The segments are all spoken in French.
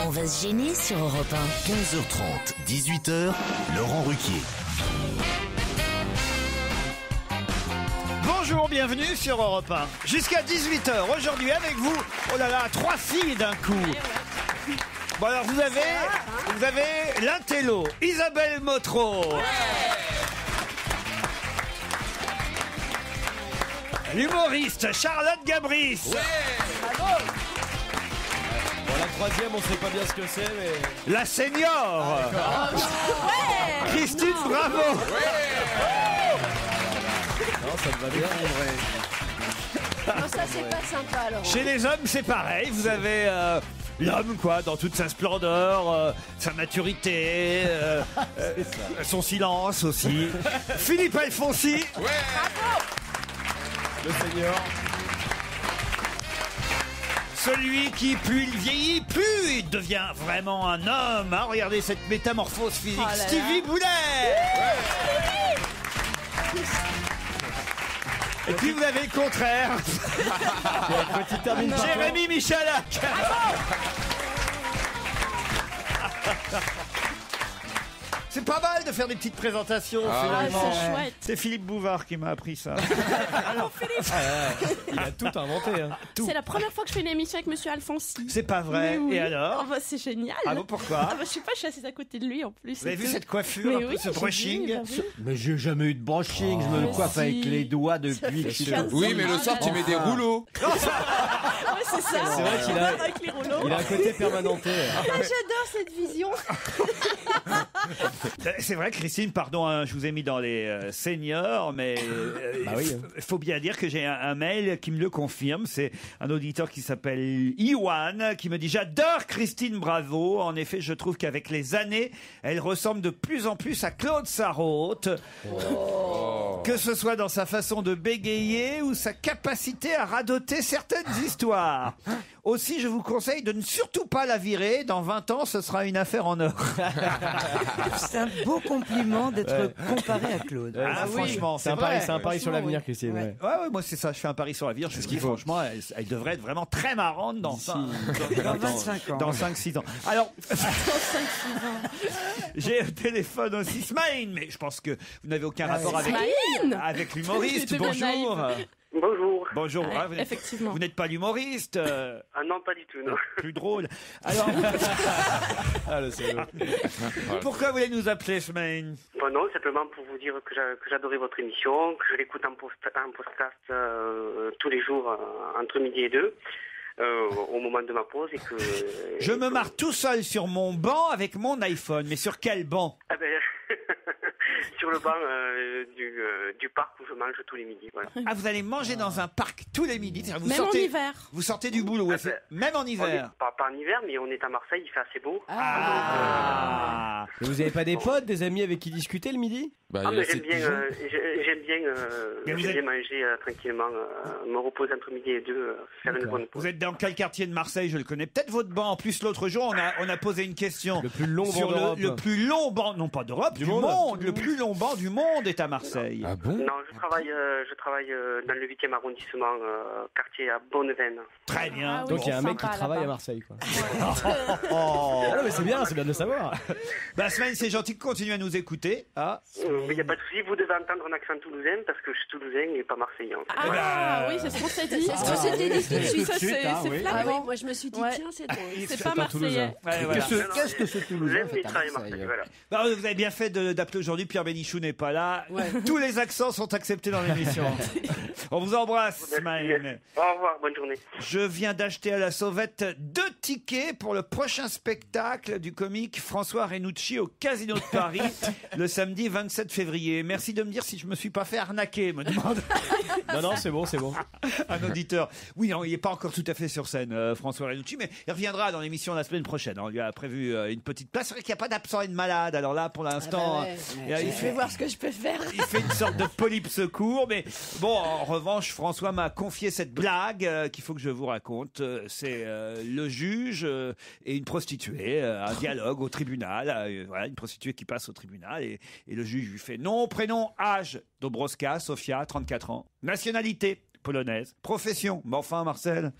On va se gêner sur Europe 1. 15h30, 18h, Laurent Ruquier. Bonjour, bienvenue sur Europe 1. Jusqu'à 18h, aujourd'hui avec vous, oh là là, 3 filles d'un coup. Bon alors vous avez l'intello, Isabelle Motro. L'humoriste, Charlotte Gabris. Bon, la troisième, on sait pas bien ce que c'est, mais... La senior. Christine Bravo. Non, ça me va bien, en vrai. Non, ça c'est pas sympa alors. Chez les hommes, c'est pareil. Vous avez l'homme, quoi, dans toute sa splendeur, sa maturité, son silence aussi. Philippe Alfonsi. Le seigneur. Celui qui, plus il vieillit, plus il devient vraiment un homme. Hein. Regardez cette métamorphose physique. Oh là là. Stevie Boulet. Et puis vous avez le contraire. Petit termine par Jérémy Michalak. C'est pas mal de faire des petites présentations. finalement. c'est chouette. C'est Philippe Bouvard qui m'a appris ça. Il a tout inventé. Hein. C'est la première fois que je fais une émission avec Monsieur Alfonsi. C'est pas vrai. Mais oui. Et alors? Oh, bah, c'est génial. Ah bon, pourquoi? Je sais pas, je suis assise à côté de lui en plus. Vous avez vu cette coiffure, Mais un peu, oui, ce j'ai brushing? vu, bah oui. Mais j'ai jamais eu de brushing, je me mais coiffe si. avec les doigts depuis que je suis 15 Oui, mais le soir, tu mets des rouleaux. Ouais, c'est ça. C'est vrai qu'il a- Avec les rouleaux. Il a un côté permanenté. J'adore cette vision. C'est vrai, Christine, pardon, hein, je vous ai mis dans les seniors, mais Bah oui, faut bien dire que j'ai un mail qui me le confirme. C'est un auditeur qui s'appelle Iwan qui me dit: j'adore Christine Bravo. En effet, je trouve qu'avec les années, elle ressemble de plus en plus à Claude Sarraute. Que ce soit dans sa façon de bégayer ou sa capacité à radoter certaines histoires. Aussi, je vous conseille de ne surtout pas la virer. Dans 20 ans, ce sera une affaire en or. C'est un beau compliment d'être comparé à Claude. Ah, franchement, C'est un vrai. pari, c'est un pari sur l'avenir, Christine. Ouais. Ouais. Ouais, moi c'est ça, je fais un pari sur l'avenir. Je me dis franchement, elle devrait être vraiment très marrante dans D'ici- Dans 25 ans. Dans 5-6 ans. Alors, j'ai au téléphone aussi Smaïn, mais je pense que vous n'avez aucun rapport avec, Smaïn avec l'humoriste. J'étais bien Bonjour. naïve. Bonjour. Bonjour. Ouais, Ah, vous n'êtes- effectivement. Vous n'êtes pas l'humoriste. Ah non, pas du tout, non. Plus drôle. Alors, Ah, le salaud. pourquoi vous voulez nous appeler Smaïn? Bon, non, simplement pour vous dire que j'adorais votre émission, que je l'écoute en podcast tous les jours entre midi et 2. Au moment de ma pause et que... Je me marre tout seul sur mon banc avec mon iPhone. Mais sur quel banc? Ah ben, sur le banc du parc où je mange tous les midis, voilà. Ah, vous allez manger dans un parc tous les midis. C'est-à-dire, vous Même sortez, en hiver. Vous sortez du boulot, Ah, même en On est hiver. pas en hiver, mais on est à Marseille, il fait assez beau. Ah. Mais vous avez pas des potes, des amis avec qui discuter le midi? Bah, Ah, il y a mais j'aime cette bien, pigeon. Mais vous j'aime êtes- bien manger tranquillement, me reposer entre midi et 2, faire une bonne pause. Vous êtes dans quel quartier de Marseille? Je le connais. Peut-être votre banc. En plus, l'autre jour, on a posé une question. Le plus long banc sur d'Europe. le plus long banc, non pas d'Europe, du monde. Le plus long banc du monde est à Marseille. Ah bon? Non, je travaille dans le 8e arrondissement, quartier à Bonneveine. Très bien. Ah oui. Donc il y a un mec qui Sympa, travaille à là-bas. Marseille, quoi. Oh. Ah non, mais c'est bien de le savoir. Bah, Semaine, c'est gentil de continuer à nous écouter. Ah. Il n'y a pas de souci, vous devez entendre un accent toulousain parce que je suis toulousain et pas marseillais. En fait. Ah oui, c'est ce qu'on s'est dit. C'est ce qu'on s'était dit tout de suite. Ça, c'est Ah oui, flagrant. moi je me suis dit, Ouais. tiens, c'est drôle. C'est pas marseillais. Ouais, voilà. Qu'est-ce que ce Toulousain J'aime fait les à travailler à Marseille Marseille, voilà. Bah, vous avez bien fait d'appeler aujourd'hui. Pierre Bénichou n'est pas là. Tous les accents sont acceptés dans l'émission. On vous embrasse, Smaïn. Au revoir, bonne journée. Je viens d'acheter à la sauvette 2 tickets pour le prochain spectacle du comique François Renucci au Casino de Paris le samedi 27 février. Merci de me dire si je me suis pas fait arnaquer, me demande Non, c'est bon, c'est bon. un auditeur. Oui, non, il n'est pas encore tout à fait sur scène, François Renucci, mais il reviendra dans l'émission la semaine prochaine. On lui a prévu une petite place. C'est vrai qu'il n'y a pas d'absent et de malade. Alors là, pour l'instant, il Je vais voir ce que je peux faire. il fait une sorte de polype secours, mais bon, en revanche, François m'a confié cette blague qu'il faut que je vous raconte. C'est le juge et une prostituée, un dialogue au tribunal. Voilà, une prostituée qui passe au tribunal et le juge lui fait nom, prénom, âge. Dobroska, Sofia, 34 ans. Nationalité, polonaise. Profession, mais enfin, Marcel.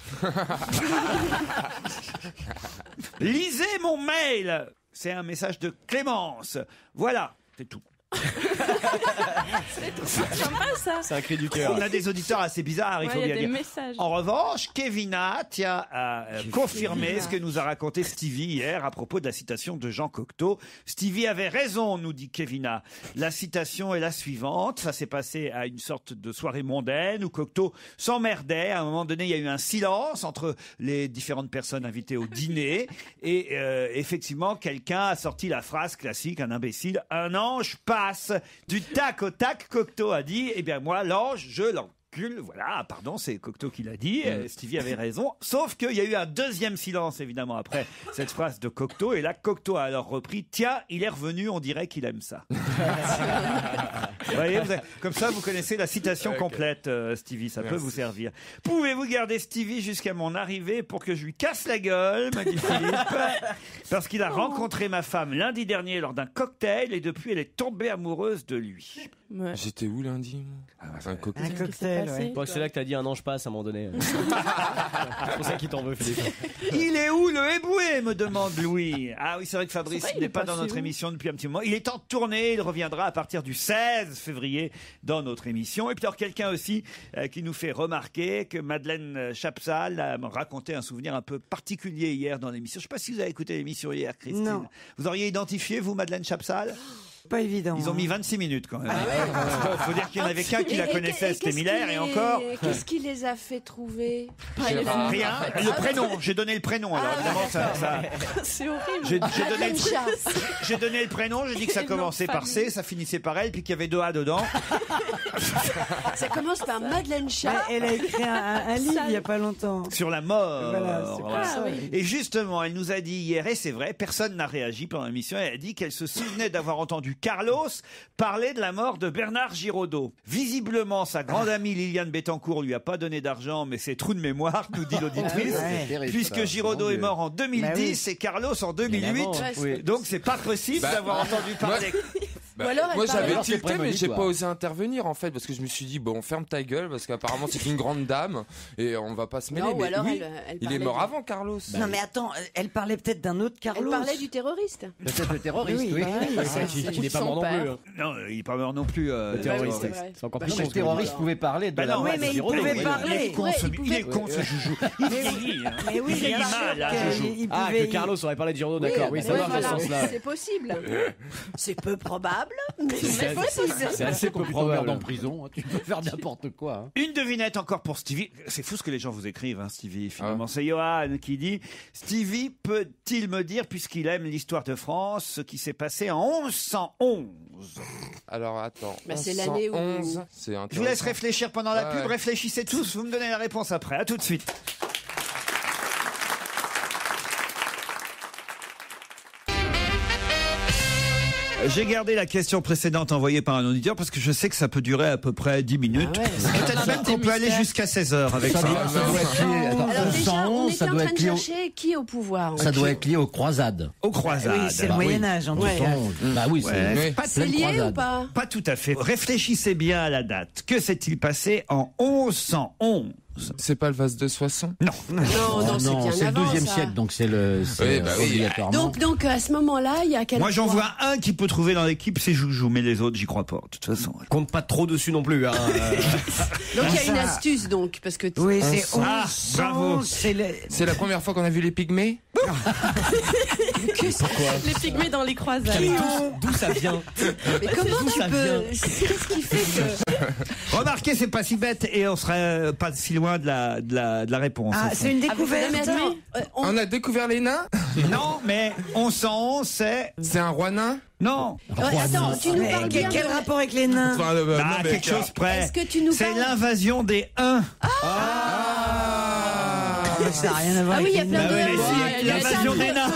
Lisez mon mail. C'est un message de Clémence. Voilà, c'est tout. C'est sympa ça. C'est un cri du cœur. On a des auditeurs assez bizarres, il faut Ouais, il y bien a des dire. messages. En revanche, Kevina tient à confirmer ce que nous a raconté Stevie hier à propos de la citation de Jean Cocteau. Stevie avait raison, nous dit Kevina. La citation est la suivante. Ça s'est passé à une sorte de soirée mondaine où Cocteau s'emmerdait. À un moment donné, il y a eu un silence entre les différentes personnes invitées au dîner. Et effectivement, quelqu'un a sorti la phrase classique, un imbécile, un ange passe. Du tac au tac, Cocteau a dit, eh bien moi, l'ange, je l'encule. Voilà, pardon, c'est Cocteau qui l'a dit. Stevie avait raison. Sauf qu'il y a eu un deuxième silence, évidemment, après cette phrase de Cocteau. Et là, Cocteau a alors repris, tiens, il est revenu, on dirait qu'il aime ça. Vous voyez, comme ça, vous connaissez la citation complète, Stevie. Ça peut vous servir. Pouvez-vous garder Stevie jusqu'à mon arrivée pour que je lui casse la gueule, m'a dit Philippe. Parce qu'il a rencontré ma femme lundi dernier lors d'un cocktail et depuis, elle est tombée amoureuse de lui. Ouais. J'étais où lundi un cocktail. Un cocktail, ouais. Bon, c'est là que t'as dit un ange passe à un moment donné. C'est pour ça qu'il t'en veut, Philippe. Il est où le éboué, me demande Louis. Ah oui, c'est vrai que Fabrice C'est vrai, il n'est est pas dans passé notre où émission depuis un petit moment. Il est en tournée, il reviendra à partir du 16 février dans notre émission. Et puis alors quelqu'un aussi qui nous fait remarquer que Madeleine Chapsal a raconté un souvenir un peu particulier hier dans l'émission. Je ne sais pas si vous avez écouté l'émission hier, Christine. Non. Vous auriez identifié, vous, Madeleine Chapsal? Pas évident. Ils ont mis 26 minutes quand même. Il faut dire qu'il n'y en avait qu'un qui la connaissait, c'était Miller, et encore... Qu'est-ce qui les a fait trouver? Rien. Le prénom, j'ai donné le prénom. Alors évidemment, ça... C'est horrible. J'ai donné le prénom, j'ai dit que ça Et le nom de commençait par C, famille. ça finissait par L, puis qu'il y avait 2 A dedans. Ça commence par Madeleine Chat. Bah, elle a écrit un livre il n'y a pas longtemps. Sur la mort. Voilà, c'est pour Voilà. ça. oui. Et justement, elle nous a dit hier, et c'est vrai, personne n'a réagi pendant l'émission, elle a dit qu'elle se souvenait d'avoir entendu Carlos parler de la mort de Bernard Giraudot. Visiblement, sa grande amie Liliane Bettencourt lui a pas donné d'argent, mais c'est trou de mémoire, nous dit l'auditrice, puisque Giraudot est mort en 2010 et Carlos en 2008. Oui. Donc c'est pas possible d'avoir entendu parler. Ou alors, elle moi parle- j'avais Alors, c'est tilté mais j'ai prémonitoire. pas osé intervenir en fait parce que je me suis dit bon ferme ta gueule parce qu'apparemment c'est une grande dame et on va pas se mêler. Non, ou mais alors oui, elle il est parlait mort du- avant Carlos. Non mais attends, elle parlait peut-être d'un autre Elle Carlos. parlait du terroriste. Peut-être le terroriste, oui. Il n'est pas mort non plus. hein. Non, il est pas mort non plus. Le terroriste. c'est vrai. C'est encore Bah plus non, mais con. le terroriste pouvait parler de Bah la non, mort oui, de mais il Giraudot. pouvait Oui. parler. Il est con, Ouais, ce, il pouvait- il est con, ce joujou. Il vieillit. Hein. Mais oui, il vieillit bien mal, sûr là, que joujou. il Ah, pouvait- que Carlos aurait parlé de Giraudot, d'accord. Oui, ça Ouais, marche dans ce voilà, sens-là. c'est possible. C'est peu probable, mais c'est C'est possible. assez peu Quand tu t'emmerdes probable. en prison, hein, tu peux faire n'importe quoi. hein. Une devinette encore pour Stevie. C'est fou ce que les gens vous écrivent, hein, Stevie. Finalement, c'est Johan qui dit Stevie peut-il me dire, puisqu'il aime l'histoire de France, ce qui s'est passé en 1111? Alors attends. Bah, c'est l'année où- 1111, c'est Je vous laisse intéressant. réfléchir pendant la Ah pub. ouais. Réfléchissez tous. Vous me donnez la réponse après. À tout de suite. J'ai gardé la question précédente envoyée par un auditeur parce que je sais que ça peut durer à peu près 10 minutes. Ah ouais. Peut-être même qu'on peut aller jusqu'à 16 heures avec ça. Ça doit être lié, attends, Alors déjà, on 1111, était ça en doit train être de lié au- chercher qui au pouvoir. ça doit être lié aux croisades. Aux croisades. Oui, c'est le Bah oui. Moyen-Âge en tout cas. 1111. Bah oui, Ouais. c'est Oui. Pas, C'est pleine lié croisade. ou pas? pas tout à fait. Réfléchissez bien à la date. Que s'est-il passé en 1111? C'est pas le vase de Soissons. Non, Oh non, c'est non, bien c'est le avant, 12e ça. siècle, donc c'est le Oui, bah oui. obligatoirement. Donc à ce moment-là, il y a quel Moi, j'en roi? vois un qui peut trouver dans l'équipe, c'est Joujou, mais les autres, j'y crois pas. De toute façon. Compte pas trop dessus non plus. Hein. Donc il y a une astuce donc parce que Oui, c'est 11. Ah, bravo. C'est le... C'est la première fois qu'on a vu les pygmées. Les pygmées dans les croisades. D'où ça vient? mais comment D'où tu ça peux vient qu'est-ce qui fait que Remarquez, c'est pas si bête et on serait pas si loin de la réponse. Ah, au fond. c'est une Ah, mais découverte. attends, On a découvert les nains. Non, mais 1111, c'est... C'est un roi nain. Non. attends, tu nous Mais parles bien quel de- rapport avec les nains? Enfin, Ah, non, mais quelque chose près. Est-ce que tu nous C'est parles l'invasion des Huns. Mais ça n'a rien à voir Ah oui, avec il y a les plein nains. de mais si, il y a l'invasion plein de- des nains.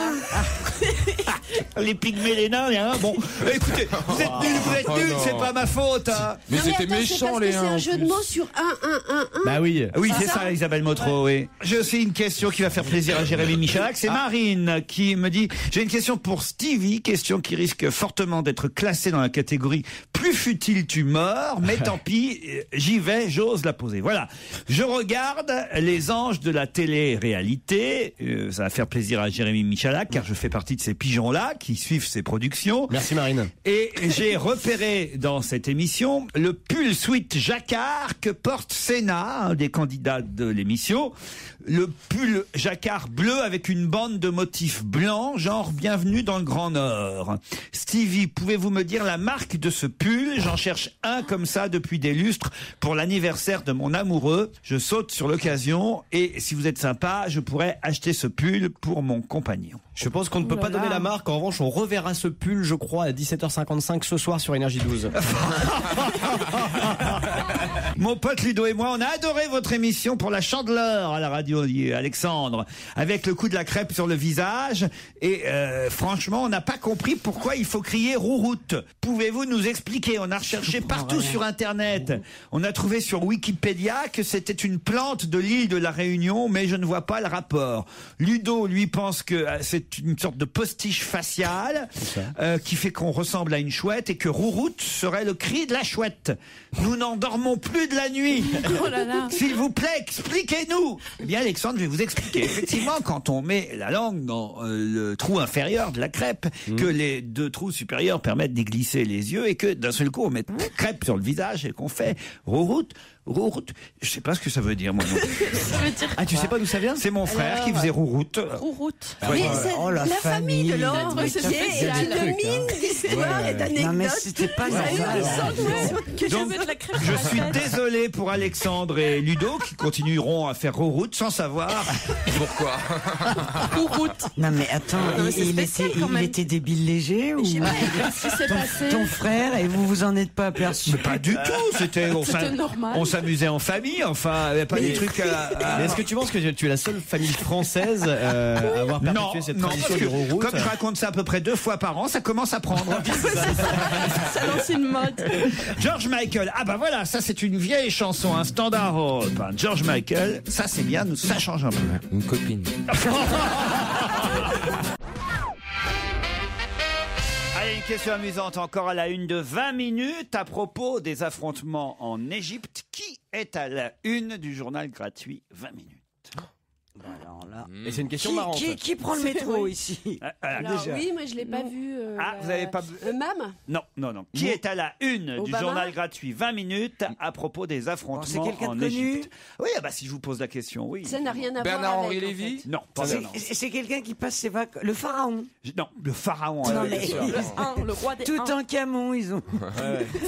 Les pygmées, les nains, bon, écoutez, vous êtes nuls, c'est pas ma faute. Hein. Mais c'était méchant, les C'est un jeu de mots sur 1. Bah oui. Oui, c'est ça, Isabelle Motro, oui. J'ai aussi une question qui va faire plaisir à Jérémy Michalak. C'est Marine qui me dit, j'ai une question pour Stevie, question qui risque fortement d'être classée dans la catégorie plus futile tu meurs, mais tant pis, j'y vais, j'ose la poser. Voilà. Je regarde les anges de la télé-réalité. Ça va faire plaisir à Jérémy Michalak, car je fais partie de ces pigeons-là qui suivent ses productions. Merci Marine. Et j'ai repéré dans cette émission le pull sweat jacquard que porte Sénat, un des candidats de l'émission. Le pull jacquard bleu avec une bande de motifs blancs, genre bienvenue dans le Grand Nord. Stevie, pouvez-vous me dire la marque de ce pull? J'en cherche un comme ça depuis des lustres pour l'anniversaire de mon amoureux. Je saute sur l'occasion et si vous êtes sympa, je pourrais acheter ce pull pour mon compagnon. Je pense qu'on ne peut pas donner la marque. En revanche, on reverra ce pull, je crois, à 17h55 ce soir sur Énergie 12. Mon pote Ludo et moi, on a adoré votre émission pour la Chandeleur à la radio, Alexandre, avec le coup de la crêpe sur le visage. Et franchement, on n'a pas compris pourquoi il faut crier rouroute. Pouvez-vous nous expliquer? On a recherché partout sur Internet. On a trouvé sur Wikipédia que c'était une plante de l'île de la Réunion, mais je ne vois pas le rapport. Ludo, lui, pense que c'est une sorte de postiche faciale qui fait qu'on ressemble à une chouette et que rouroute serait le cri de la chouette. Nous n'en dormons plus de la nuit. Oh là là. S'il vous plaît, expliquez-nous. Eh bien, Alexandre, je vais vous expliquer. Effectivement, quand on met la langue dans le trou inférieur de la crêpe, que les deux trous supérieurs permettent d'y glisser les yeux et que d'un seul coup, on met la crêpe sur le visage et qu'on fait rouroute. Je sais pas ce que ça veut dire, moi non plus. Ça veut dire Ah, tu sais pas d'où ça vient? C'est mon frère qui faisait rouroute. rouroute. Mais c'est la famille de Laurent Ruquier est une mine d'histoire et d'anecdotes. Non mais c'était pas normal. Donc, je suis désolé pour Alexandre et Ludo qui continueront à faire rouroute sans savoir Pourquoi? Rouroute. Non mais attends, Non, mais c'est il spécial, était, quand même. il était débile léger ou Je sais pas ce qui s'est passé. ton frère et vous vous en êtes pas aperçu? pas du tout. C'était normal. on s'amusait en famille. Enfin, il n'y avait pas des trucs à... Mais est-ce que tu penses que tu es la seule famille française à avoir perpétué cette tradition parce du que rouroute? comme je raconte ça à peu près 2 fois par an, ça commence à prendre. Ça lance une mode. George Michael, ah bah voilà, ça c'est une vieille chanson, un standard européen. George Michael, ça c'est bien, ça change un peu. Une copine. Allez, une question amusante encore à la une de 20 minutes à propos des affrontements en Égypte. Qui est à la une du journal gratuit 20 minutes? Alors là. Et c'est une question marrante. Qui prend le métro ici? Alors oui, moi je l'ai pas vu. Vous avez pas... Mam Non. Qui est à la une du Obama journal gratuit 20 minutes à propos des affrontements c'est quelqu'un en de connu Égypte? Oui, bah si je vous pose la question, oui. Ça n'a rien à voir Bernard-Henri avec, en Lévy? fait. Non, pas Bernard. C'est quelqu'un qui passe ses vacances. Le pharaon. Non, le pharaon. Non, bien mais- sûr. Le roi des Tout uns. en camon, ils ont.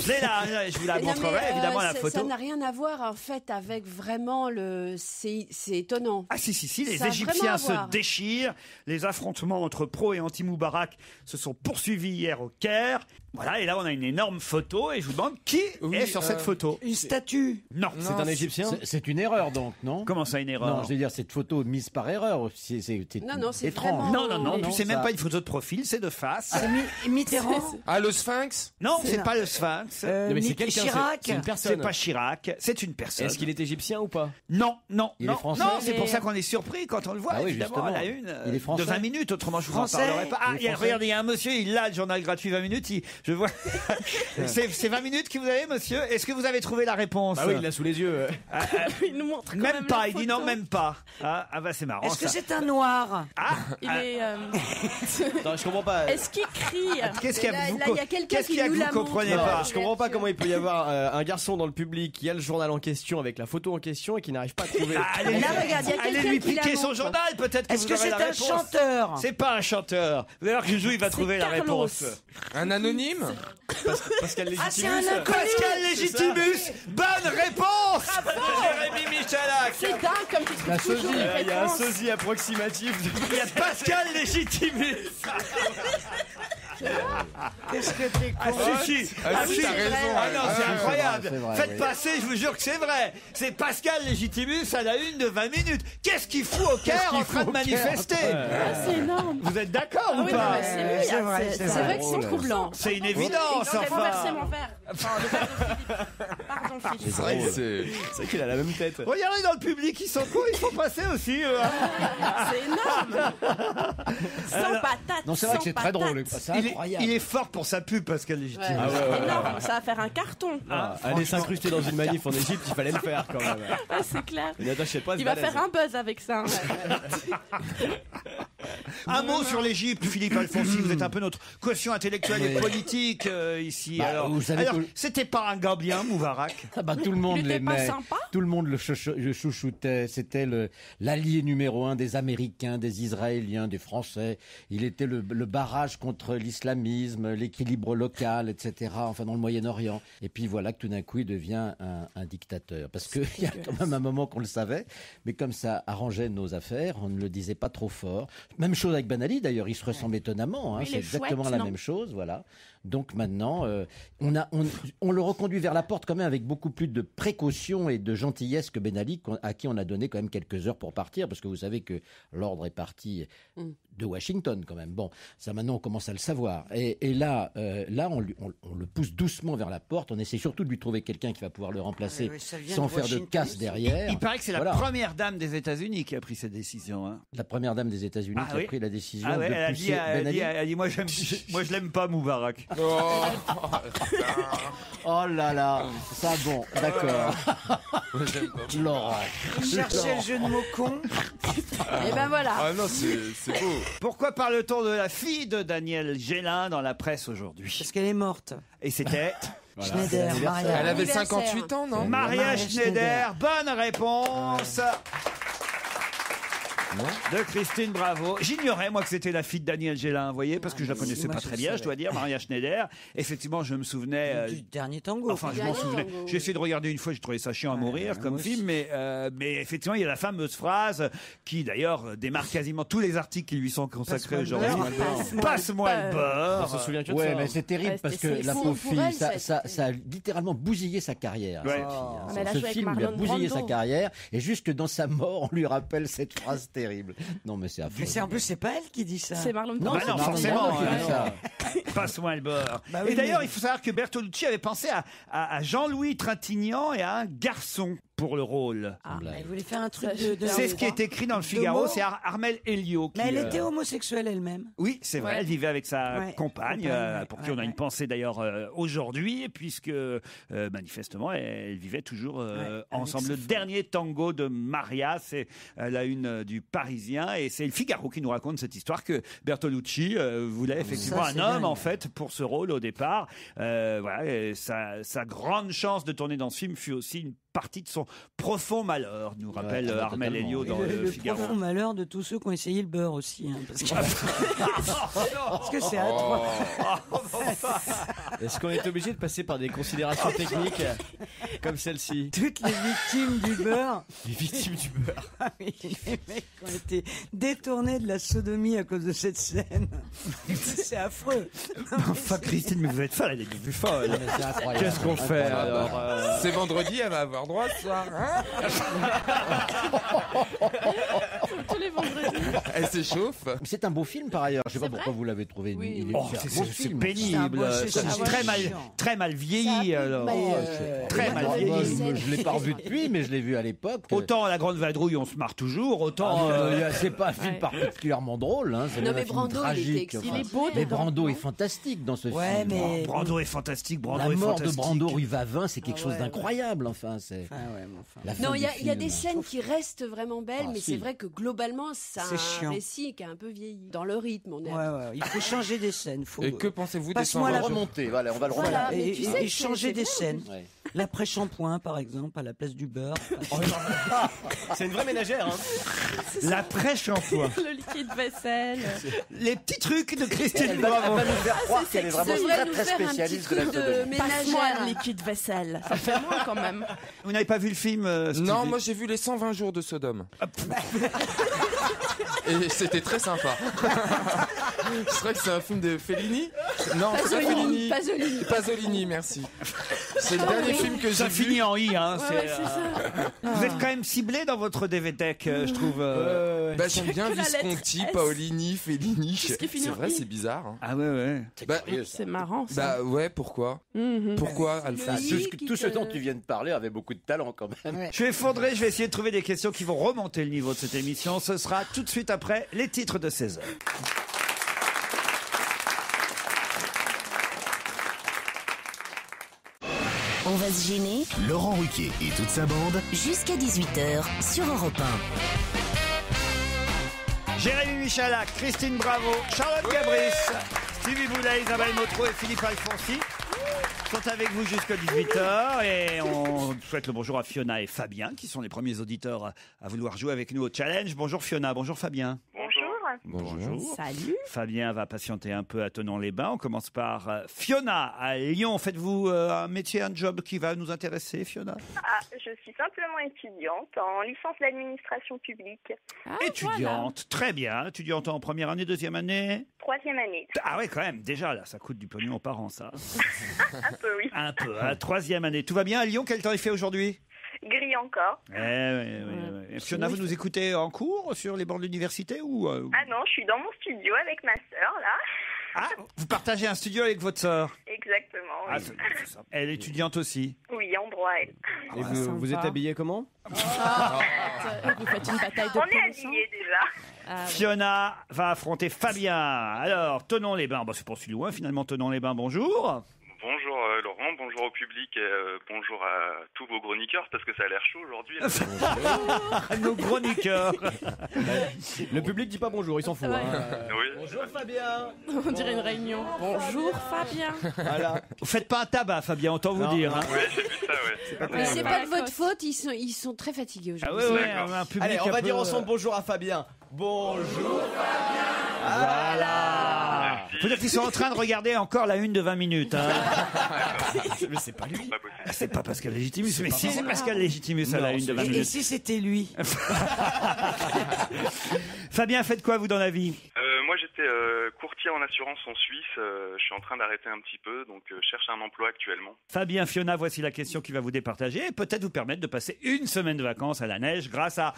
Je l'ai là, je vous la Mais non, montrerai mais, évidemment la ça photo. n'a rien à voir en fait avec vraiment le. C'est étonnant. Ah si, les Ça a Égyptiens vraiment à se voir. déchirent. Les affrontements entre pro et anti-Moubarak se sont poursuivis hier au Caire. Voilà, et là on a une énorme photo et je vous demande qui est sur cette photo. Une statue. Non. C'est un Égyptien? C'est une erreur donc, non? Comment ça, une erreur? Non, je veux dire, cette photo mise par erreur, c'est Non, c'est étrange. vraiment- Non, Non, c'est même ça- pas une photo de profil, c'est de face. C'est Mitterrand. Ah, le Sphinx? Non, c'est non. pas le Sphinx. Mais c'est quelqu'un, Chirac. c'est une C'est personne. pas Chirac, c'est une personne. Est-ce qu'il est égyptien ou pas? Non. Il est français? Non, c'est Mais- pour ça qu'on est surpris quand on le voit, Ah oui, évidemment, à justement. la une Il est français? de 20 minutes. Autrement, je vous en Français? parlerai pas. Ah, Il est français? regardez, il y a un monsieur, il a le journal gratuit 20 minutes. Je vois. C'est 20 minutes que vous avez, monsieur. Est-ce que vous avez trouvé la réponse? Ah oui, il l'a sous les yeux. Il nous montre quand Même pas, la il dit photo. non, même pas. Ah bah c'est marrant. Est-ce que ça. c'est un noir? Il est. Non, je comprends pas. Est-ce qu'il crie? Qu'est-ce qu'il y a, Là, vous, il y a quelqu'un qu'est-ce qu'il y a qui que nous vous la montre. comprenez Non, pas? je comprends pas comment il peut y avoir un garçon dans le public qui a le journal en question avec la photo en question et qui n'arrive pas à trouver. Allez, Là, regarde, il y a allez quelqu'un lui qui la piquer son montre. journal, peut-être que Est-ce vous que aurez c'est la un réponse. chanteur? C'est pas un chanteur. Vous allez voir que Jules va trouver la Carlos. réponse. Un anonyme? Pascal Ah, c'est Légitimus. un inconnu. Pascal Légitimus, bonne réponse de Jérémy Michalak. C'est dingue comme tu trouves toujours une Il y a un réponse. sosie approximatif. Il y a Pascal Légitimus. Qu'est-ce que t'es con. Ah si, si. Ah, si, si. t'as raison. Ah non, c'est incroyable. c'est vrai, Faites oui. passer, je vous jure que c'est vrai. C'est Pascal Légitimus à la une de 20 minutes. Qu'est-ce qu'il fout au Caire en train de manifester? C'est énorme. Vous êtes d'accord Ah ou oui, non, pas? mais c'est oui, c'est vrai, c'est c'est vrai que c'est drôle. troublant. C'est une évidence, J'ai renversé enfin. mon verre. Enfin, le verre de Philippe. Pardon, Philippe. C'est vrai que c'est. C'est vrai qu'il a la même tête. Regardez dans le public, ils sont cons, ils font passer aussi. eux, hein. C'est énorme. Sans patate. Non, c'est vrai sans que c'est très patate. drôle. C'est Il est, incroyable. il est fort pour sa pub, Pascal Légitimus. Ouais. Ah ouais, ouais, Énorme. Ça va faire un carton. Aller s'incruster dans une manif en Égypte, il fallait le faire quand même. Ah, c'est clair. Une attache pas. Il va faire un buzz avec ça. Un mot sur l'Égypte, Philippe Alfonsi. Vous êtes un peu notre quotient intellectuel et politique ici. Bah, alors, vous savez alors, que- c'était pas un gars bien, Moubarak. Ah bah, tout le monde Il était pas l'aimait, sympa. tout le monde le chouchoutait. C'était l'allié numéro 1 des Américains, des Israéliens, des Français. Il était le barrage contre l'islamisme, l'équilibre local, etc. Enfin, dans le Moyen-Orient. Et puis voilà que tout d'un coup, il devient un dictateur. Parce qu'il y a quand même un moment qu'on le savait, mais comme ça arrangeait nos affaires, on ne le disait pas trop fort. Même chose avec Ben Ali, d'ailleurs, ils se ressemblent étonnamment. Hein, Oui, il c'est est exactement chouette, la non même chose, voilà. Donc maintenant, on le reconduit vers la porte quand même avec beaucoup plus de précaution et de gentillesse que Ben Ali, à qui on a donné quand même quelques heures pour partir, parce que vous savez que l'ordre est parti de Washington quand même. Bon, ça maintenant on commence à le savoir. Et là, on le pousse doucement vers la porte. On essaie surtout de lui trouver quelqu'un qui va pouvoir le remplacer Oui, ça vient sans de faire de Washington. casse derrière. Il paraît que c'est la Voilà. première dame des États-Unis qui a pris cette décision. Hein. La première dame des États-Unis Ah qui oui. a pris la décision Ah ouais, de elle a pousser dit, Ben Ali. elle a dit, moi je l'aime pas, Moubarak. Oh, Oh là là, ça bon, d'accord. j'aime pas. Laurent. Il cherchait le jeu de mots con. Et ben voilà. Ah non, c'est beau. Pourquoi parle-t-on de la fille de Daniel Gélin dans la presse aujourd'hui? Parce qu'elle est morte. Et c'était Schneider, Maria. Elle avait Anniversaire. 58 ans, non? Maria Maria Schneider. Bonne réponse de Christine Bravo. J'ignorais, moi, que c'était la fille de Daniel Gélin, vous voyez, parce que je la connaissais moi, pas je très bien, savais. je dois dire, Maria Schneider. Effectivement, je me souvenais... Du dernier tango. Enfin, je m'en Dernier souvenais. tango, J'ai essayé de regarder une fois, j'ai trouvé ça chiant à mourir comme moi aussi. film, mais effectivement, il y a la fameuse phrase qui, d'ailleurs, démarre quasiment tous les articles qui lui sont consacrés aujourd'hui. Passe-moi le On beurre. se souvient que de Ouais, ça. mais c'est terrible Ouais, parce que c'était la fou pauvre pour fille, elle, ça a littéralement bousillé sa carrière. Ouais. cette fille, hein. Mais elle a Ce joué avec film lui a Marlon bousillé Brando. sa carrière et jusque dans sa mort, on lui rappelle cette phrase terrible. Non, mais c'est affreux. Mais en plus, c'est pas elle qui dit ça. C'est Marlon Non, Brando. Bah non, c'est forcément, Marlon Brando qui dit hein. ça. Passe-moi le beurre. Bah oui, et d'ailleurs, mais- il faut savoir que Bertolucci avait pensé à Jean-Louis Trintignant et à un garçon pour le rôle. Ah, Elle voulait faire un truc Ça, de. C'est ce qui est écrit dans le Figaro, mots. c'est Armelle Helio. Qui, Mais elle était homosexuelle elle-même. Oui, c'est vrai, Ouais. elle vivait avec sa Ouais, compagne, ouais, pour qui on a ouais. une pensée d'ailleurs aujourd'hui, puisque manifestement, elle vivait toujours avec ensemble. sa Le femme. dernier tango de Maria, c'est la une du Parisien, et c'est le Figaro qui nous raconte cette histoire que Bertolucci voulait effectivement Ça, un c'est homme dingue. en fait pour ce rôle au départ. Voilà, et sa grande chance de tourner dans ce film fut aussi une partie de son profond malheur, nous rappelle ah bah, Armelle totalement. Helio dans Et le le Figaro. profond malheur de tous ceux qui ont essayé le beurre aussi. Hein, parce que c'est atroce. Est-ce qu'on est obligé de passer par des considérations techniques comme celle-ci? Toutes les victimes du beurre. Les victimes du beurre. Ah oui, les mecs ont été détournés de la sodomie à cause de cette scène. C'est affreux. Enfin, Christine, mais vous êtes folle, elle est devenue folle. Mais c'est incroyable. Qu'est-ce qu'on fait alors C'est vendredi, elle va avoir droit ce soir. Hein? Tous les vendredis. Elle s'échauffe. C'est un beau film par ailleurs. Je sais pas C'est pourquoi vous l'avez trouvé. Oui, il oui. est Oh, c'est un c'est beau c'est film. pénible, C'est ça, un c'est beau très mal vieilli alors. Très mal Moi, vieilli. je l'ai pas revu depuis, mais je l'ai vu à l'époque. Autant La Grande Vadrouille, on se marre toujours, autant. C'est pas un film Ouais. particulièrement drôle. Hein. C'est Non, même mais un film Brando, il était tragique. excellent. Il est beau Mais dedans, Brando non est fantastique dans ce Ouais, film. mais. Brando est fantastique, Brando La est mort fantastique. de Brando rue Vavin, c'est quelque Ah chose ouais, d'incroyable. Enfin, c'est Enfin, ouais, mais enfin. la fin Non, du il y a film. des scènes qui restent vraiment belles, Ah, mais si. c'est vrai que globalement, ça a C'est un chiant. récit qui a un peu vieilli. Dans le rythme, on est. Ouais, ouais, il faut changer des scènes. Faut... Et que pensez-vous des Passe-moi 120 la jours? Remonter, voilà, on va le Voilà. remonter. mais Et, tu sais et que changer c'est des vrai, scènes. Ouais. L'après-shampoing, par exemple, à la place du beurre. C'est une vraie ménagère. Hein. L'après-shampoing. Le liquide vaisselle. Les petits trucs de Christine Elle va Bravo. nous faire croire qu'elle est Tu vraiment devrais très nous très faire un petit spécialiste de la truc de sodomie. Passe-moi le ménagère. liquide vaisselle. Ça fait moins quand même. Vous n'avez pas vu le film Stevie Non, moi j'ai vu les 120 jours de Sodome. Et c'était très sympa. C'est vrai que c'est un film de Fellini. Non, c'est pas Fellini. Pasolini, merci. C'est le dernier film que j'ai Ça vu. finit en I, hein. Ouais, c'est ça. Vous êtes quand même ciblé dans votre DVTech, je trouve. Bah, j'aime bien que la lettre Visconti, S. Paolini, Fellini. Qu'est-ce qui finit C'est en vrai, I c'est bizarre. Hein. Ah ouais. Bah, C'est marrant, ça. bah ouais, pourquoi Pourquoi, Alphonse Tout ce dont tu viens de parler avait beaucoup de talent quand même. Je vais effondrer, je vais essayer de trouver des questions qui vont remonter le niveau de cette émission. Ce sera tout de suite après les titres de 16h. On va se gêner Laurent Ruquier et toute sa bande. jusqu'à 18h sur Europe Jérémy Michalak, Christine Bravo, Charlotte Gabris, Stevie Boulet, Isabelle Motro et Philippe Alfonsi sont avec vous jusqu'à 18h et on souhaite le bonjour à Fiona et Fabien qui sont les premiers auditeurs à vouloir jouer avec nous au challenge. Bonjour Fiona, bonjour Fabien. Bonjour. Salut. Fabien va patienter un peu à Thonon-les-Bains. On commence par Fiona à Lyon. Faites-vous un métier, un job qui va nous intéresser, Fiona? Je suis simplement étudiante en licence d'administration publique. Étudiante, très bien. Étudiante en première année, deuxième année? 3e année. Ah ouais, quand même. Déjà, là, ça coûte du pognon aux parents, ça. Un peu, oui. Un peu. Hein, 3e année. Tout va bien à Lyon? Quel temps il fait aujourd'hui? Gris encore. Fiona, vous nous écoutez en cours sur les bancs de l'université ou Ah non, je suis dans mon studio avec ma sœur, là. Ah, vous partagez un studio avec votre sœur? Exactement, oui. Ah, c'est ça. Elle est étudiante aussi? Oui, en droit, elle. Et vous êtes habillé comment? Vous faites une bataille de On est promotion. habillés déjà. Ah, ouais. Fiona va affronter Fabien. Alors, Thonon-les-Bains. Bah, c'est pas si loin, finalement, Thonon-les-Bains. Bonjour. Bonjour Laurent, bonjour au public et bonjour à tous vos chroniqueurs parce que ça a l'air chaud aujourd'hui. Nos chroniqueurs. Le public dit pas bonjour, il s'en fout. Ouais. Hein. Oui. Bonjour Fabien. On dirait une réunion. Bonjour Fabien. Voilà. Vous faites pas un tabac, Fabien, autant vous Non, dire. non. Hein. Oui, j'ai vu ça, ouais. Mais c'est Ouais. pas de votre faute, ils sont très fatigués Ah aujourd'hui. ouais, un public Allez, on va un dire peu- ensemble bonjour à Fabien. Bonjour. Voilà. Peut-être qu'ils sont en train de regarder encore la une de 20 minutes. Hein. Mais c'est pas lui. Pas possible. C'est pas Pascal Légitimus, mais si c'est Pascal Légitimus à la une de 20 Et minutes. si c'était lui? Fabien, faites quoi vous dans la vie? Moi j'étais courtier en assurance en Suisse. Je suis en train d'arrêter un petit peu, donc je cherche un emploi actuellement. Fabien, Fiona, voici la question qui va vous départager et peut-être vous permettre de passer une semaine de vacances à la neige grâce à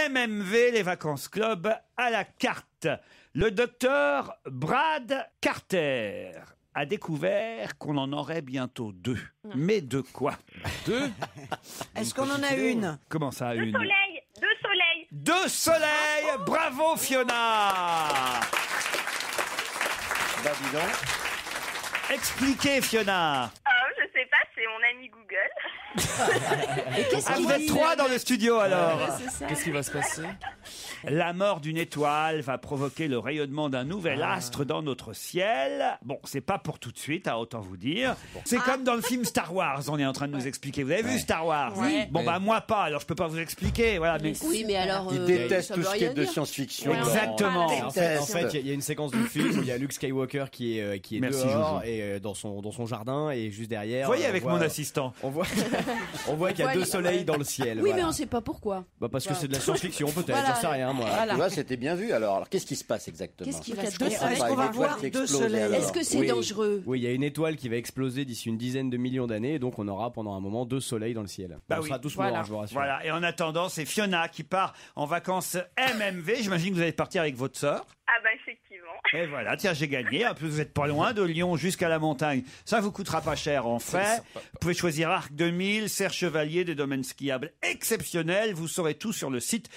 MMV, les vacances club à la carte. Le docteur Brad Carter a découvert qu'on en aurait bientôt 2. Mais de quoi? 2? Est-ce qu'on en a une? Comment ça, Deux une? soleils, 2 soleils. Bravo, Fiona. Bah dis donc. Expliquez, Fiona. je sais pas, c'est mon ami Google. Ah, vous êtes 3 dans le studio alors. Ouais, c'est ça. Qu'est-ce qui va se passer? La mort d'une étoile va provoquer le rayonnement d'un nouvel astre dans notre ciel. Bon, c'est pas pour tout de suite, à autant vous dire. C'est comme dans le film Star Wars, on est en train de nous expliquer. Vous avez vu Star Wars? Oui. Bon, bah moi pas, alors je peux pas vous expliquer. Voilà, mais... Oui, mais alors. Il déteste ça tout veut ce qui est rien de dire. science-fiction. Exactement. Laurent. En fait, il y a une séquence du film où il y a Luke Skywalker qui est Merci, dehors Joujou. et dans son jardin et juste derrière. Voyez on avec voit- mon assistant. On voit, on voit qu'il y a 2 soleils dans le ciel. Oui, voilà. mais on sait pas pourquoi. Bah parce que c'est de la science-fiction peut-être, Voilà. j'en sais rien moi. Voilà. Tu vois, c'était bien vu alors. Alors qu'est-ce qui se passe exactement? Qu'est-ce qui va se deux passer? soleils. Est-ce qu'on va Une étoile voir qui 2 explose, soleils? alors. Est-ce que c'est Oui. dangereux? Oui, il y a une étoile qui va exploser d'ici une dizaine de millions d'années et donc on aura pendant un moment 2 soleils dans le ciel. Bah on oui. sera tous Voilà. morts, je vous rassure. Voilà, et en attendant, c'est Fiona qui part en vacances MMV. J'imagine que vous allez partir avec votre sœur. Ah bah effectivement. Et voilà, tiens, j'ai gagné. En plus, vous n'êtes pas loin de Lyon jusqu'à la montagne. Ça vous coûtera pas cher en fait. Vous pouvez choisir Arc 2000, Serre Chevalier, des domaines skiables exceptionnels. Vous saurez tout sur le site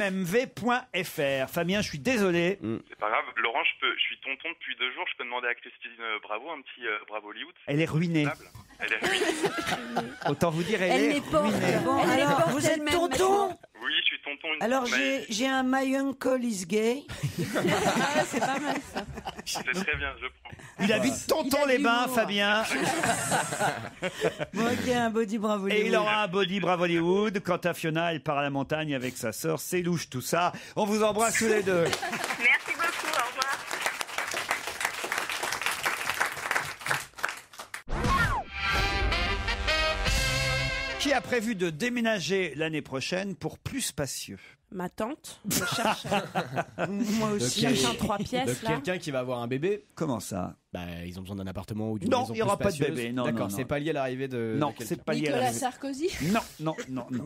www.mmv.fr. Fabien, je suis désolé. C'est pas grave. Laurent, je suis tonton depuis 2 jours. Je peux demander à Christine Bravo un petit Bravo Hollywood. Elle est ruinée. Elle est ruinée. Autant vous dire, elle, Elle est les porte. ruinée. Bon, Elle les alors, porte vous êtes elle-même tonton? maintenant. Oui, je suis tonton. Alors Mais j'ai un My Uncle is gay. Ah, c'est pas mal ça. c'est très bien, je prends. Il habite Tonton-les-Bains, l'humour. Fabien. Moi qui ai un body bravo. Et il aura un body Bravo Hollywood. Quant à Fiona, elle part à la montagne avec sa sœur. C'est louche tout ça. On vous embrasse tous les deux. Merci beaucoup, au revoir. Qui a prévu de déménager l'année prochaine pour plus spacieux? Ma tante me cherche. Moi aussi. Cherche un 3 pièces Donc, là. quelqu'un qui va avoir un bébé. Comment ça? Bah, ils ont besoin d'un appartement ou d'une Non, maison il y aura plus pas de spacieuse. bébé, non, D'accord, non, c'est non. pas lié à l'arrivée de. Non, de quelqu'un. c'est pas lié à Nicolas l'arrivée. Sarkozy. Non.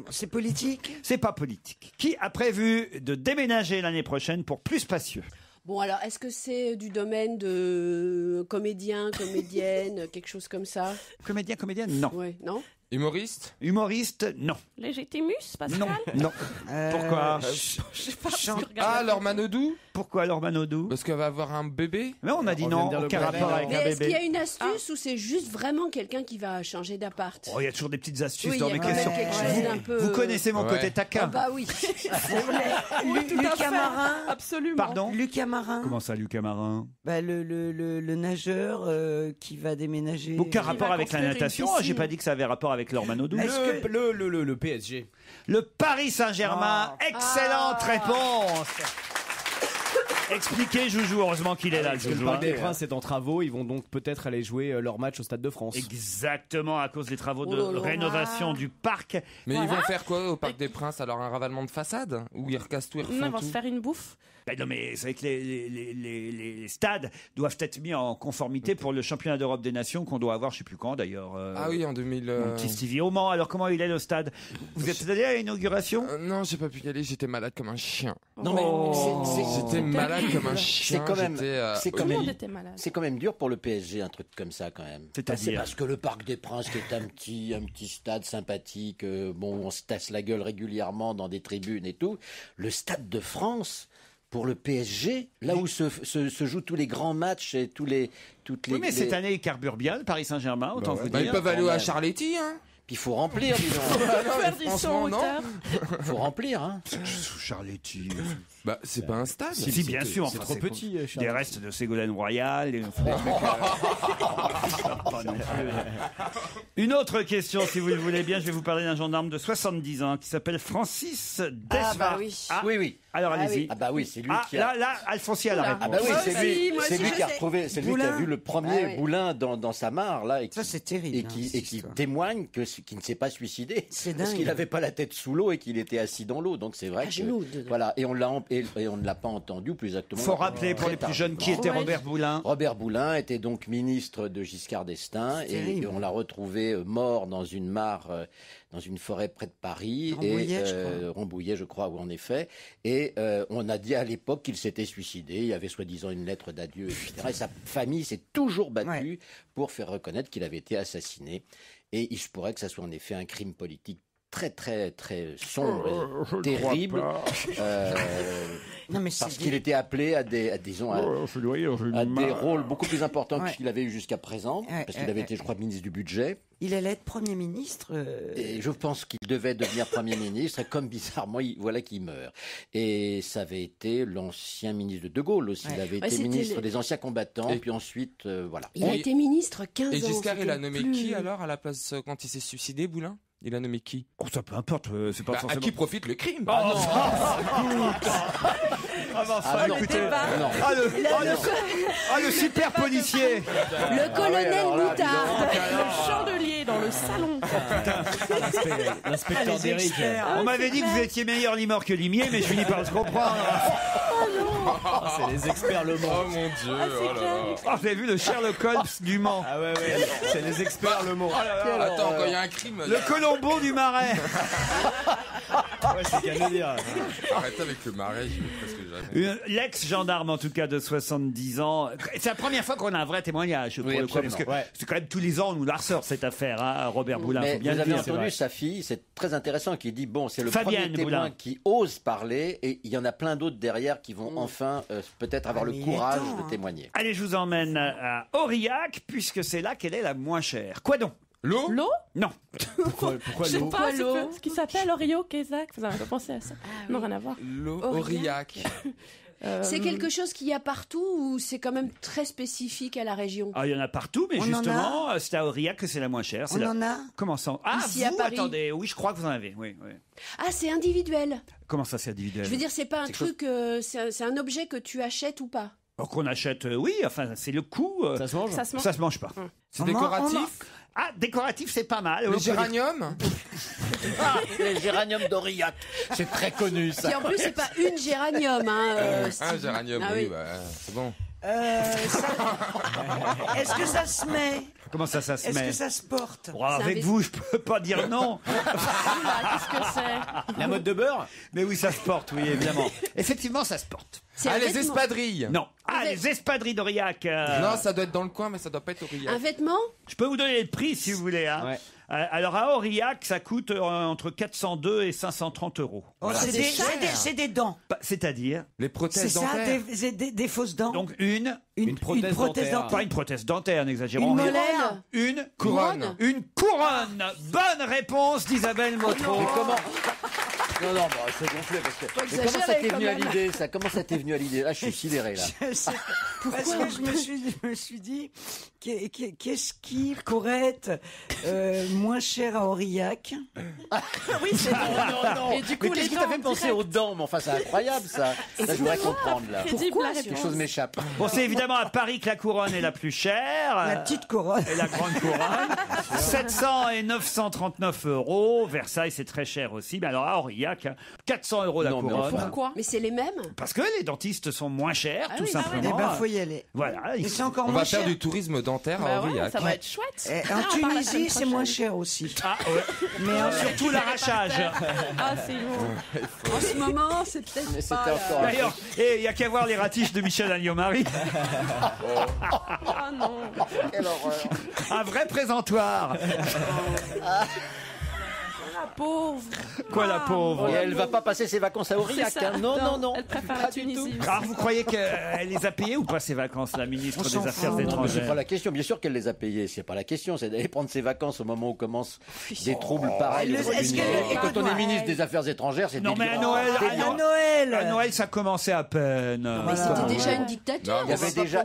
C'est politique? C'est pas politique. Qui a prévu de déménager l'année prochaine pour plus spacieux? Bon, alors, est-ce que c'est du domaine de comédien, comédienne, quelque chose comme ça? Comédienne, non. Ouais, non? Humoriste? Humoriste, non. Légitimus, Pascal? Non. Pourquoi? Je sais pas. Ah, Laure Manodou? Pourquoi Laure Manodou? Parce qu'elle va avoir un bébé? Mais on a dit non, aucun rapport avec Mais un est-ce qu'il y a bébé. une astuce ou c'est juste vraiment quelqu'un qui va changer d'appart? Oh, il y a toujours des petites astuces Oui, dans il y a mes quand même questions. quelque chose d'un peu- Vous connaissez mon côté Ah taquin. bah oui. Lucas Marin. Absolument. Pardon? Lucas Marin. Comment ça, Lucas Marin? Bah, le nageur qui va déménager. Aucun rapport avec la construire une natation. piscine. J'ai pas dit que ça avait rapport avec Laure Manodou. Le PSG. Le Paris Saint-Germain. Excellente réponse. Expliquez, Joujou. Heureusement qu'il est là, le Parce que le Joujou. Parc des Princes est en travaux, ils vont donc peut-être aller jouer leur match au Stade de France. Exactement, à cause des travaux de Oh là là. rénovation du parc. Mais Voilà. ils vont faire quoi au Parc des Princes? Alors un ravalement de façade? Ou ils recassent tout, ils Non, refont ils vont tout? se faire une bouffe. Ben non, mais c'est vrai que les stades doivent être mis en conformité pour le championnat d'Europe des Nations qu'on doit avoir, je sais plus quand d'ailleurs. Ah oui, en 2000. Mon petit Stevie au Mans. Alors comment il est le stade? Vous êtes allé à l'inauguration? Non, j'ai pas pu y aller, j'étais malade comme un chien. Non, mais J'étais malade comme un chien. c'est quand même, j'étais, c'est au quand même, lit. était malade. c'est quand même dur pour le PSG un truc comme ça quand même. C'est-à-dire C'est parce que le Parc des Princes qui est un petit stade sympathique, bon on se tasse la gueule régulièrement dans des tribunes et tout. Le Stade de France. Pour le PSG, là où se jouent tous les grands matchs et toutes les. Oui, mais cette année, il carbure bien, le Paris Saint-Germain, autant vous dire. Ils peuvent aller à Charletti, hein. Puis il faut remplir, dis donc. Faire du son en hauteur. Il faut remplir, hein. Charletti. Bah, c'est pas un stade. Si, bien sûr. C'est enfin, trop petit, Des Charles. restes de Ségolène Royal. Des trucs, pas non plus. Une autre question, si vous le voulez bien. Je vais vous parler d'un gendarme de 70 ans qui s'appelle Francis Desvar. Ah, bah oui. Oui. Alors allez-y. Ah bah oui, c'est lui qui Là, a. Alfonsi a la réponse. Ah bah oui, Moi c'est aussi, lui, moi c'est aussi, lui je qui a sais. retrouvé, c'est lui qui Boulin. a vu le premier Ah oui. Boulin dans sa mare là, et qui, Ça, c'est terrible, et hein, qui, cette et qui histoire. témoigne qu'il ne s'est pas suicidé C'est parce dingue. qu'il n'avait pas la tête sous l'eau et qu'il était assis dans l'eau. Donc c'est vrai À que genoux, dedans. voilà, et on ne l'a pas entendu plus exactement. Faut rappeler pour les plus jeunes qui était Ouais. Robert Boulin. Robert Boulin était donc ministre de Giscard d'Estaing C'est et terrible. on l'a retrouvé mort dans une mare, dans une forêt près de Paris. Rambouillet, je crois. Rambouillet, je crois, ou en effet. Et on a dit à l'époque qu'il s'était suicidé. Il y avait soi-disant une lettre d'adieu, etc. Et sa famille s'est toujours battue pour faire reconnaître qu'il avait été assassiné. Et il se pourrait que ça soit en effet un crime politique très très très sombre, je et terrible, crois Non, mais parce c'est qu'il était appelé à des rôles beaucoup plus importants Ouais. que ce qu'il avait eu jusqu'à présent, parce qu'il avait été, je crois, ministre du budget. Il allait être Premier ministre. Et je pense qu'il devait devenir Premier ministre, et comme bizarrement, voilà qu'il meurt. Et ça avait été l'ancien ministre de Gaulle aussi. Il avait Ouais, été c'était ministre le- des anciens combattants, Et- puis ensuite, voilà. Il a été ministre 15 ans. Et Giscard, il a c'était nommé plus- qui alors à la place quand il s'est suicidé, Boulin? Il a nommé qui? Oh, ça peu importe, c'est pas Bah, forcément. à qui profite le crime? Ah non. Ah non, écoutez. non. Le super policier. Le colonel alors là, dis donc. Boutard. Le chandelier dans le salon. L'inspecteur d'Eric. On m'avait dit que vous étiez meilleur limeur que limier, mais je finis par le comprendre. C'est les experts Le Mans. Oh mon dieu, oh là là. Ah, vous avez vu le Sherlock Holmes du Mans. Ah ouais, c'est les experts Le Mans. Attends, quand il y a un crime. Le Colombo du Marais. Ouais, c'est qu'à le dire. Arrêtez avec le marais, j'y vais presque jamais. L'ex-gendarme, en tout cas, de 70 ans. C'est la première fois qu'on a un vrai témoignage, pour Oui, le coup, parce que absolument, ouais. c'est quand même tous les ans, on nous la ressort, cette affaire, hein, Robert Boulin, Mais faut bien vous le avez dire. entendu sa fille, c'est très intéressant, qui dit, bon, c'est le Fabienne premier témoin Boulin. qui ose parler, et il y en a plein d'autres derrière qui vont enfin peut-être avoir Ah, le mais il est courage temps, de hein. témoigner. Allez, je vous emmène à Aurillac, puisque c'est là qu'elle est la moins chère. Quoi donc? L'eau? L'eau? Non. Pourquoi Je sais l'eau? pas, c'est ce qui s'appelle Orio Kézak. Vous avez pas pensé à ça? Non, rien à voir. L'eau Aurillac. Aurillac. C'est quelque chose qu'il y a partout ou c'est quand même très spécifique à la région? Ah, il y en a partout, mais On en justement, c'est à Aurillac que c'est la moins chère. C'est On la- en a. Comment ça? Ah, Ici, à vous, Paris. attendez, oui, je crois que vous en avez. Oui, oui. Ah, c'est individuel. Comment ça, c'est individuel? Je veux dire, c'est pas un C'est truc, c'est un objet que tu achètes ou pas. Donc on achète, oui, enfin, c'est le coût. Ça se mange? Ça se mange. Ça se mange pas. C'est On décoratif? Ah, décoratif, c'est pas mal. Le géranium. Ah, les géraniums d'Aurillac. C'est très connu, ça. Puis en plus, c'est pas une géranium. Un Stevie. géranium, Ah oui, bah, c'est bon. Est-ce que ça se met? Comment ça se met? Est-ce que ça se porte? Oh, avec vous, je peux pas dire non. Qu'est-ce que c'est? La mode de beurre? Mais oui, ça se porte, oui, évidemment. Effectivement, ça se porte. Ah, les espadrilles. Non. Ah, les espadrilles d'Aurillac. Non, ça doit être dans le coin, mais ça doit pas être Aurillac. Un vêtement? Je peux vous donner le prix si vous voulez. Hein. Ouais. Alors à Aurillac, ça coûte entre 402 et 530 euros. Oh, Voilà. c'est des dents. C'est-à-dire Les C'est prothèses ça, dentaires. des fausses dents. donc une prothèse dentaire. pas une prothèse dentaire, n'exagérons Une rien. molaire. Une Couronne. Une couronne. Bonne réponse d'Isabelle Motro. Mais comment Non, non, bah, c'est gonflé parce que. Mais comment ça t'est venu à l'idée ça? Comment ça t'est venu à l'idée? Là, je suis sidéré là. Parce que je me suis dit, qu'est-ce qui pourrait être moins cher à Aurillac? Oui, c'est Non. Et du coup, Mais qu'est-ce les qui t'a fait dents penser direct. aux dents? Mais enfin, c'est incroyable ça. Ça, je voudrais comprendre là. Crédible, la Quelque réponse. chose m'échappe. Bon, c'est évidemment à Paris que la couronne est la plus chère. La petite couronne. Et la grande couronne. 700 et 939 euros. Versailles, c'est très cher aussi. Mais alors à Aurillac, 400 euros la Non, mais couronne. enfin. Pourquoi? Mais c'est les mêmes? Parce que les dentistes sont moins chers, tout Eh simplement. ben, faut y aller. Voilà. Et c'est encore On moins va faire cher. du tourisme dentaire à Bah ouais, Aurillac. ça va être chouette. En Ah, on parle la Tunisie, semaine c'est moins prochaine. cher aussi. Ah, ouais. Mais Surtout l'arrachage. Ah, c'est lourd. En ce moment, c'est peut-être Mais c'était pas... encore. D'ailleurs, il n'y a qu'à voir les ratiches de Michel Alliot-Marie. Ah non. Quelle horreur. Un vrai présentoir. La pauvre. Quoi, la pauvre Et elle va pas passer ses vacances à Aurillac. C'est ça. Hein. Non, non, non. Elle préfère la Tunisie. Alors, vous croyez qu'elle les a payées ou pas, ces vacances, la ministre des Affaires Non, mais c'est étrangères? pas la question. Bien sûr qu'elle les a payés. C'est pas la question. C'est d'aller prendre ses vacances au moment où commencent des troubles pareils. Et quand on est ministre des Affaires étrangères, c'est Non, mais à délirant. Noël, à à Noël, ça commençait à peine. Mais c'était déjà une dictature.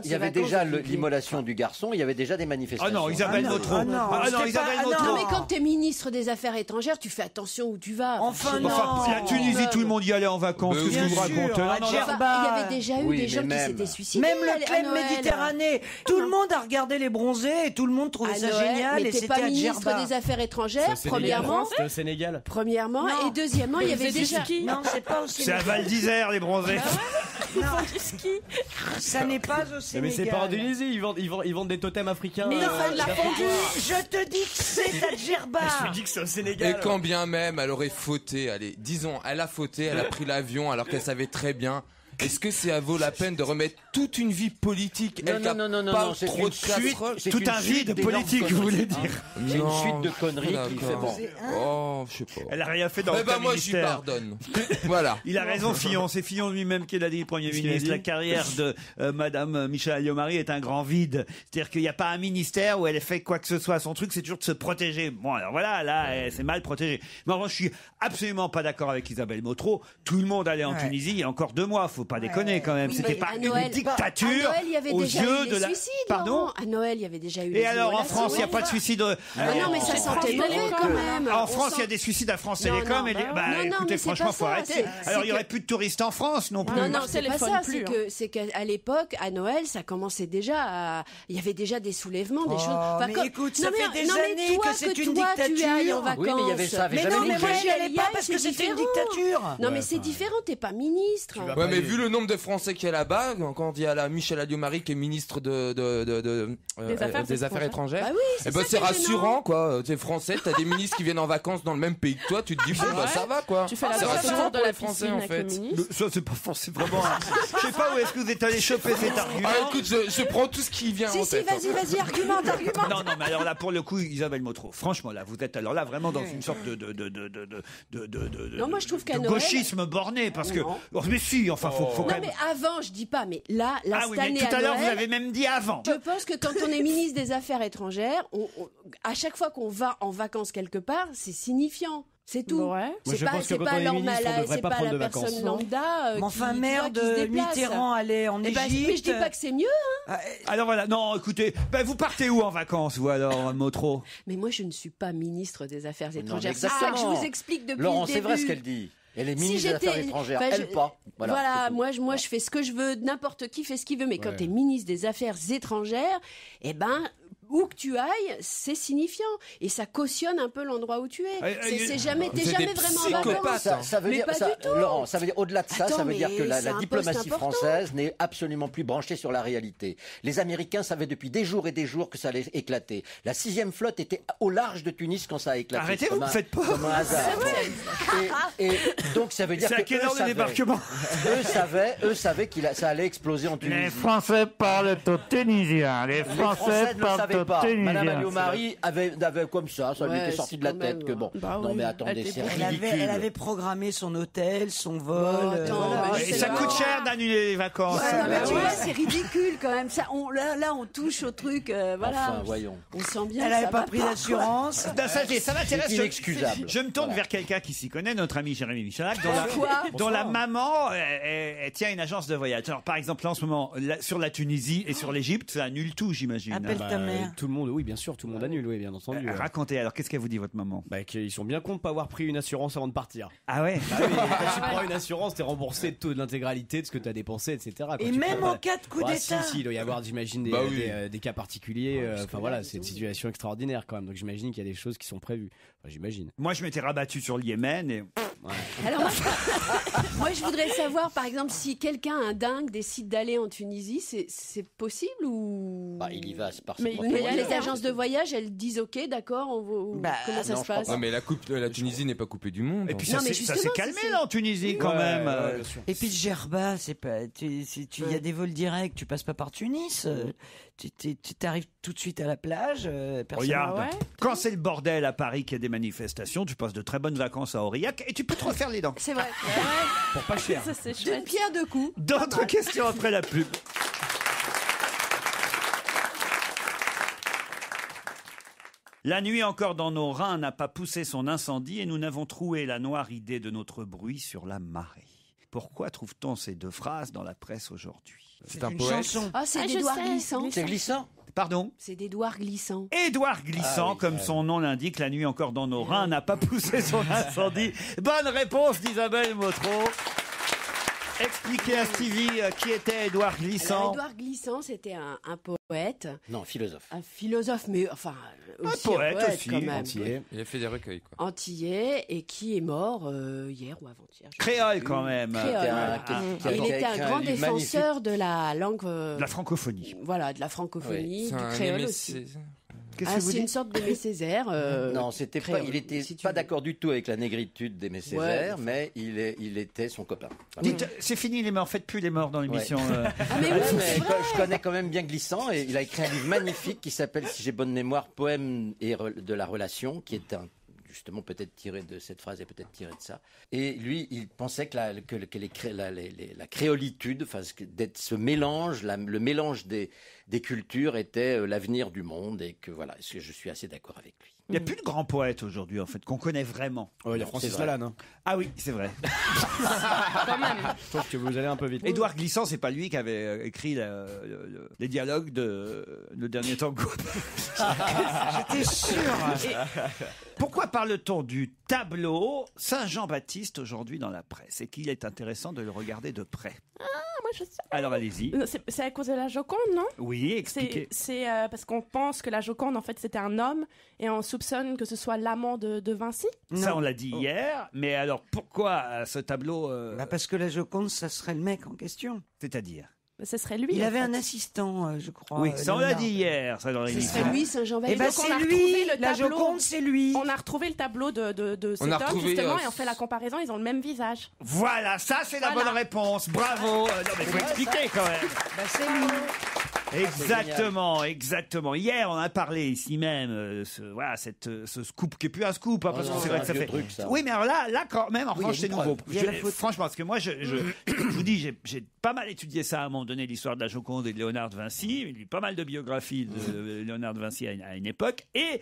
Il y avait déjà l'immolation du garçon. Il y avait déjà des manifestations. Ah non, Isabelle Motro. Ah non, Isabelle Non, Motro. mais quand t'es ministre des Affaires étrangères, tu fais attention où tu vas. Enfin, Je- non. Enfin, la Tunisie, tout le monde y allait en vacances. Mais Qu'est-ce que oui. vous Bien racontez? sûr, Non, à non, non. Djerba. Enfin, il y avait déjà eu Oui, des mais gens qui même. s'étaient suicidés. Même à le club Noël. Méditerranée, tout le monde a regardé les bronzés et tout le monde trouvait À ça Noël, génial mais et t'es c'était pas à ministre Djerba. des Affaires étrangères, premièrement. C'était au Sénégal. Premièrement, Non. et deuxièmement, il y avait faisait du déjà. ski. Non, c'est pas au C'est à Sénégal. Val d'Isère, les bronzés. Non, Du ski. ça n'est pas au Mais Sénégal. c'est pas en Tunisie, ils vendent des totems africains. Mais non, de la fondue. je te dis que c'est à Djerba. Je me dis que c'est au Et Sénégal. quand bien même elle aurait fauté, allez, disons, elle a fauté, elle a pris l'avion alors qu'elle savait très bien. Est-ce que ça vaut la peine de remettre toute une vie politique? Non, Elle qui a non, non, non, pas non, c'est trop une de suite. casseroles. C'est Tout une un suite vide d'énormes politique, vous conneries. voulez dire. C'est une Non, suite de conneries qui fait d'accord. bon. Oh, je sais pas. Elle a rien fait dans Eh le ben moi, j'y ministère. pardonne. Voilà. Il a raison, Fillon. C'est Fillon lui-même qui l'a dit, Premier Qu'est-ce qu'il a ministre. dit La carrière de Madame Michel Alliot-Marie est un grand vide. C'est-à-dire qu'il n'y a pas un ministère où elle fait quoi que ce soit. Son truc, c'est toujours de se protéger. Bon, alors voilà, là, elle s'est mal protégée. Mais en revanche, je suis absolument pas d'accord avec Isabelle Motro. Tout le monde allait en Tunisie il y a encore 2 mois. Faut pas déconner quand même. Oui, C'était mais pas à une Noël- dictature À Noël, il y avait aux déjà yeux eu de des la. suicides. Pardon. Laurent. À Noël, il y avait déjà eu des Et alors, en immolations. France, il n'y a pas de suicide. Ah non, mais ça sentait mauvais quand même. En On France, sent- il y a des suicides à France Non, Télécom. non, Et bah bah, non, non, écoutez, mais c'est franchement, pas faut ça, arrêter. c'est Alors, il y que- aurait plus de touristes en France non plus. Non, non, Par c'est pas téléphone ça. plus, C'est qu'à l'époque, à Noël, ça commençait déjà à... Il y avait déjà des soulèvements, des Oh, choses... Enfin, mais comme- écoute, ça non, mais- fait des non, mais années toi, que c'est une toi, tu dictature. ailles en vacances. Oui, mais il y avait ça, avait Mais jamais non, mais moi bougé. j'y allais pas parce que c'est c'était une différent. dictature. Non, mais c'est différent, t'es pas ministre. Ouais, mais vu le nombre de Français qu'il y a là-bas, quand il y a la Michel Alliot-Marie qui est ministre des Affaires étrangères, Bah oui, c'est eh ben, ça c'est qui est rassurant, quoi. T'es français, t'as des ministres qui viennent en vacances dans le même pays que toi, tu te dis, bon, bah, ça va, quoi. Tu fais la C'est danse rassurant autour de pour la les Français, piscine en avec le fait. ministre. Ça, c'est pas forcément vraiment. Je sais pas où est-ce que vous êtes allé choper cet argument. Ah, écoute, je prends tout ce qui vient en Si, si, tête. vas-y, argumente. Non, non, mais alors là, pour le coup, Isabelle Motro, franchement, là, vous êtes alors là vraiment dans une sorte de Non, moi, je trouve qu'à de Noël- gauchisme borné, parce que. Non. Oh, mais si, enfin, faut Non, quand même. mais avant, je dis pas, mais là, Ah oui, cette mais année tout à l'heure, vous Noël, avez même dit avant. Je pense que quand on est ministre des Affaires étrangères, à chaque fois qu'on va en vacances quelque part, c'est signifiant. C'est tout. Ouais. Moi, C'est je pas, pense que c'est quand pas on est normal, ministre, on devrait c'est pas pas prendre la de vacances. personne lambda Mais qui, enfin, tu mère vois, qui se de déplace. Mitterrand allait en Eh ben, Égypte. mais je dis pas que c'est mieux, hein. Alors voilà, non, écoutez, ben, vous partez où en vacances, vous alors, Motro? Mais moi, je ne suis pas ministre des Affaires Non, étrangères. mais C'est ça que je exactement. vous explique depuis Laurent, le début. c'est vrai ce qu'elle dit. Elle est ministre des j'étais- Affaires étrangères. enfin, Elle pas. Voilà, c'est tout. moi, je fais ce que je veux, n'importe qui fait ce qu'il veut, mais quand Ouais. tu es ministre des Affaires étrangères, eh ben, où que tu ailles, c'est signifiant et ça cautionne un peu l'endroit où tu es. T'es jamais vraiment en vacances. Ça veut dire, Laurent, ça veut dire au-delà de ça, ça veut dire que la diplomatie française n'est absolument plus branchée sur la réalité. Les Américains savaient depuis des jours et des jours que ça allait éclater. La 6e flotte était au large de Tunis quand ça a éclaté. Arrêtez, vous ne faites pas. Comme un hasard. Et donc ça veut dire c'est à quelle heure le débarquement? Eux savaient que ça allait exploser en Tunisie. Les Français parlent au Tunisien. Les Français ne savaient parlent pas. au Tunisien. Madame Alliot-Marie avait comme ça lui était sorti de la tête que bon. Non mais attendez, c'est ridicule. Elle avait programmé son hôtel, son vol. Et ça coûte cher d'annuler les vacances. Tu vois, c'est ridicule quand même. Ça, là, on touche au truc. Voilà. Enfin, voyons. On sent bien. Elle n'avait pas pris d'assurance. Ça m'intéresse. C'est inexcusable. Je me tourne vers quelqu'un qui s'y connaît, notre ami Jérémy Michalak, dont la maman elle tient une agence de voyage. Alors, par exemple, en ce moment, sur la Tunisie et sur l'Égypte, ça annule tout, j'imagine. Appelle ta mère. Tout le monde, oui, bien sûr, tout le monde annule, oui, bien entendu. Racontez, alors, qu'est-ce qu'elle vous dit, votre maman? Qu'ils sont bien cons de pas avoir pris une assurance avant de partir. Ah ouais? Bah oui, quand tu prends une assurance, t'es remboursé de l'intégralité de ce que t'as dépensé, etc. Et même en cas de coup d'État. Si, il doit y avoir, j'imagine, des cas particuliers. Enfin voilà, c'est une situation extraordinaire quand même. Donc j'imagine qu'il y a des choses qui sont prévues. Enfin, j'imagine. Moi, je m'étais rabattu sur le Yémen et... Alors, moi, je voudrais savoir, par exemple, si quelqu'un, un dingue, décide d'aller en Tunisie, c'est possible ou... Il y va, c'est par Mais les agences de voyage, elles disent OK, d'accord, comment ça se passe? Non, mais la Tunisie n'est pas coupée du monde. Et puis ça s'est calmé là en Tunisie quand même. Et puis Djerba, il y a des vols directs, tu passes pas par Tunis. Tu t'arrives tout de suite à la plage. Regarde, quand c'est le bordel à Paris qu'il y a des manifestations, tu passes de très bonnes vacances à Aurillac et tu peux te refaire les dents. C'est vrai. Pour pas cher. Ça, c'est D'une pierre deux coups. D'autres questions après la pub. La nuit encore dans nos reins n'a pas poussé son incendie et nous n'avons trouvé la noire idée de notre bruit sur la marée. Pourquoi trouve-t-on ces deux phrases dans la presse aujourd'hui? C'est un poète. Ah, c'est d'Édouard Glissant. C'est glissant. Pardon? C'est d'Édouard Glissant. Édouard Glissant, comme son nom l'indique, la nuit encore dans nos reins n'a pas poussé son incendie. Bonne réponse d'Isabelle Motro. Expliquez à Stevie qui était Édouard Glissant. Édouard Glissant, c'était un poète. Non, philosophe. Un philosophe, mais enfin aussi un poète poète aussi, quand même. Antillais. Il a fait des recueils, quoi. Antillais et qui est mort hier ou avant-hier. Créole quand même. Il était un grand défenseur de la langue. De la francophonie. Voilà, de la francophonie, C'est du un créole Aimé aussi. Césaire. C'est une sorte d'Aimé Césaire. Non, il était pas d'accord du tout avec la négritude d'Aimé Césaire, mais il était son copain. Dites, c'est fini les morts, faites plus les morts dans l'émission. Je connais quand même bien Glissant et il a écrit un livre magnifique qui s'appelle, si j'ai bonne mémoire, Poème de la relation, qui est justement peut-être tiré de cette phrase et peut-être tiré de ça. Et lui, il pensait que la créolitude, enfin, ce mélange, le mélange des cultures était l'avenir du monde et que voilà, je suis assez d'accord avec lui. Il n'y a plus de grands poètes aujourd'hui, en fait, qu'on connaît vraiment. Il y a Francis Lalanne. Hein. Ah oui, c'est vrai. Quand même. Je trouve que vous allez un peu vite. Édouard Glissant, c'est pas lui qui avait écrit les dialogues de Le Dernier Tango. J'étais sûr. Pourquoi parle-t-on du tableau Saint-Jean-Baptiste aujourd'hui dans la presse et qu'il est intéressant de le regarder de près? Moi, je sais. Alors allez-y. C'est à cause de la Joconde, non? Oui, expliquez. C'est parce qu'on pense que la Joconde, en fait, c'était un homme et on soupçonne que ce soit l'amant de Vinci. Ça, on l'a dit hier. Mais alors, pourquoi ce tableau Parce que la Joconde, ça serait le mec en question. C'est-à-dire? Ce serait lui. Il avait un assistant, je crois. Oui, ça on l'a dit hier, ça dans l'émission. Ce serait lui, Saint-Jean-Baptiste. C'est lui, la Joconde, c'est lui. On a retrouvé le tableau de cet homme, justement, et on fait la comparaison, ils ont le même visage. Voilà, ça c'est la bonne réponse, bravo. Non mais faut expliquer quand même. C'est lui. Exactement. Hier, on a parlé ici même, ce scoop qui est plus un scoop, hein, parce que c'est vrai que ça fait. Truc, ça. Oui, mais alors là, quand même, en revanche, c'est nouveau. Franchement, parce que moi, je vous dis, j'ai pas mal étudié ça à un moment donné, l'histoire de la Joconde et de Léonard de Vinci. J'ai lu pas mal de biographies de Léonard de Vinci à une époque, et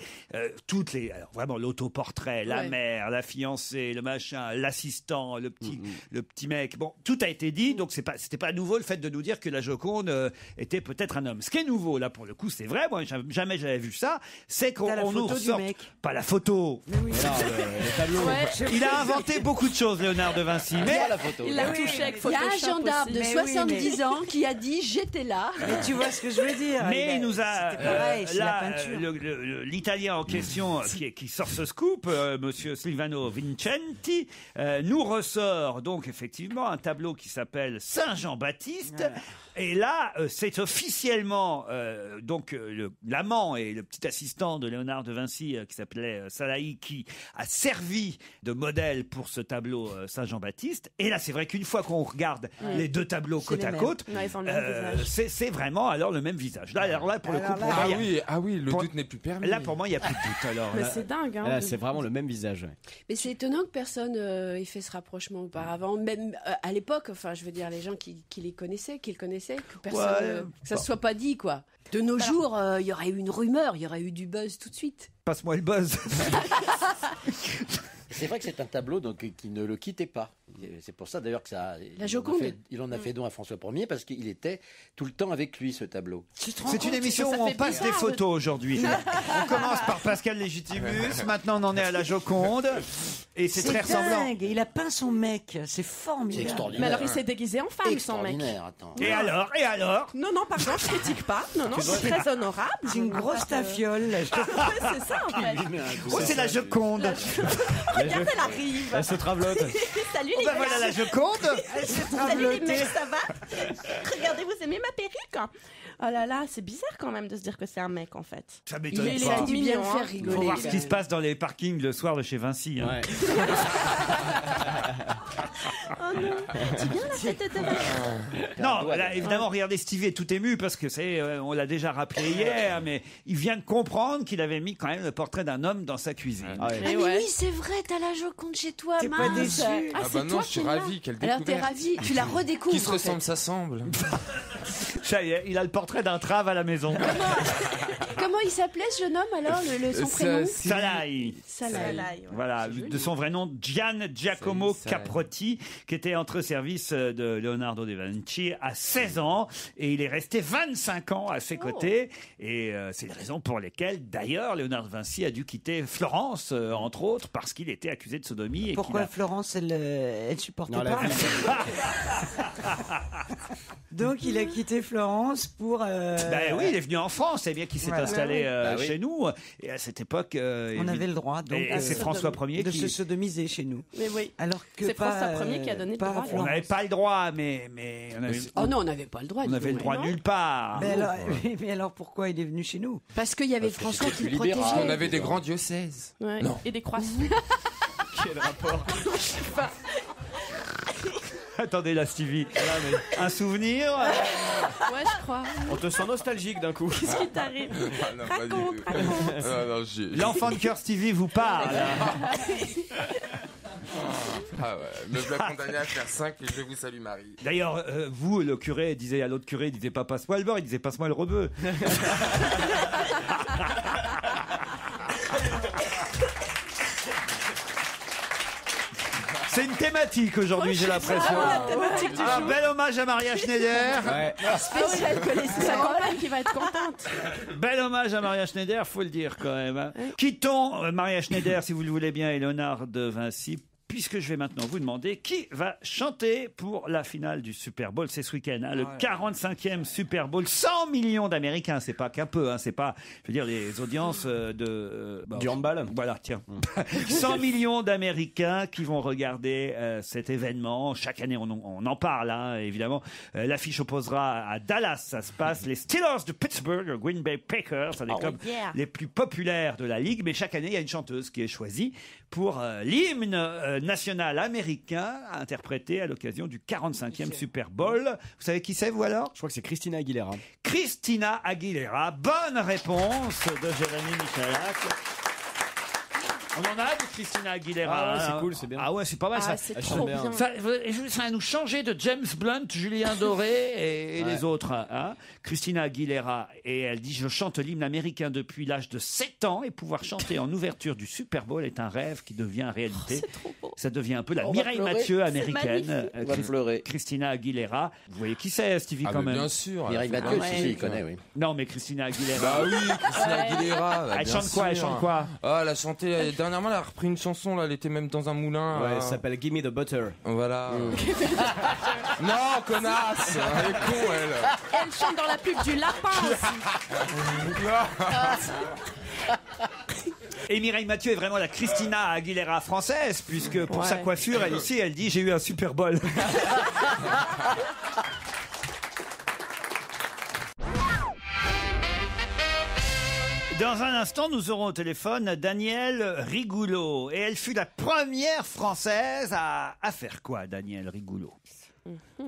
alors vraiment l'autoportrait, la mère, la fiancée, le machin, l'assistant, le petit mec. Bon, tout a été dit, donc c'était pas nouveau le fait de nous dire que la Joconde était peut-être un homme. Ce qui est nouveau, là, pour le coup, c'est vrai, moi, jamais j'avais vu ça, c'est qu'on nous ressort... Pas la photo. Mais oui. Non, le tableau. Ouais. Il a inventé beaucoup de choses, Léonard de Vinci. Mais la photo. Il l'a touché avec Photoshop. Il y a un gendarme de 70 ans qui a dit j'étais là. Mais tu vois ce que je veux dire. Mais il nous a pareil, là l'Italien en question qui sort ce scoop, Monsieur Silvano Vincenti, nous ressort donc effectivement un tableau qui s'appelle Saint Jean-Baptiste. Et là, c'est officiellement donc l'amant et le petit assistant de Léonard de Vinci qui s'appelait Salahi qui a servi de modèle pour ce tableau Saint Jean-Baptiste. Et là, c'est vrai qu'une fois qu'on regarde les deux tableaux côte à côte, c'est vraiment alors le même visage. Là, alors là pour le coup, le doute n'est plus permis. Là, pour moi, il n'y a plus de doute. Alors, mais c'est dingue. Hein, là, c'est vraiment le même visage. Mais c'est étonnant que personne ait fait ce rapprochement auparavant, même à l'époque. Enfin, je veux dire, les gens qui les connaissaient, que personne, que ça ne soit pas dit, quoi. De nos jours, il y aurait eu une rumeur, il y aurait eu du buzz tout de suite. Passe-moi le buzz. C'est vrai que c'est un tableau donc, qui ne le quittait pas. C'est pour ça d'ailleurs que ça. La Joconde. Il en a fait don à François Ier parce qu'il était tout le temps avec lui, ce tableau. C'est une émission où on passe des photos aujourd'hui. On commence par Pascal Légitimus, maintenant on en est à la Joconde. Et c'est très ressemblant. Dingue. Il a peint son mec, c'est formidable. C'est extraordinaire. Mais alors il s'est déguisé en femme, son mec. Attends. Et alors Non, pardon, je critique pas. Non, c'est très honorable. C'est une grosse tafiole. C'est ça, en fait. Oh, c'est la Joconde. Regarde, elle arrive. Elle se travlote. Salut les mecs. Voilà la Joconde. Salut les mecs, ça va? Regardez, vous aimez ma perruque? Oh là là, c'est bizarre quand même de se dire que c'est un mec en fait. Ça m'étonne pas. Il a dû bien faire Il rigoler. faut voir ce qui se passe dans les parkings le soir de chez Vinci. Hein. Ouais. Oh non, tu viens la tête de Non, là, évidemment, regardez, Stevie est tout ému parce que on l'a déjà rappelé hier, mais il vient de comprendre qu'il avait mis quand même le portrait d'un homme dans sa cuisine. Mais oui, c'est vrai, t'as la Joconde chez toi, T'es mince. pas déçu? Ah bah non, je suis ravi qu'elle découvre. Alors t'es ravi, tu la redécouvres. Qui se ressemble, s'assemble. Ça y est, il a le portrait d'un trave à la maison. Comment il s'appelait ce jeune homme alors, son prénom? Salahi. Salahi. Voilà, de son vrai nom, Gian Giacomo Caprotti, qui était entre service de Leonardo da Vinci à 16 ans, et il est resté 25 ans à ses côtés, et c'est les raisons pour lesquelles, d'ailleurs, Leonardo da Vinci a dû quitter Florence, entre autres, parce qu'il était accusé de sodomie. Et pourquoi Florence, elle supportait pas Donc il a quitté Florence pour... Ben oui, il est venu en France, c'est bien qu'il s'est installé chez nous, et à cette époque... on avait le droit, donc... c'est François Ier de qui... se sodomiser chez nous. Mais oui, alors que c'est François Ier qui a donné le droit. On n'avait pas le droit, mais on avait... Oh non, on n'avait pas le droit. On avait le droit nulle part. Mais alors pourquoi il est venu chez nous? Parce qu'il y avait François qui le protégeait. On avait des grands diocèses. Ouais. Non. Et des croissants. Quel rapport? Attendez là, Stevie. Un souvenir? Ouais, je crois. On te sent nostalgique d'un coup. Qu'est-ce qui t'arrive? Raconte. L'enfant de cœur Stevie vous parle. Ah ouais, me voilà condamné à faire 5 et je vous salue Marie. D'ailleurs, vous, le curé, disait à l'autre curé, il disait pas passe-moi le beurre, il disait passe-moi le rebeu. C'est une thématique aujourd'hui, j'ai l'impression. Un bel hommage à Maria Schneider. Ouais. Spécial connaissance. Sa compagne qui va être contente. Bel hommage à Maria Schneider, faut le dire quand même. Hein. Quittons Maria Schneider, si vous le voulez bien, et Léonard de Vinci, puisque je vais maintenant vous demander qui va chanter pour la finale du Super Bowl. C'est ce week-end, hein, le 45e Super Bowl. 100 millions d'Américains, c'est pas qu'un peu, hein, c'est pas, je veux dire, les audiences du handball. Voilà, tiens. 100 millions d'Américains qui vont regarder cet événement. Chaque année, on en parle, hein, évidemment. L'affiche opposera à Dallas, ça se passe. Les Steelers de Pittsburgh, le Green Bay Packers, un des clubs les plus populaires de la Ligue. Mais chaque année, il y a une chanteuse qui est choisie pour l'hymne national américain interprété à l'occasion du 45e Super Bowl. Vous savez qui c'est, vous alors? Je crois que c'est Christina Aguilera. Bonne réponse de Jérémy Michalak. On en a de Christina Aguilera. Ah ouais, c'est cool, c'est bien. Ah ouais, c'est pas mal ça. C'est trop bien. Ça va nous changer de James Blunt, Julien Doré et les autres. Hein. Christina Aguilera, et elle dit: je chante l'hymne américain depuis l'âge de 7 ans et pouvoir chanter en ouverture du Super Bowl est un rêve qui devient réalité. C'est trop beau. Ça devient un peu la On va Mireille pleurer. Mathieu américaine. On va pleurer. Christina Aguilera. Vous voyez qui c'est, Stevie, quand mais même? bien sûr. Mireille Mathieu, si, il connaît, oui. Non, mais Christina Aguilera. Bah oui, Christina Aguilera. bah, Elle bien chante quoi? Elle sûr. chante quoi? Ah, elle a chanté dernièrement, elle a repris une chanson là, elle était même dans un moulin. Ouais, ça s'appelle Gimme the Butter. Voilà. Non, connasse, elle est con elle. Elle chante dans la pub du lapin aussi. Et Mireille Mathieu est vraiment la Christina Aguilera française, puisque pour sa coiffure, elle aussi, elle dit: j'ai eu un Super Bowl. Dans un instant, nous aurons au téléphone Danielle Rigoulot. Et elle fut la première Française à faire quoi, Danielle Rigoulot?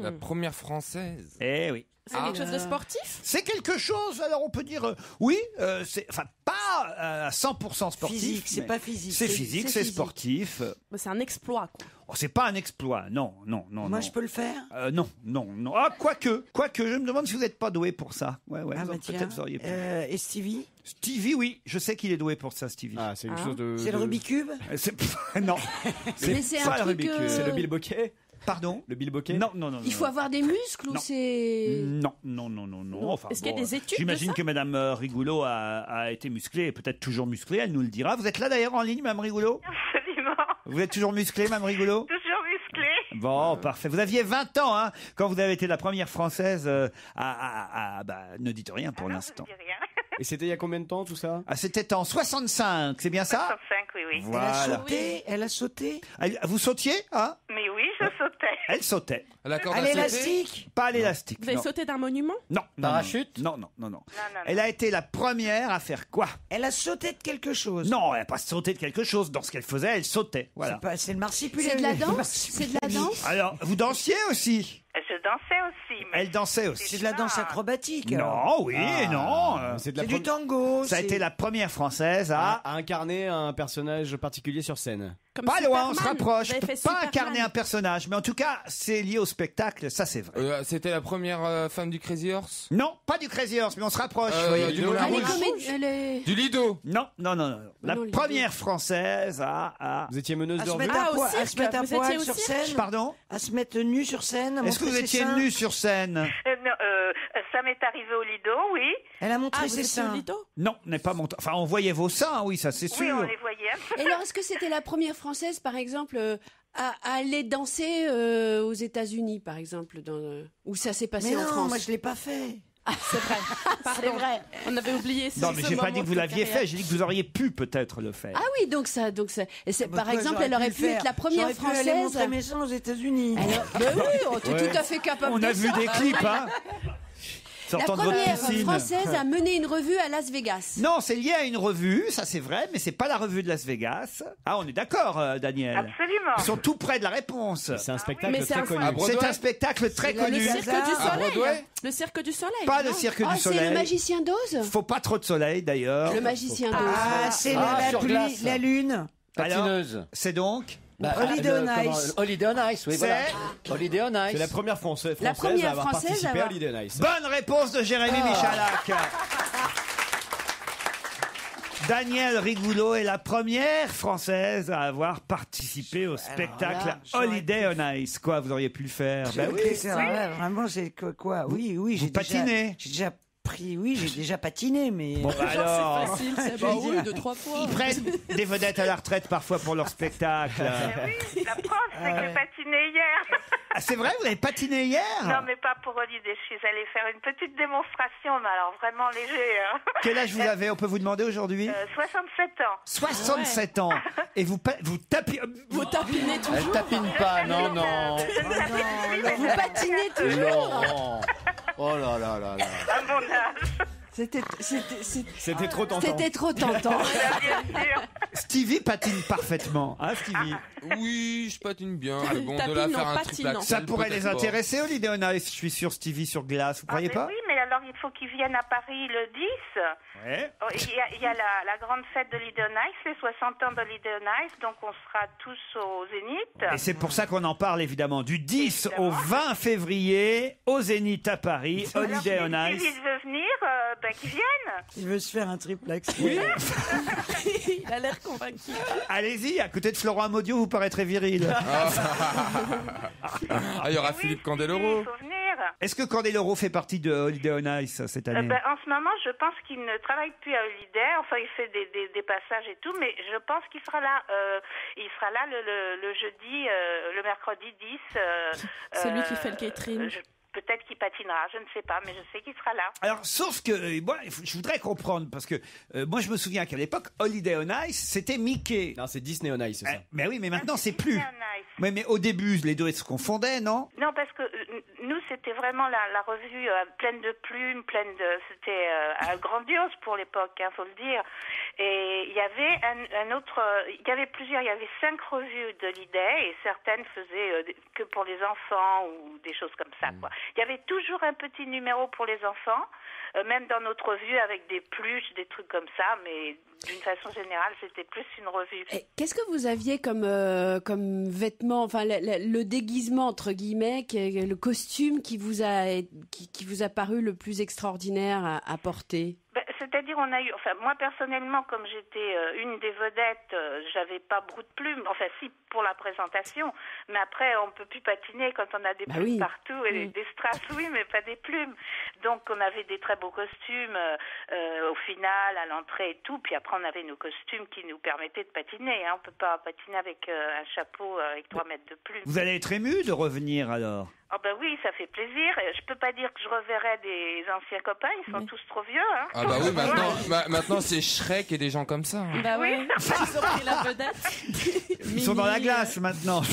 La première Française. Eh oui. C'est quelque chose de sportif? C'est quelque chose, alors on peut dire, oui, c'est, enfin, pas à 100% sportif. Physique, c'est mais pas physique. C'est physique, c'est sportif. C'est un exploit, quoi. Oh, c'est pas un exploit, non. Moi, non. je peux le faire? Non. Ah, quoique, je me demande si vous n'êtes pas doué pour ça. Ouais, Ah, bah, peut-être vous auriez pu. Et Stevie? Stevie, oui, je sais qu'il est doué pour ça, Stevie. Ah, c'est quelque chose de. C'est le Rubik's Cube? Non. Mais c'est pas un le truc. Rubik's Cube. C'est le bilboquet? Pardon? Le bilboquet? Non. Il faut avoir des muscles ou Non. c'est. Non. Enfin, Est-ce qu'il y a des études? J'imagine de ça que Madame Rigoulot a été musclée et peut-être toujours musclée, elle nous le dira. Vous êtes là d'ailleurs en ligne, Madame Rigoulot? Absolument. Vous êtes toujours musclée, Madame Rigoulot? Toujours musclé. Bon, parfait. Vous aviez 20 ans, hein, quand vous avez été la première Française ne dites rien pour l'instant. Je dis rien. Et c'était il y a combien de temps tout ça? Ah, c'était en 65, c'est bien ça? 65, oui. Voilà. Elle a sauté? Vous sautiez, hein? Mais oui, je sautais. Elle sautait. La corde À à sauter. l'élastique? Pas à l'élastique. Vous avez non. sauté d'un monument? Non. Parachute? Non. Non. Elle a été la première à faire quoi? Elle a sauté de quelque chose? Non, elle n'a pas sauté de quelque chose. Dans ce qu'elle faisait, elle sautait. Voilà. C'est le marsipulé. C'est de la danse? C'est de la danse? Alors, vous dansiez aussi? Je dansais aussi. Mais Elle dansait aussi. C'est de la danse acrobatique. Non, oui, non. C'est de la C'est du tango. Ça a été la première Française à... incarner un personnage particulier sur scène. Comme Pas loin, on se Superman. rapproche. Vous avez fait Pas Superman. incarner un personnage, mais en tout cas, c'est lié au spectacle, ça c'est vrai. C'était la première femme du Crazy Horse. Non, pas du Crazy Horse, mais on se rapproche. Du Moulin Elle est Rouge. comédie. Du Lido. Non. La Non, les première Française à... Vous étiez meneuse À de se revue? mettre Ah, au à cirque. se mettre à Vous étiez poil au sur cirque? scène? Pardon? À se mettre nu sur scène? Est-ce que vous montrer ses étiez seins? nue sur scène? non, ça m'est arrivé au Lido, oui. Elle a montré Ah, vous ses étiez au seins. Lido? Non, n'est pas monté. Enfin, on voyait vos seins, oui, ça c'est sûr. Oui, on les voyait un peu. Et alors, est-ce que c'était la première Française, par exemple, à aller danser aux États-Unis, par exemple, où ça s'est passé Mais en non, France? moi je l'ai pas fait. C'est vrai. C'est vrai. On avait oublié ce Non, mais j'ai moment pas dit que vous de l'aviez carrière. fait, j'ai dit que vous auriez pu peut-être le faire. Ah oui, donc ça, et c'est, par exemple, elle aurait pu être la première J'aurais pu aller Française. montrer mes seins aux États-Unis. Ben oui, tu es tout à fait capable On de a vu ça. des clips, hein La sortant de votre première piscine. Française à mener une revue à Las Vegas. Non, c'est lié à une revue, ça c'est vrai, mais c'est pas la revue de Las Vegas. Ah, on est d'accord, Daniel. Absolument. Ils sont tout près de la réponse. C'est un spectacle Mais c'est très un- connu. À Broadway. C'est un spectacle très C'est Le connu. cirque du À soleil. Broadway. Le cirque du soleil. Pas le non cirque Ah, du c'est le soleil. magicien d'Oz? Faut pas trop de soleil d'ailleurs. Le magicien d'Oz. Ah, c'est la sur pluie, glace. la lune. Patineuse. C'est donc Holiday on Ice. Holiday on Ice, oui, voilà. Holiday on Ice. C'est la première Française La première à avoir Française à participé à avoir- Holiday on Ice. Bonne réponse de Jérémy Michalak. Danielle Rigoulot est la première Française à avoir participé au spectacle là, j'aurais Holiday on Ice. Quoi, vous auriez pu le faire? Ben oui. C'est vrai, vraiment, c'est quoi? Oui, Vous j'ai patinez. J'ai déjà patiné, mais. Bon, bah alors, C'est facile, c'est bah oui, 2-3 fois. ils prennent des vedettes à la retraite parfois pour leur spectacle. Oui, la preuve, c'est que j'ai patiné hier. Ah, c'est vrai, vous avez patiné hier? Non, mais pas pour Holiday. Je suis allée faire une petite démonstration, mais alors vraiment léger. Hein. Quel âge vous avez, on peut vous demander aujourd'hui? 67 ans. 67 ans. Et vous tapez... Vous tapinez Elle toujours. tapine pas, non, non. Je ne tapine plus, mais Vous patinez toujours. Laurent. Oh là là là là. à mon âge. C'était trop tentant. C'était trop tentant. Bien sûr. Stevie patine parfaitement, hein Stevie? Oui, je patine bien. Mais bon, de Tapine là en faire un patinant. triple Ça axel, pourrait peut-être les pas. intéresser, Holiday on Ice, je suis sûr, Stevie, sur glace, vous croyez mais pas? oui, mais alors alors il faut qu'ils viennent à Paris le 10. Ouais. Il y a la grande fête d'Holiday on Ice, les 60 ans d'Holiday on Ice, donc on sera tous au Zénith. Et c'est pour ça qu'on en parle évidemment, du 10 au 20 février, au Zénith à Paris, Holiday on Ice. S'il veut venir, qu'il vienne. Il veut se faire un triplex. Oui. Il a l'air convaincu. Allez-y, à côté de Florent Amodiou, vous paraîtrez viril. Il y aura Philippe Candeloro. Il faut venir. Est-ce que Candeloro fait partie de Holiday on Ice cette année? En ce moment, je pense qu'il ne travaille plus à Holiday. Enfin, il fait des passages et tout, mais je pense qu'il sera là. Il sera là le jeudi, le mercredi 10. C'est lui qui fait le catering. Peut-être qu'il patinera, je ne sais pas, mais je sais qu'il sera là. Alors, sauf que, moi, je voudrais comprendre, parce que moi, je me souviens qu'à l'époque, Holiday on Ice, c'était Mickey. Non, c'est Disney on Ice, c'est ça. Mais oui, mais maintenant, c'est plus. Disney on Ice. Oui, mais au début, les deux se confondaient, non? Non, parce que nous, c'était vraiment la revue pleine de plumes, c'était grandiose pour l'époque, faut le dire. Et il y avait il y avait plusieurs, il y avait 5 revues d'Holiday, et certaines faisaient que pour les enfants ou des choses comme ça, quoi. Il y avait toujours un petit numéro pour les enfants, même dans notre revue avec des pluches, des trucs comme ça, mais d'une façon générale, c'était plus une revue. Et qu'est-ce que vous aviez comme vêtements, enfin le déguisement entre guillemets, le costume qui vous a paru le plus extraordinaire à porter? C'est-à-dire, on a eu, enfin, moi personnellement, comme j'étais une des vedettes, j'avais pas beaucoup de plumes, enfin si pour la présentation, mais après on peut plus patiner quand on a des plumes partout et des strass, oui, mais pas des plumes. Donc on avait des très beaux costumes au final, à l'entrée et tout, puis après on avait nos costumes qui nous permettaient de patiner. On peut pas patiner avec un chapeau avec 3 mètres de plumes. Vous allez être ému de revenir alors? Oh ben oui, ça fait plaisir. Je peux pas dire que je reverrai des anciens copains, ils sont tous trop vieux. Ah bah oui, maintenant c'est Shrek et des gens comme ça. Bah oui, ils ont pris la vedette. Ils sont dans la glace maintenant.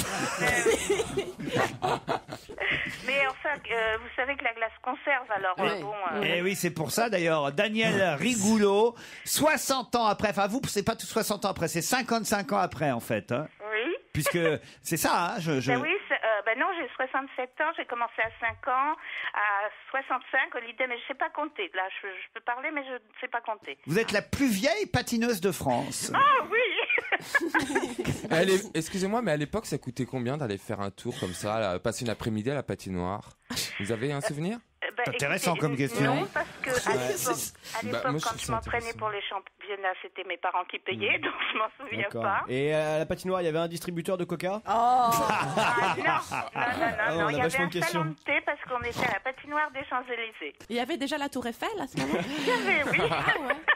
Mais enfin, vous savez que la glace conserve, alors bon... Et oui, c'est pour ça d'ailleurs, Daniel Rigoulot, 60 ans après, enfin vous, c'est pas tout 60 ans après, c'est 55 ans après en fait. Hein. Oui. Puisque c'est ça, hein, Ben oui, non, j'ai 67 ans, j'ai commencé à 5 ans, à 65, Holiday, mais je sais pas compter. Là, je peux parler, mais je ne sais pas compter. Vous êtes la plus vieille patineuse de France. Ah oui. Excusez-moi, mais à l'époque, ça coûtait combien d'aller faire un tour comme ça, passer une après-midi à la patinoire? Vous avez un souvenir? C'est intéressant comme question. Non, parce que à l'époque, quand je m'entraînais pour les championnats, c'était mes parents qui payaient, donc je m'en souviens pas. Et à la patinoire, il y avait un distributeur de coca? Non, on il y a avait vachement un de questions. salon de thé parce qu'on était à la patinoire des Champs-Élysées. Il y avait déjà la Tour Eiffel à ce moment-là? Il y avait, oui.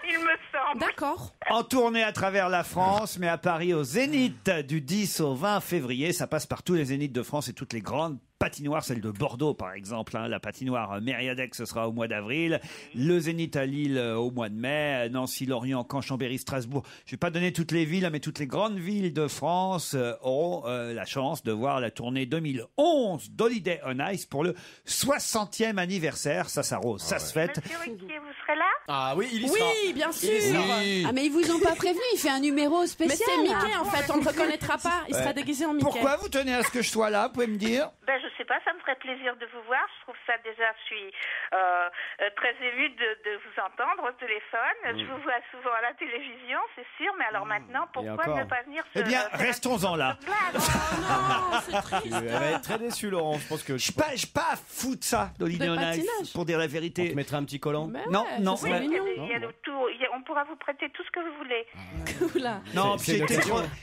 Il me semble. D'accord. En tournée à travers la France, mais à Paris au Zénith du 10 au 20 février. Ça passe par tous les Zéniths de France et toutes les grandes patinoires, celle de Bordeaux par exemple, la patinoire Mériadeck, ce sera au mois d'avril, le Zénith à Lille au mois de mai, Nancy, Lorient, Caen, Chambéry, Strasbourg. Je vais pas donner toutes les villes, mais toutes les grandes villes de France auront la chance de voir la tournée 2011 d'Holiday on Ice pour le 60e anniversaire. Ça s'arrose, ça se fête. Monsieur Ruquier, vous serez là? Ah oui, il y sera. Oui, bien sûr. Ah mais ils vous ont pas prévenu, il fait un numéro spécial. Mais c'est Mickey en fait, on ne le reconnaîtra pas. Il sera déguisé en Mickey. Pourquoi vous tenez à ce que je sois là, vous pouvez me dire? Je sais pas, ça me ferait plaisir de vous voir. Je trouve ça déjà, je suis très émue de vous entendre au téléphone. Je vous vois souvent à la télévision, c'est sûr, mais alors maintenant, pourquoi ne pas venir Eh bien, restons-en là. Non, c'est triste. Elle va être très déçue, Laurent. Je pense que Je suis pas fou de ça, d'Holiday on Ice, patinage. pour dire la on vérité. te mettra un petit collant. Mais Non, ouais, non. ça serait Oui, mignon. on pourra vous prêter tout ce que vous voulez. Oula. Non, C'est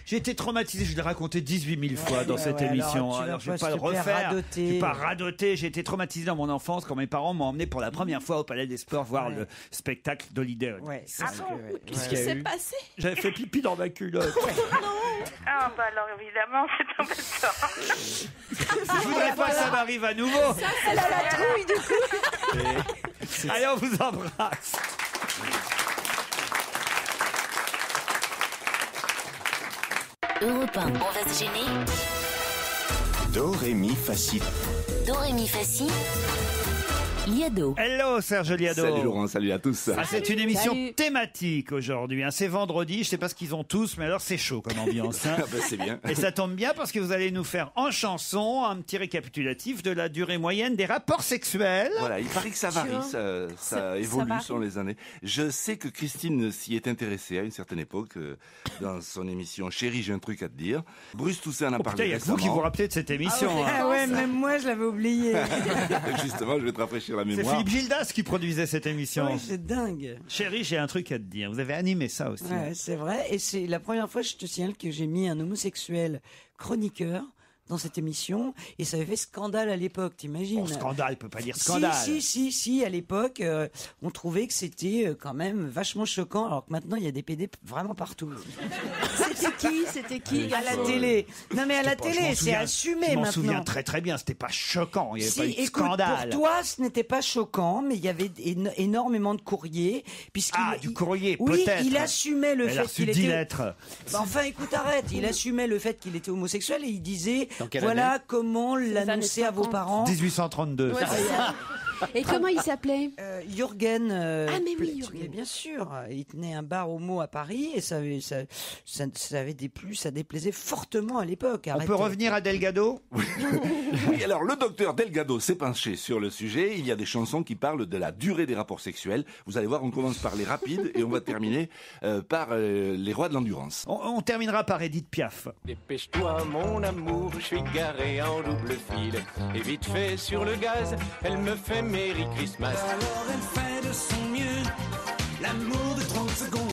j'ai été traumatisé, je l'ai raconté 18 000 fois dans cette ouais, émission. alors, Alors, tu je vais vas pas le pas te faire refaire. radoter. Je vais pas radoter. J'ai été traumatisé dans mon enfance quand mes parents m'ont emmené pour la première fois au Palais des Sports voir le spectacle d'Holiday on Ice. Ouais, c'est Ah ce bon que- ouais. Qu'est-ce qui s'est passé? J'avais fait pipi dans ma culotte. Ah, bah alors évidemment, c'est embêtant. Je voudrais pas que ça m'arrive à nouveau. Elle a la trouille du coup. Allez, on vous embrasse. Europe 1, on va se gêner. Do, ré, mi, fa, si. Do, ré, mi, fa, si. Liado. Hello Serge Liado. Salut Laurent, salut à tous. Ah, c'est une émission thématique aujourd'hui. C'est vendredi, je sais pas ce qu'ils ont tous, mais alors c'est chaud comme ambiance. Ben, c'est bien. Et ça tombe bien parce que vous allez nous faire en chanson un petit récapitulatif de la durée moyenne des rapports sexuels. Voilà, il paraît que ça varie, ça évolue selon les années. Je sais que Christine s'y est intéressée à une certaine époque dans son émission Chérie, j'ai un truc à te dire. Bruce Toussaint en a parlé Il y a récemment. vous qui vous rappelez de cette émission. Ouais, même moi je l'avais oublié. Justement, je vais te rafraîchir la C'est mémoire. Philippe Gildas qui produisait cette émission. Oui, c'est dingue. Chérie, j'ai un truc à te dire. Vous avez animé ça aussi. Ouais, c'est vrai. Et c'est la première fois, je te signale, que j'ai mis un homosexuel chroniqueur dans cette émission, et ça avait fait scandale à l'époque, t'imagines? Scandale, peut pas dire scandale. Si, à l'époque, on trouvait que c'était quand même vachement choquant, alors que maintenant, il y a des PD vraiment partout. C'était qui À la télé. Non, mais à la télé, c'est assumé maintenant. Je m'en souviens très très bien, c'était pas choquant, il n'y avait pas eu de écoute, scandale. Pour toi, ce n'était pas choquant, mais il y avait énormément de courriers. Du courrier, oui, peut-être. il assumait le Elle a fait reçu qu'il 10 était... lettres. Bah, enfin, écoute, arrête. Il assumait le fait qu'il était homosexuel et il disait, quelle voilà année comment l'annoncer à vos parents. 1832. Ouais, et comment il s'appelait Jürgen. Ah, mais oui, Jürgen. Bien sûr. Il tenait un bar homo à Paris et ça avait déplu, ça déplaisait fortement à l'époque. On peut revenir à Delgado? Oui, alors le docteur Delgado s'est penché sur le sujet. Il y a des chansons qui parlent de la durée des rapports sexuels. Vous allez voir, on commence par les rapides et on va terminer par les rois de l'endurance. On terminera par Edith Piaf. Dépêche-toi mon amour, je suis garé en double fil. Et vite fait sur le gaz, elle me fait Merry Christmas. Alors elle fait de son mieux, l'amour de 30 secondes.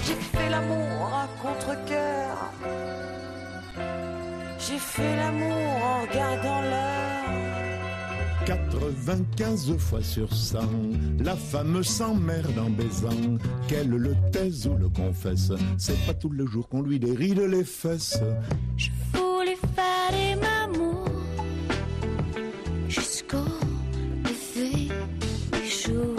J'ai fait l'amour à contre-cœur. J'ai fait l'amour en regardant l'heure. 95 fois sur 100, la femme s'emmerde en baisant. Qu'elle le taise ou le confesse, c'est pas tous les jours qu'on lui déride les fesses. Je voulais faire des mamours jusqu'au lever du jour.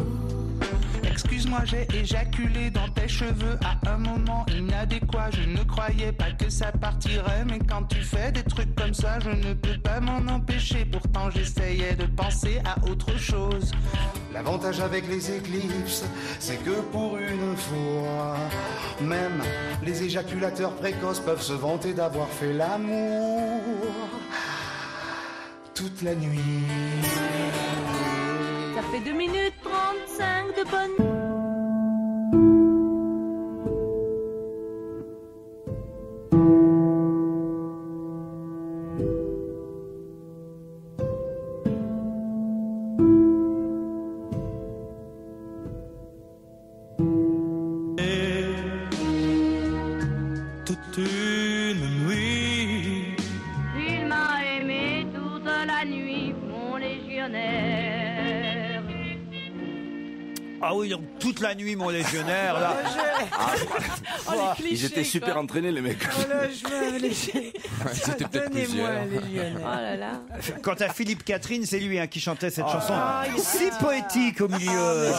Excuse-moi, j'ai éjaculé dans tes cheveux à un moment inadéquat. Je ne croyais pas que ça partirait, mais quand tu fais des trucs comme ça, je ne peux pas m'en empêcher. Pourtant, j'essayais de penser à autre chose. L'avantage avec les éclipses, c'est que pour une fois, même les éjaculateurs précoces peuvent se vanter d'avoir fait l'amour toute la nuit. Ça fait 2 minutes 35 de bonne. Toute une nuit. Il m'a aimé toute la nuit, mon légionnaire. Ah oui, donc toute la nuit, mon légionnaire, là. Ils étaient super entraînés, les mecs. Oh là, je veux C'était peut-être plusieurs. Oh là là. Quant à Philippe Catherine, c'est lui qui chantait cette chanson il est si poétique au milieu.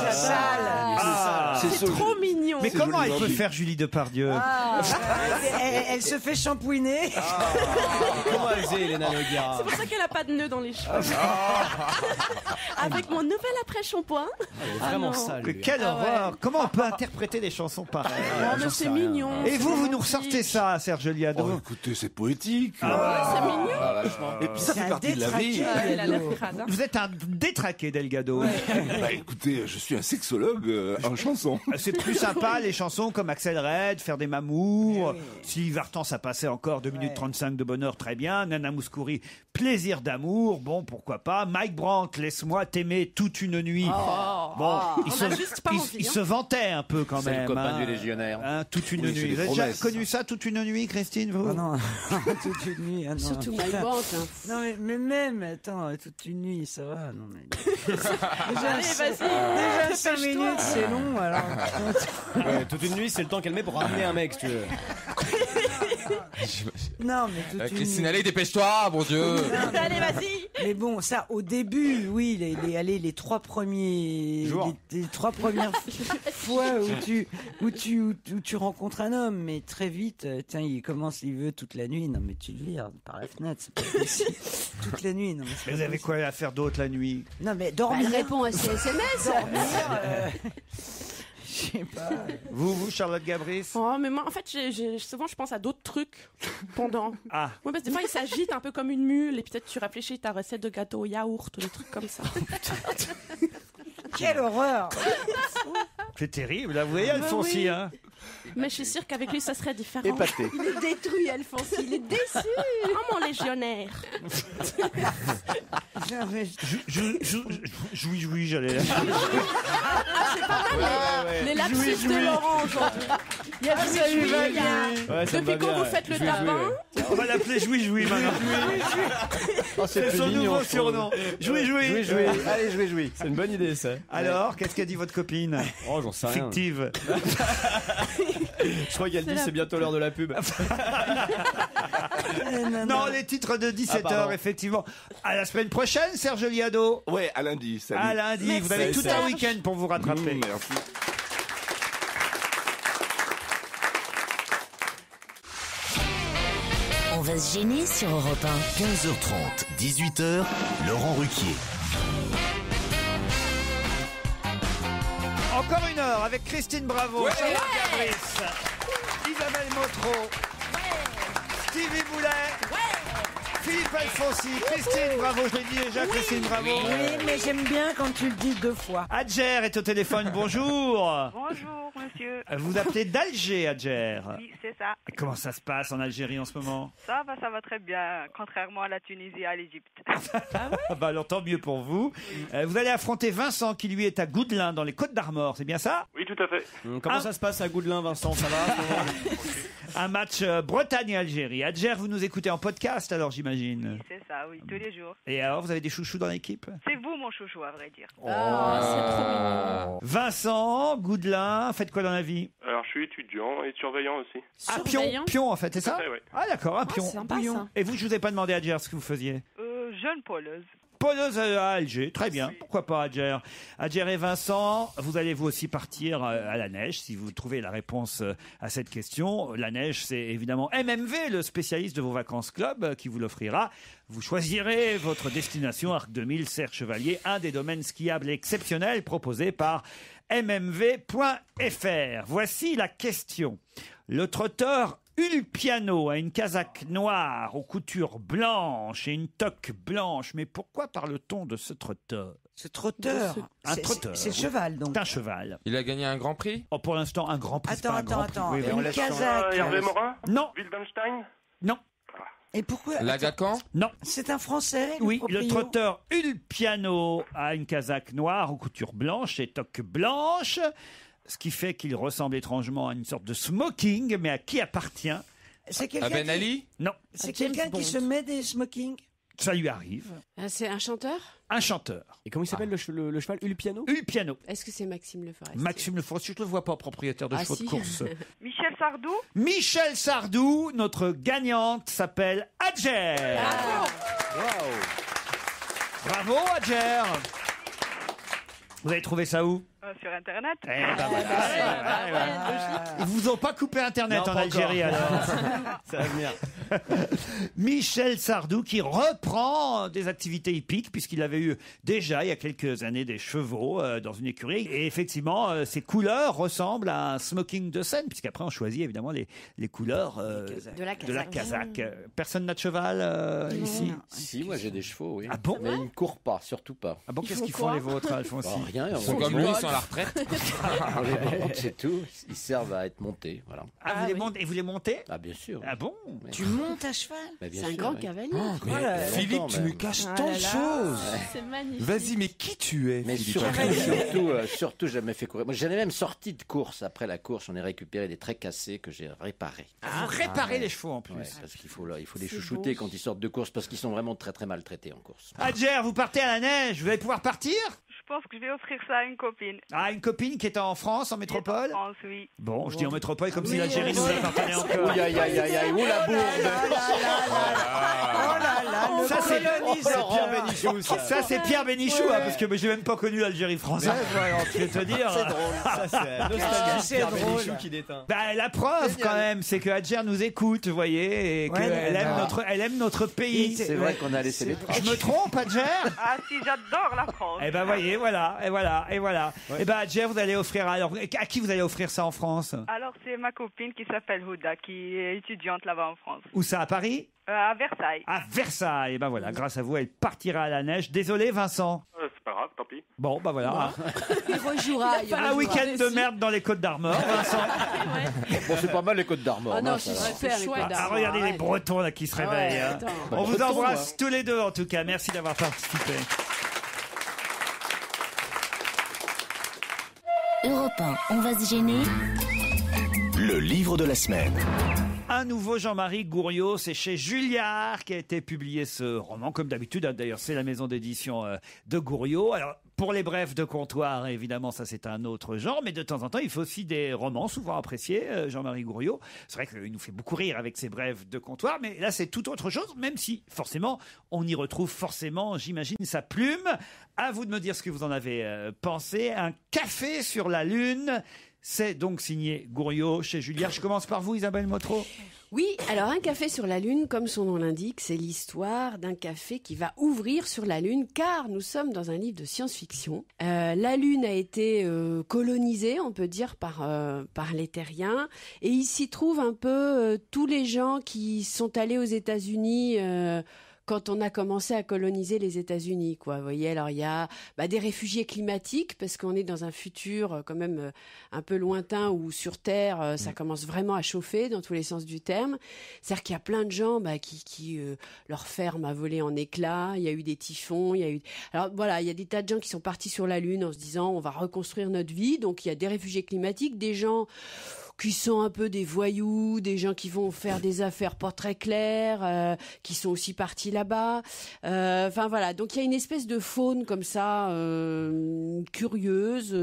C'est trop mignon. Mais C'est comment joli, elle peut Barbie. faire Julie Depardieu? Elle se fait shampouiner. Comment elle faisait, Elena Noguera? C'est pour ça qu'elle a pas de nœud dans les cheveux. Avec mon nouvel après-shampoing. Vraiment non. sale. lui. Quelle horreur! Comment on peut interpréter des chansons pareilles? Oh, mais c'est mignon. Et vous nous ressortez ça, Serge Liado? Oh, écoutez, c'est poétique. C'est mignon. Et puis ça fait partie de la vie. Elle a l'air crade, hein. Vous êtes un détraqué, Delgado. Bah écoutez, je suis un sexologue en chanson. C'est plus sympa, les chansons comme Axel Red, Faire des mamours. Sylvie Vartan, ça passait encore 2 minutes 35 de bonheur, très bien. Nana Mouskouri, Plaisir d'amour, bon, pourquoi pas. Mike Brandt, Laisse-moi t'aimer toute une nuit. Bon, il se vantait un peu quand C'est même. le copain du légionnaire. Toute une Oui, c'est nuit. des Vous avez déjà promesses. connu ça, toute une nuit, Christine, vous? Oh non, toute une nuit. Ah non. Surtout Mike Brandt. Non, mais même, attends, toute une nuit, ça va. Non, mais... Allez, vas-y. Déjà 5 Dépêche-toi. minutes, c'est long, alors. Ouais, toute une nuit, c'est le temps qu'elle met pour ramener un mec, si tu veux. Non, mais toute Christine, allez, dépêche-toi, bon Dieu. Allez, vas-y. Mais bon, ça, au début, oui, les 3 premiers Jours. les 3 premières fois où tu rencontres un homme, mais très vite, tiens, il veut toute la nuit. Non, mais tu le vires par la fenêtre, c'est pas possible. Toute la nuit, non. Mais Mais vous avez quoi à faire d'autre la nuit? Non, mais dormir. Elle répond à ses SMS. Je sais pas. Vous, Charlotte Gabris? Oh, mais moi, en fait, souvent, je pense à d'autres trucs pendant. Ah. Ouais, parce que des fois, il s'agite un peu comme une mule, et peut-être tu réfléchis ta recette de gâteau au yaourt, ou des trucs comme ça. Quelle horreur! C'est terrible, là, vous voyez, Alphonse, oui. hein? Mais je suis sûre qu'avec lui, ça serait différent. Épaté. Il est détruit, Alphonse. Il est déçu. Oh, mon légionnaire. Jouis, j'allais là. Ah, c'est pas mal, les lapsus de Laurent aujourd'hui. Il y a ça lui va bien. Ouais, ça me va Depuis quand bien. vous faites le Jouis, tapin On va l'appeler Jouis maintenant. Oh, C'est plus son mignon, nouveau je trouve. surnom. Jouis. Allez, jouis. C'est une bonne idée, ça. Alors, qu'est-ce qu'a dit votre copine? Oh, j'en sais rien. Fictive. Je crois qu'elle dit c'est bientôt l'heure de la pub. Non, les titres de 17h, pardon. effectivement. À la semaine prochaine, Serge Liado. Ouais, à lundi. Salut. À lundi. Merci, Vous avez tout un Serge. week-end pour vous rattraper. Merci. On va se gêner sur Europe 1. 15h30, 18h, Laurent Ruquier. Encore une heure avec Christine Bravo, Charlotte Gabris, Isabelle Motro, Stevie Boulet, Philippe Alfonsi, Christine Bravo, je l'ai dit déjà, Christine Bravo. Oui, mais j'aime bien quand tu le dis 2 fois. Adjer est au téléphone, bonjour. Bonjour, monsieur. Vous appelez d'Alger, Adjer. Oui, c'est ça. Comment ça se passe en Algérie en ce moment? Ça va très bien, contrairement à la Tunisie et à l'Égypte. Ah bah alors tant mieux pour vous. Vous allez affronter Vincent qui lui est à Goudelin dans les Côtes d'Armor, c'est bien ça? Oui, tout à fait. Comment ça se passe à Goudelin, Vincent? Ça va? Un match Bretagne-Algérie. Adjer, vous nous écoutez en podcast alors j'imagine. C'est ça, oui, tous les jours. Et alors, vous avez des chouchous dans l'équipe? C'est vous, mon chouchou, à vrai dire. C'est trop mignon. Vincent, Goudelin, faites quoi dans la vie? Alors, je suis étudiant et surveillant aussi. Ah, Pion en fait, c'est ça? Tout à fait, ouais. Ah d'accord, un Pion. c'est sympa, ça. Et vous, je vous ai pas demandé, Adjer, ce que vous faisiez? Jeune poleuse. Poleuse à Alger, très bien, pourquoi pas Adjer. Adjer et Vincent, vous allez vous aussi partir à la neige si vous trouvez la réponse à cette question. La neige, c'est évidemment MMV, le spécialiste de vos vacances club, qui vous l'offrira. Vous choisirez votre destination Arc 2000, Serre Chevalier, un des domaines skiables exceptionnels proposés par mmv.fr. Voici la question. Le trotteur Ulpiano a une casaque noire aux coutures blanches et une toque blanche. Mais pourquoi parle-t-on de ce trotteur? Ce trotteur. Un trotteur. C'est le cheval, donc. C'est un cheval. Il a gagné un grand prix? Oh, pour l'instant, un grand prix. c'est pas un grand prix. Attends. Oui, oui, on Une laisse casaque. Hervé Morin? Non. Wildenstein? Non. Et pourquoi? Lagacan? Non. C'est un Français? Oui, le proprio trotteur Ulpiano a une casaque noire aux coutures blanches et toque blanche, ce qui fait qu'il ressemble étrangement à une sorte de smoking, mais à qui appartient? C'est À quelqu'un Ben qui... Ali? Non. C'est quelqu'un qui se met des smokings? Ça lui arrive. C'est un chanteur? Un chanteur. Et comment il s'appelle le cheval? Ulpiano? Ulpiano. Est-ce que c'est Maxime Le Forestier? Maxime Le Forestier, je ne le vois pas propriétaire de Ah, chevaux si. de course. Michel Sardou? Michel Sardou, notre gagnante, s'appelle Adjer. Bravo Adjer. Vous avez trouvé ça où? Sur Internet. Eh ben voilà. Ils vous ont pas coupé Internet Non, en pas Algérie encore. alors. Ça va venir. Michel Sardou qui reprend des activités hippiques puisqu'il avait eu déjà il y a quelques années des chevaux dans une écurie et effectivement ces couleurs ressemblent à un smoking de scène puisqu'après on choisit évidemment les couleurs de la casaque. Personne n'a de cheval ici? Si, moi j'ai des chevaux, oui. Ah bon? Mais ils ne courent pas, surtout pas. Ah bon, qu'est-ce qu'ils font les vôtres, Alphonse? Bah, rien. Ils sont comme lui, ils sont à la retraite. On les monte, c'est tout. Ils servent à être montés, voilà. Ah, vous les montez? Ah, bien sûr. Ah bon? Tu montes à cheval? Bah, bien C'est un sûr, grand oui. cavalier. Philippe, tu me caches tant de choses. C'est magnifique. Vas-y, mais qui tu es, Mais Philippe? surtout, j'ai jamais fait courir. Moi, j'en ai même sorti de course. Après la course, j'en ai récupéré des traits cassés que j'ai réparés. Vous réparez les chevaux en plus. Ouais, parce qu'il faut les chouchouter quand ils sortent de course parce qu'ils sont vraiment très très maltraités en course. Adjer, vous partez à la neige, vous allez pouvoir partir? je pense que je vais offrir ça à une copine. Ah, une copine qui est en France, en métropole? En France, oui. Bon, je dis en métropole comme si l'Algérie nous appartenait encore. Ouh, aïe, aïe, aïe, aïe, où la bourde. Ça, c'est Pierre Bénichou, hein, parce que je n'ai même pas connu l'Algérie française. Je vais te dire. C'est drôle. Ça, c'est nostalgie. C'est drôle. Qui déteint. Bah, la preuve, quand même, c'est que Adjer nous écoute, vous voyez, et qu'elle aime notre pays. C'est vrai qu'on a laissé les traces. Je me trompe, Adjer? Ah si, j'adore la France. Eh ben, voyez, voilà. Eh ben, Adjer, vous allez offrir. Alors, à qui vous allez offrir ça en France? Alors, c'est ma copine qui s'appelle Houda, qui est étudiante là-bas en France. Où ça, à Paris? À Versailles. À Versailles. Et ben voilà, grâce à vous, elle partira à la neige. Désolé, Vincent. C'est pas grave, tant pis. Bon, bah voilà. Il rejouera. Un week-end de merde dans les Côtes d'Armor, Vincent. Bon, c'est pas mal les Côtes d'Armor. Ah non, c'est super les Côtes d'Armor. Regardez les Bretons là qui se réveillent. Hein. On vous embrasse tous les deux en tout cas. Merci d'avoir participé. Europe 1, on va se gêner. Le livre de la semaine. Un nouveau Jean-Marie Gouriot, c'est chez Julliard qui a été publié ce roman, comme d'habitude. D'ailleurs, c'est la maison d'édition de Gouriot. Alors, pour les brèves de comptoir, évidemment, ça c'est un autre genre, mais de temps en temps, il faut aussi des romans, souvent appréciés, Jean-Marie Gouriot. C'est vrai qu'il nous fait beaucoup rire avec ses brèves de comptoir, mais là, c'est tout autre chose, même si, forcément, on y retrouve forcément, j'imagine, sa plume. À vous de me dire ce que vous en avez pensé. Un café sur la Lune. C'est donc signé Gouriot chez Julliard. Je commence par vous, Isabelle Motro. Oui, alors un café sur la Lune, comme son nom l'indique, c'est l'histoire d'un café qui va ouvrir sur la Lune, car nous sommes dans un livre de science-fiction. La Lune a été colonisée, on peut dire, par les terriens, et il s'y trouve un peu tous les gens qui sont allés aux États-Unis quand on a commencé à coloniser les États-Unis, quoi. Vous voyez, alors il y a des réfugiés climatiques, parce qu'on est dans un futur quand même un peu lointain où sur Terre ça commence vraiment à chauffer dans tous les sens du terme. C'est-à-dire qu'il y a plein de gens qui leur ferme a volé en éclats. Il y a eu des typhons, alors voilà, il y a des tas de gens qui sont partis sur la Lune en se disant on va reconstruire notre vie. Donc il y a des réfugiés climatiques, des gens qui sont un peu des voyous, des gens qui vont faire des affaires pas très claires, qui sont aussi partis là-bas. Enfin voilà, donc il y a une espèce de faune comme ça, curieuse,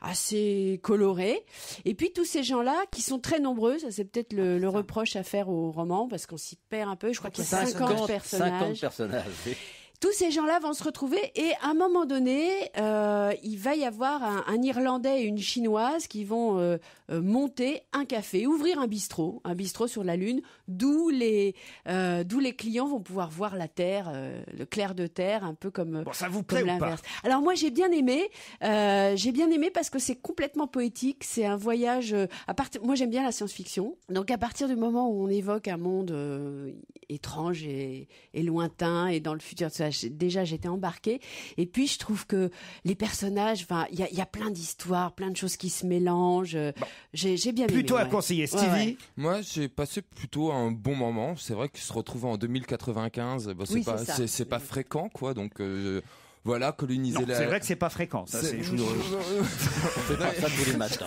assez colorée. Et puis tous ces gens-là, qui sont très nombreux, ça c'est peut-être le reproche à faire au roman, parce qu'on s'y perd un peu. Je crois qu'il y a 50 personnages. 50 personnages, oui. Tous ces gens-là vont se retrouver et à un moment donné, il va y avoir un Irlandais et une Chinoise qui vont monter un café, ouvrir un bistrot sur la Lune, d'où les clients vont pouvoir voir la Terre, le clair de terre, un peu comme, ça vous plaît comme l'inverse. Alors moi j'ai bien aimé parce que c'est complètement poétique, c'est un voyage. Moi j'aime bien la science-fiction, donc à partir du moment où on évoque un monde étrange et lointain et dans le futur, déjà j'étais embarquée. Et puis je trouve que les personnages, il y a plein d'histoires, plein de choses qui se mélangent. J'ai bien aimé. Plutôt à conseiller, Stevie. Ouais. Moi j'ai passé plutôt un bon moment. C'est vrai que se retrouver en 2095, c'est pas fréquent, quoi. Donc voilà, coloniser non, c'est vrai que c'est pas fréquent. Ça, c'est on fait pas ça tous les matins.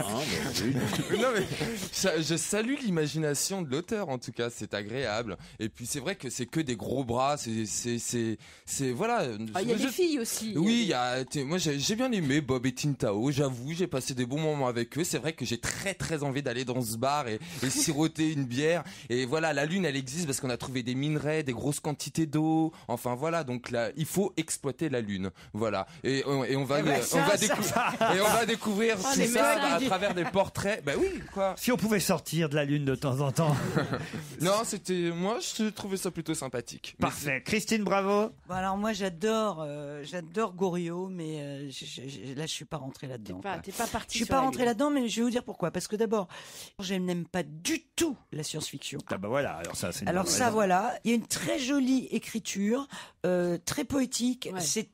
Non mais je salue l'imagination de l'auteur, en tout cas, c'est agréable. Et puis c'est vrai que c'est que des gros bras, c'est voilà. Il y a des filles aussi. Oui, moi j'ai bien aimé Bob et Tintao. J'avoue, j'ai passé des bons moments avec eux. C'est vrai que j'ai très très envie d'aller dans ce bar et siroter une bière. Et voilà, la Lune, elle existe parce qu'on a trouvé des minerais, des grosses quantités d'eau. Enfin voilà, donc là, il faut exploiter la Lune. Voilà, et on va découvrir tout ça à travers des portraits. Bah oui, quoi. Si on pouvait sortir de la Lune de temps en temps. Non, moi je trouvais ça plutôt sympathique. Parfait. Christine, bravo. Bon, alors moi j'adore Gouriot, mais là je suis pas rentrée là-dedans. T'es pas partie. Je suis pas rentrée là-dedans, mais je vais vous dire pourquoi. Parce que d'abord, je n'aime pas du tout la science-fiction. Ah bah voilà, alors ça c'est une alors bonne ça raison. voilà, il y a une très jolie écriture, très poétique. Ouais. C'est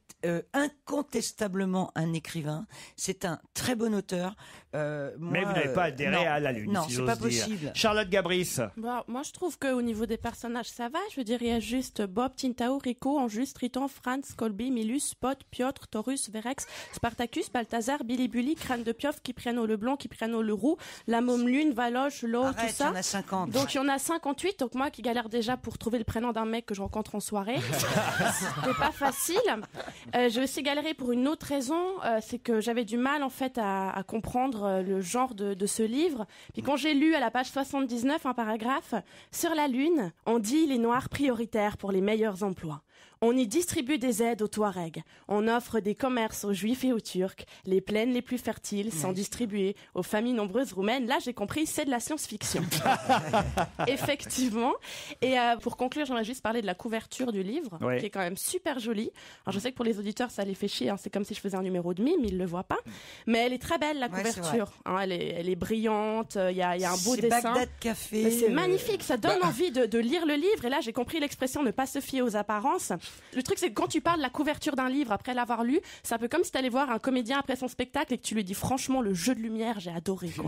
incontestablement un écrivain. C'est un très bon auteur. Mais vous n'avez pas adhéré à la Lune. Non, si c'est pas possible. Charlotte Gabris. Bon, moi, je trouve qu'au niveau des personnages, ça va. Je veux dire, il y a juste Bob, Tintao, Rico, Angus, Triton, Franz, Colby, Milus, Spot, Piotr, Taurus, Verex, Spartacus, Balthazar, Billy Bully, Crâne de Piof, Kypriano le Blond, Kypriano le Roux, la Môme Lune, Valoche, l'eau, tout ça. Il y en a 50. Donc, il y en a 58. Donc, moi qui galère déjà pour trouver le prénom d'un mec que je rencontre en soirée, c'était pas facile. J'ai aussi galéré pour une autre raison, c'est que j'avais du mal en fait à comprendre le genre de ce livre. Puis quand j'ai lu à la page 79 un paragraphe, sur la Lune, on dit les Noirs prioritaires pour les meilleurs emplois. On y distribue des aides aux Touaregs. On offre des commerces aux Juifs et aux Turcs. Les plaines les plus fertiles sont distribuées aux familles nombreuses roumaines. Là, j'ai compris, c'est de la science-fiction. Effectivement. Et pour conclure, j'aimerais juste parler de la couverture du livre, qui est quand même super jolie. Alors, je sais que pour les auditeurs, ça les fait chier. Hein. C'est comme si je faisais un numéro de mime, ils le voient pas. Mais elle est très belle, la couverture. Hein, elle est brillante. Il y a un beau dessin. Bagdad Café. C'est magnifique. Ça donne envie de lire le livre. Et là, j'ai compris l'expression ne pas se fier aux apparences. Le truc, c'est que quand tu parles de la couverture d'un livre après l'avoir lu, c'est un peu comme si tu allais voir un comédien après son spectacle et que tu lui dis franchement, le jeu de lumière, j'ai adoré. Quoi.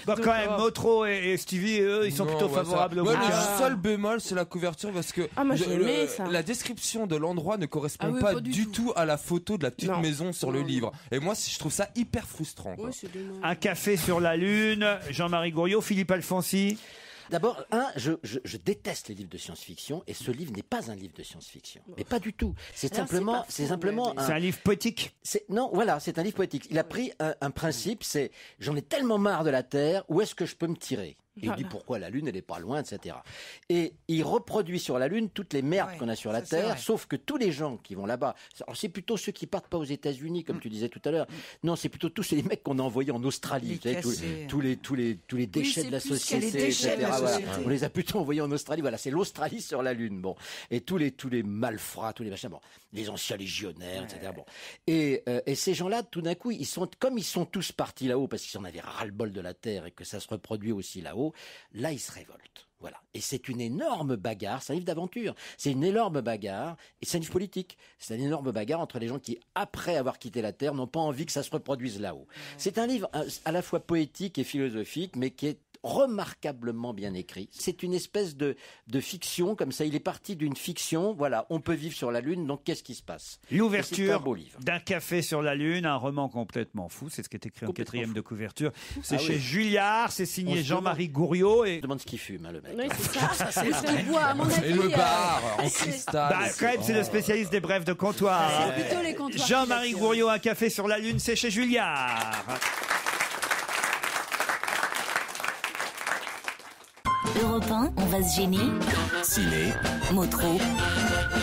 Bon, quand même, Motro et Stevie, eux, ils sont plutôt favorables au bouquin. Le seul bémol, c'est la couverture parce que moi, j'ai aimé ça. La description de l'endroit ne correspond pas du tout à la photo de la petite maison sur le livre. Et moi, je trouve ça hyper frustrant. Quoi. Un café sur la Lune, Jean-Marie Gouriot, Philippe Alfonsi. D'abord, je déteste les livres de science-fiction et ce livre n'est pas un livre de science-fiction. Mais pas du tout. C'est simplement un livre poétique. Non, voilà, c'est un livre poétique. Il a pris un principe, c'est j'en ai tellement marre de la Terre, où est-ce que je peux me tirer ? Et il dit pourquoi la Lune, elle n'est pas loin, etc. Et il reproduit sur la Lune toutes les merdes qu'on a sur la Terre, sauf que tous les gens qui vont là-bas, alors c'est plutôt ceux qui partent pas aux États-Unis, comme tu disais tout à l'heure. Non, c'est plutôt tous les mecs qu'on a envoyés en Australie, tous les déchets de la société, etc. Voilà. On les a plutôt envoyés en Australie. Voilà, c'est l'Australie sur la Lune. Bon, et tous les malfrats, tous les machins. Bon, les anciens légionnaires, etc. Bon, et ces gens-là, tout d'un coup, ils sont tous partis là-haut parce qu'ils en avaient ras-le-bol de la Terre et que ça se reproduit aussi là-haut. Là, ils se révoltent. Voilà. Et c'est une énorme bagarre. C'est un livre d'aventure. C'est une énorme bagarre. Et c'est un livre politique. C'est une énorme bagarre entre les gens qui, après avoir quitté la Terre, n'ont pas envie que ça se reproduise là-haut. C'est un livre à la fois poétique et philosophique, mais qui est remarquablement bien écrit. C'est une espèce de fiction, comme ça. Il est parti d'une fiction. Voilà, on peut vivre sur la Lune, donc qu'est-ce qui se passe ? L'ouverture d'un café sur la Lune, un roman complètement fou. C'est ce qui est écrit en quatrième de couverture. C'est chez Julliard, c'est signé Jean-Marie Gouriot. Et... Je demande ce qu'il fume, hein, le mec. Oui, c'est ça. C'est le bois, à mon avis. Et le bar en cristal. Quand même, c'est le spécialiste des brèves de comptoir. C'est plutôt les comptoirs. Jean-Marie Gouriot, un café sur la Lune, c'est chez Julliard. Europe 1, on va se gêner. Ciné, Motro.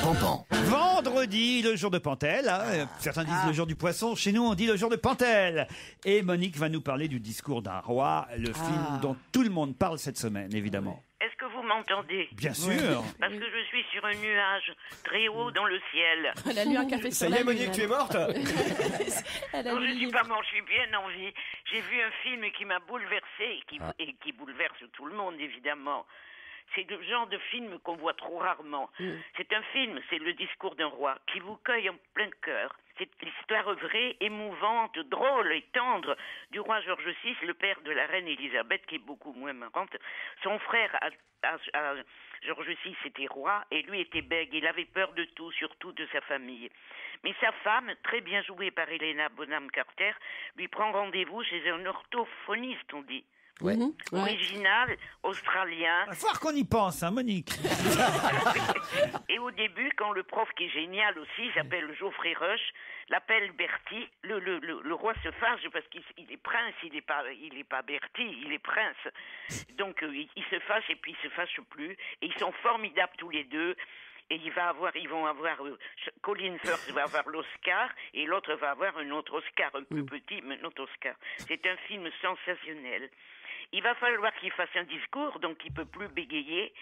Pampan. Vendredi, le jour de Pantel. Hein. Certains disent le jour du poisson. Chez nous, on dit le jour de Pantel. Et Monique va nous parler du discours d'un roi, le film dont tout le monde parle cette semaine, évidemment. Est-ce que vous m'entendez? Bien sûr. Parce que je suis sur un nuage très haut dans le ciel. Elle a lu un café sur la Lune. Ça y est, Monique, tu es morte? Non, je suis pas morte, je suis bien en vie. J'ai vu un film qui m'a bouleversée et qui bouleverse tout le monde, évidemment. C'est le genre de film qu'on voit trop rarement. C'est un film, c'est le discours d'un roi qui vous cueille en plein cœur. C'est l'histoire vraie, émouvante, drôle et tendre du roi George VI, le père de la reine Elisabeth, qui est beaucoup moins marrante. Son frère, George VI, était roi et lui était bègue. Il avait peur de tout, surtout de sa famille. Mais sa femme, très bien jouée par Helena Bonham Carter, lui prend rendez-vous chez un orthophoniste, on dit. Ouais. Original, australien. Il va falloir qu'on y pense, hein, Monique. Et au début, quand le prof, qui est génial aussi, s'appelle Geoffrey Rush, l'appelle Bertie, le roi se fâche parce qu'il est prince, il est pas Bertie, il est prince. Donc il se fâche et puis il se fâche plus. Et ils sont formidables tous les deux. Et ils vont avoir Colin Firth va avoir l'Oscar et l'autre va avoir un autre Oscar, un peu petit, mais un autre Oscar. C'est un film sensationnel. Il va falloir qu'il fasse un discours, donc il peut plus bégayer.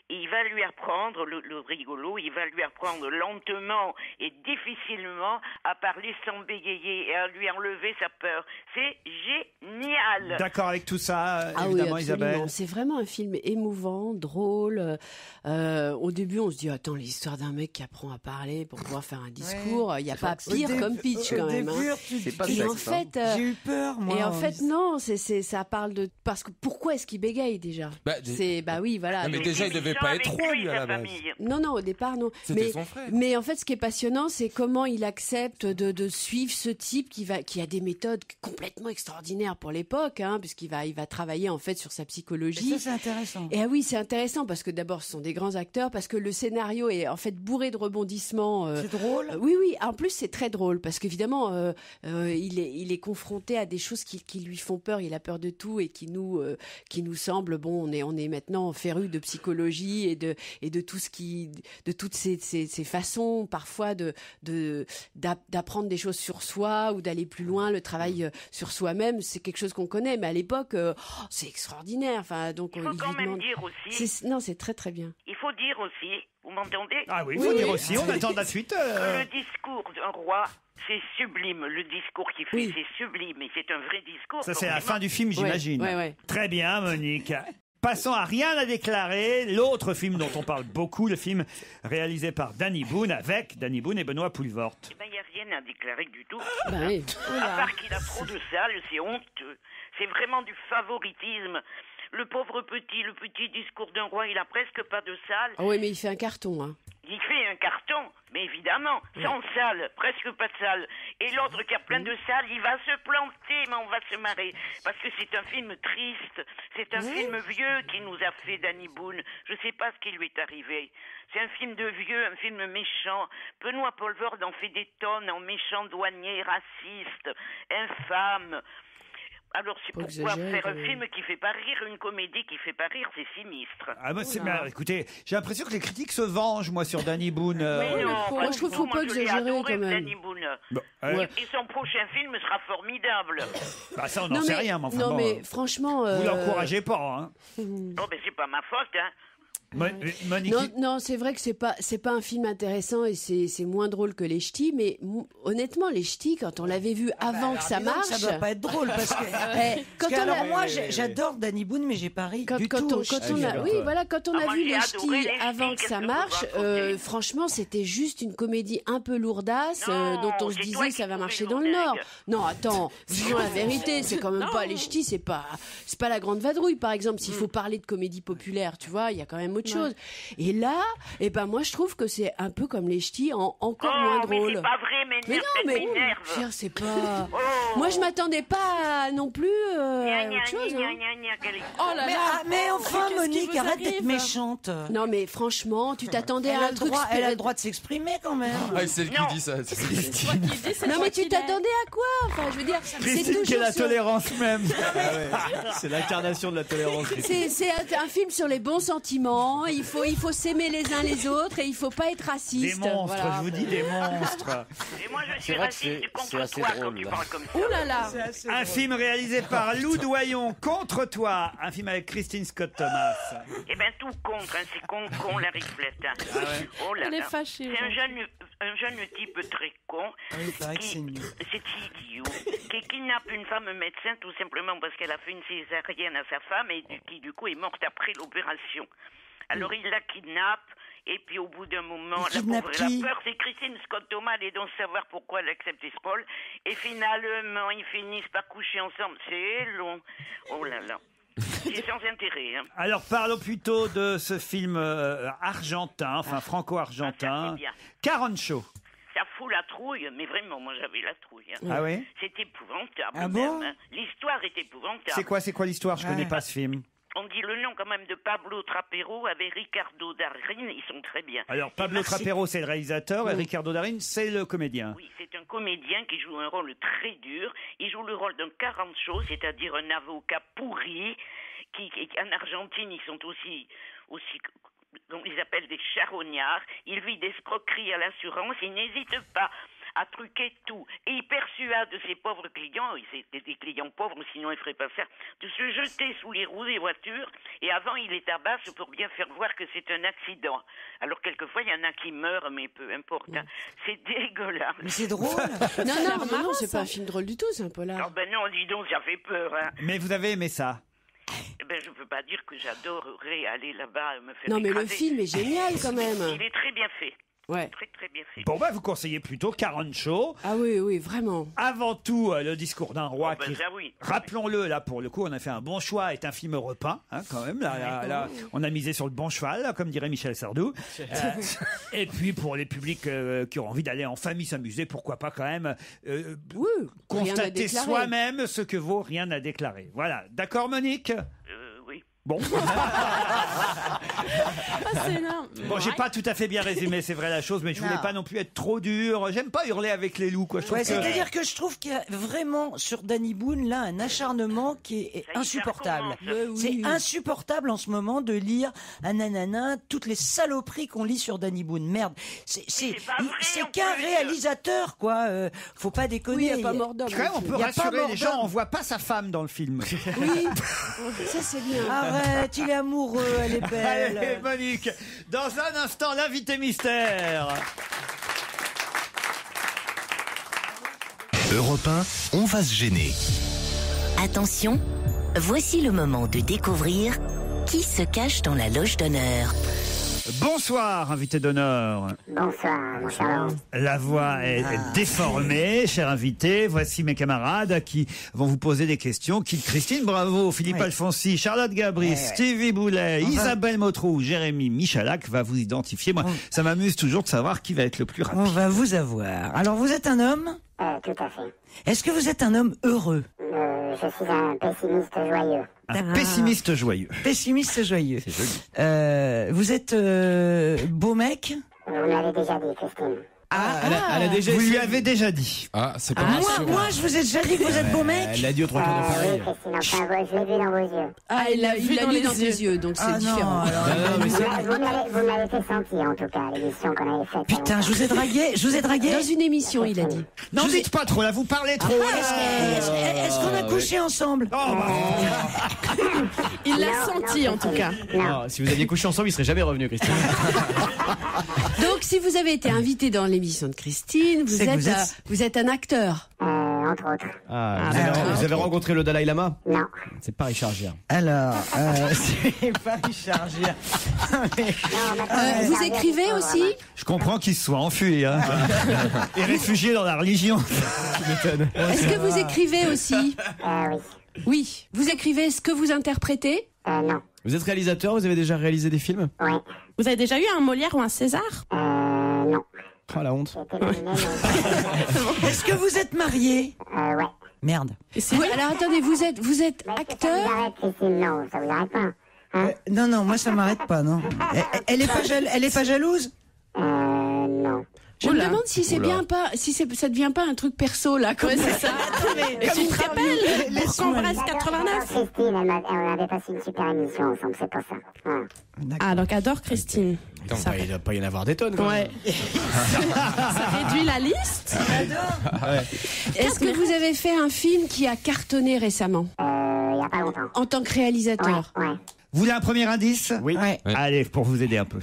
Et il va lui apprendre, le rigolo, il va lui apprendre lentement et difficilement à parler sans bégayer et à lui enlever sa peur. C'est génial. D'accord avec tout ça, oui, évidemment, Isabelle. C'est vraiment un film émouvant, drôle. Au début, on se dit, attends, l'histoire d'un mec qui apprend à parler pour pouvoir faire un discours, il n'y a pas pire comme pitch quand même. C'est pas et ça. en fait, j'ai eu peur, moi. Et en fait, non, ça parle de... Parce que pourquoi est-ce qu'il bégaye déjà? Oui, voilà. Mais déjà, il devait pas être roi, lui, à la base. Non, au départ, non. C'était son frère. Mais en fait, ce qui est passionnant, c'est comment il accepte de suivre ce type qui a des méthodes complètement extraordinaires pour l'époque, puisqu'il va travailler en fait sur sa psychologie. Et ça, c'est intéressant. Et oui, c'est intéressant parce que d'abord, ce sont des grands acteurs, parce que le scénario est en fait bourré de rebondissements. C'est drôle. Oui. En plus, c'est très drôle parce qu'évidemment, il est confronté à des choses qui lui font peur. Il a peur de tout et qui nous semble on est maintenant férus de psychologie et de tout de toutes ces façons parfois d'apprendre des choses sur soi ou d'aller plus loin. Le travail sur soi-même, c'est quelque chose qu'on connaît, mais à l'époque, c'est extraordinaire. Enfin, donc il faut quand même dire aussi. C'est très très bien. Il faut dire aussi, vous m'entendez? Ah oui, il faut dire aussi. On attend la suite. Le discours d'un roi. C'est sublime, le discours qu'il fait, c'est sublime, et c'est un vrai discours. Ça, c'est à la fin du film, j'imagine. Ouais. Très bien, Monique. Passons à Rien à déclarer, l'autre film dont on parle beaucoup, le film réalisé par Danny Boone, avec Danny Boone et Benoît Poelvoort. Eh ben, il n'y a rien à déclarer du tout. Oui. À part qu'il a trop de salles, c'est honteux. C'est vraiment du favoritisme. Le pauvre petit, le petit discours d'un roi, il a presque pas de salle. Ah oui, mais il fait un carton, Il fait un carton, mais évidemment, sans salle, presque pas de salle. Et l'autre qui a plein de salles, il va se planter, mais on va se marrer. Parce que c'est un film triste, c'est un film vieux qui nous a fait Danny Boone. Je sais pas ce qui lui est arrivé. C'est un film de vieux, un film méchant. Benoît Poelvoort en fait des tonnes en méchant douanier, raciste, infâme. Alors c'est pourquoi faire un film qui fait pas rire, une comédie qui fait pas rire, c'est sinistre. Ah moi, écoutez, j'ai l'impression que les critiques se vengent, moi, sur Danny Boone. Mais non, moi, je trouve qu'il faut pas exagérer quand même. Danny Boone. Et son prochain film sera formidable. Bah ça, on n'en sait rien. Mais mais franchement... Vous l'encouragez pas, Oh, ben c'est pas ma faute, Monique. Non, c'est vrai que c'est pas un film intéressant et c'est moins drôle que les ch'tis, mais honnêtement, les ch'tis, quand on l'avait vu avant que ça marche, ça doit pas être drôle parce que moi j'adore Danny Boone, mais j'ai pas ri du tout. Quand on a vu les ch'tis avant que ça marche, franchement, c'était juste une comédie un peu lourdasse dont on se disait ça va marcher dans le Nord. Non, attends, disons la vérité, c'est quand même pas les ch'tis, c'est pas la Grande Vadrouille, par exemple. S'il faut parler de comédie populaire, tu vois, il y a quand même autre chose. Et là, moi je trouve que c'est un peu comme les ch'tis, encore moins drôle. Mais c'est pas vrai, mais non, c'est pas. Moi je m'attendais pas non plus à autre chose. Oh là là. Mais enfin, Monique, arrête d'être méchante. Non, mais franchement, tu t'attendais à un truc. Elle a le droit de s'exprimer quand même. Ah, c'est elle qui dit ça. Non, mais tu t'attendais à quoi? Enfin, je veux dire, Christine, qui est la tolérance même. C'est l'incarnation de la tolérance. C'est un film sur les bons sentiments. Il faut s'aimer les uns les autres et il faut pas être raciste. Des monstres, je vous dis, des monstres. Et moi je suis raciste contre toi quand tu parles comme ça. Oh là là. Un film réalisé par Lou Doyon, Contre toi, un film avec Christine Scott Thomas. Eh ben tout contre, c'est con la riflette. Oh là là. Elle est fâchée. C'est un jeune type très con. C'est idiot. Qui kidnappe une femme médecin tout simplement parce qu'elle a fait une césarienne à sa femme et qui du coup est morte après l'opération. Alors il la kidnappe, et puis au bout d'un moment, la pauvre elle a peur, c'est Christine Scott Thomas, allez donc savoir pourquoi elle accepte ce rôle, et finalement ils finissent par coucher ensemble, c'est long, oh là là. C'est sans intérêt. Alors parlons plutôt de ce film argentin, enfin franco-argentin, Carancho. Ça fout la trouille, mais vraiment, moi j'avais la trouille. Ah oui? C'est épouvantable. Ah bon? L'histoire est épouvantable. C'est quoi l'histoire? Je connais pas ce film. On dit le nom quand même de Pablo Trapero avec Ricardo Darín, ils sont très bien. Alors Pablo Trapero c'est le réalisateur et Ricardo Darín c'est le comédien. Oui, c'est un comédien qui joue un rôle très dur. Il joue le rôle d'un carancho, c'est-à-dire un avocat pourri, qui en Argentine ils sont aussi on les appelle des charognards. Il vit d'escroquerie à l'assurance, il n'hésite pas à truquer tout. Et il persuade ses pauvres clients, c'est des clients pauvres, sinon ils ne feraient pas ça, de se jeter sous les roues des voitures, et avant il les tabasse pour bien faire voir que c'est un accident. Alors quelquefois il y en a qui meurent, mais peu importe. Hein. C'est dégueulasse. Mais c'est drôle. non, c'est pas un film drôle du tout, c'est un polar. Oh ben non, dis donc, ça fait peur. Hein. Mais vous avez aimé ça? Eh ben, je ne peux pas dire que j'adorerais aller là-bas me faire Non, mais écraser. le film est génial quand même. Il est très bien fait. Ouais. Très très bien fait. Bon, vous conseillez plutôt 40 shows. Ah oui, vraiment. Avant tout, le discours d'un roi qui, ça, oui. rappelons-le, là, pour le coup, on a fait un bon choix, est un film européen, hein, quand même. Là, on a misé sur le bon cheval, là, comme dirait Michel Sardou. Et puis, pour les publics qui ont envie d'aller en famille s'amuser, pourquoi pas quand même constater soi-même ce que vaut rien à déclarer. Voilà. D'accord, Monique ? Oui. Bon. C'est énorme. Bon, j'ai pas tout à fait bien résumé, c'est vrai la chose, mais je voulais pas non plus être trop dur. J'aime pas hurler avec les loups, quoi. Je trouve que... C'est-à-dire que je trouve qu'il y a vraiment sur Danny Boone là un acharnement qui est insupportable. C'est insupportable en ce moment de lire un nanana toutes les saloperies qu'on lit sur Danny Boone. Merde, c'est qu'un réalisateur, quoi. Faut pas déconner. Oui, il n'y a pas mort d'homme. On peut rassurer les gens, on voit pas sa femme dans le film. Oui, ça c'est bien. Arrête, il est amoureux, elle est belle. Allez, Monique, dans un instant, l'invité mystère. Europe 1, on va se gêner. Attention, voici le moment de découvrir qui se cache dans la loge d'honneur. Bonsoir, invité d'honneur. Bonsoir, mon cher Laurent. La voix est déformée, cher invité. Voici mes camarades qui vont vous poser des questions. Christine Bravo, Philippe Alfonsi, Charlotte Gabri, Stevie Boulet, Isabelle Motrou, Jérémy Michalak va vous identifier. Moi, ça m'amuse toujours de savoir qui va être le plus rapide. On va vous avoir. Alors, vous êtes un homme ? Tout à fait. Est-ce que vous êtes un homme heureux ? Je suis un pessimiste joyeux. Un pessimiste joyeux. Pessimiste joyeux. C'est joli. Vous êtes beau mec ? Vous m'avez déjà dit, Christine. Elle a déjà vous lui essayé. avez déjà dit. Ah, c'est pas Moi, je vous ai déjà dit que vous êtes beau mec. Elle l'a dit aux trois quarts de Oui, Paris. Christine, enfin, je l'ai vu dans vos yeux. Ah, il l'a vu dans ses yeux, donc c'est différent. Vous m'avez fait sentir, en tout cas, l'émission qu'on avait faite. Putain, je vous ai dragué. Dans une émission, il a dit. Non, dites pas trop, là, vous parlez trop. Est-ce qu'on a couché ensemble ? Il l'a senti, en tout cas. Non, si vous aviez couché ensemble, il serait jamais revenu, Christine. Donc, si vous avez été invité dans l'émission de Christine, vous êtes un acteur. Entre autres. Vous avez rencontré le Dalai Lama ? Non. C'est pas Richard Gere. Alors, c'est pas Richard Gere. Vous écrivez aussi ? Je comprends qu'il se soit enfui, hein. Et réfugié dans la religion. Est-ce que vous écrivez aussi ? Oui. Oui. Vous écrivez ce que vous interprétez ? Non. Vous êtes réalisateur ? Vous avez déjà réalisé des films ? Oui. Vous avez déjà eu un Molière ou un César ? Non. Oh la honte. Est-ce que vous êtes marié ? Ouais. Merde. Alors attendez, vous êtes acteur ? Ça vous arrête, Christine, non, ça vous arrête pas. Hein Non, moi ça m'arrête pas, non. Elle est pas jalouse ? Non. Je me demande si c'est bien pas, ça devient pas un truc perso là. Ouais, c'est ça. Mais tu te rappelles pour qu'on reste 89 Christine, on avait passé une super émission ensemble, c'est pas ça. Voilà. Ah, donc adore Christine. Attends, il doit pas y en avoir des tonnes, quoi. Ouais. Ça réduit la liste. Est-ce que vous avez fait un film qui a cartonné récemment ? Il y a pas longtemps. En tant que réalisateur ? Ouais. Vous voulez un premier indice ? Oui. Allez, pour vous aider un peu.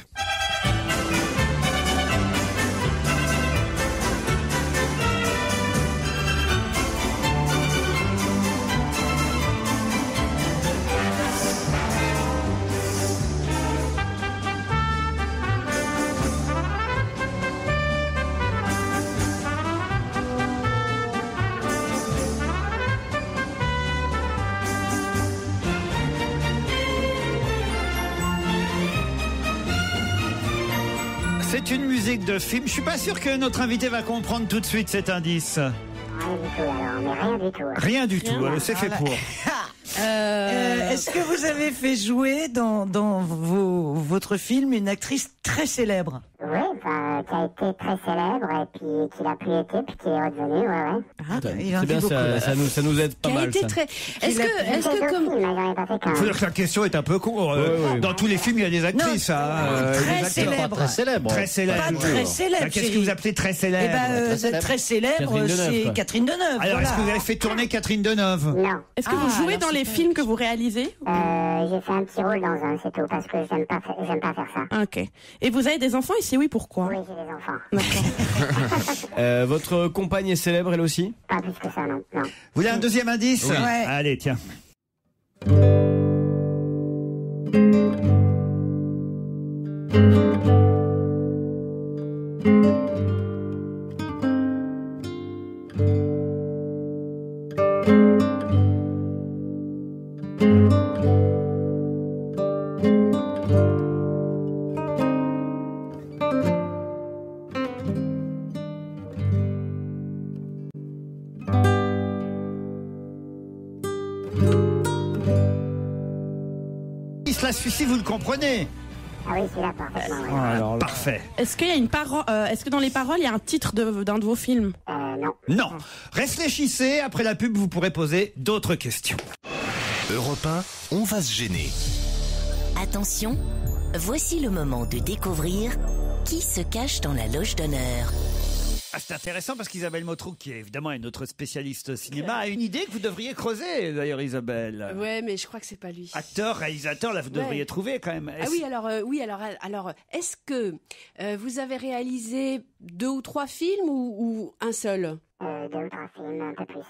C'est une musique de film. Je suis pas sûr que notre invité va comprendre tout de suite cet indice. Rien du tout alors, mais rien du tout. Rien du tout, c'est fait pour. Est-ce que vous avez fait jouer dans votre film une actrice très célèbre ? Oui, enfin, qui a été très célèbre et puis qui l'a plus été puis qui est redevenu, ouais. C'est bien, ça nous aide pas Qui a mal. été Ça. très. Est-ce que comme. Faut dire que la question est un peu con. Dans tous les films, il y a des actrices. Très célèbre. Très célèbre. Très célèbre. Pas très célèbre. Qu'est-ce que vous appelez très célèbre? Très célèbre, c'est Catherine Deneuve. Alors, est-ce que vous avez fait tourner Catherine Deneuve? Non. Est-ce que vous jouez dans les films que vous réalisez? J'ai fait un petit rôle dans un, c'est tout, parce que j'aime pas faire ça. Ok. Et vous avez des enfants? Et si oui, pourquoi? Oui, j'ai des enfants. D'accord. Votre compagne est célèbre, elle aussi? Pas plus que ça, non. Vous voulez un deuxième indice? Oui. Ouais. Allez, tiens. Alice, là, celui-ci, vous le comprenez? Ah oui, celui-là, parfaitement. Ouais. Parfait. Est-ce qu'il y a une parole, est-ce que dans les paroles, il y a un titre d'un de vos films? Non. Non. Réfléchissez, après la pub, vous pourrez poser d'autres questions. Europe 1, on va se gêner. Attention, voici le moment de découvrir qui se cache dans la loge d'honneur. Ah, c'est intéressant parce qu'Isabelle Motrouk, qui est évidemment une autre spécialiste cinéma, a une idée que vous devriez creuser, d'ailleurs, Isabelle. Ouais, mais je crois que c'est pas lui. Acteur, réalisateur, là, vous devriez trouver quand même. Ah oui, alors, est-ce que vous avez réalisé 2 ou 3 films ou un seul? 2 ou 3 films, un peu plus.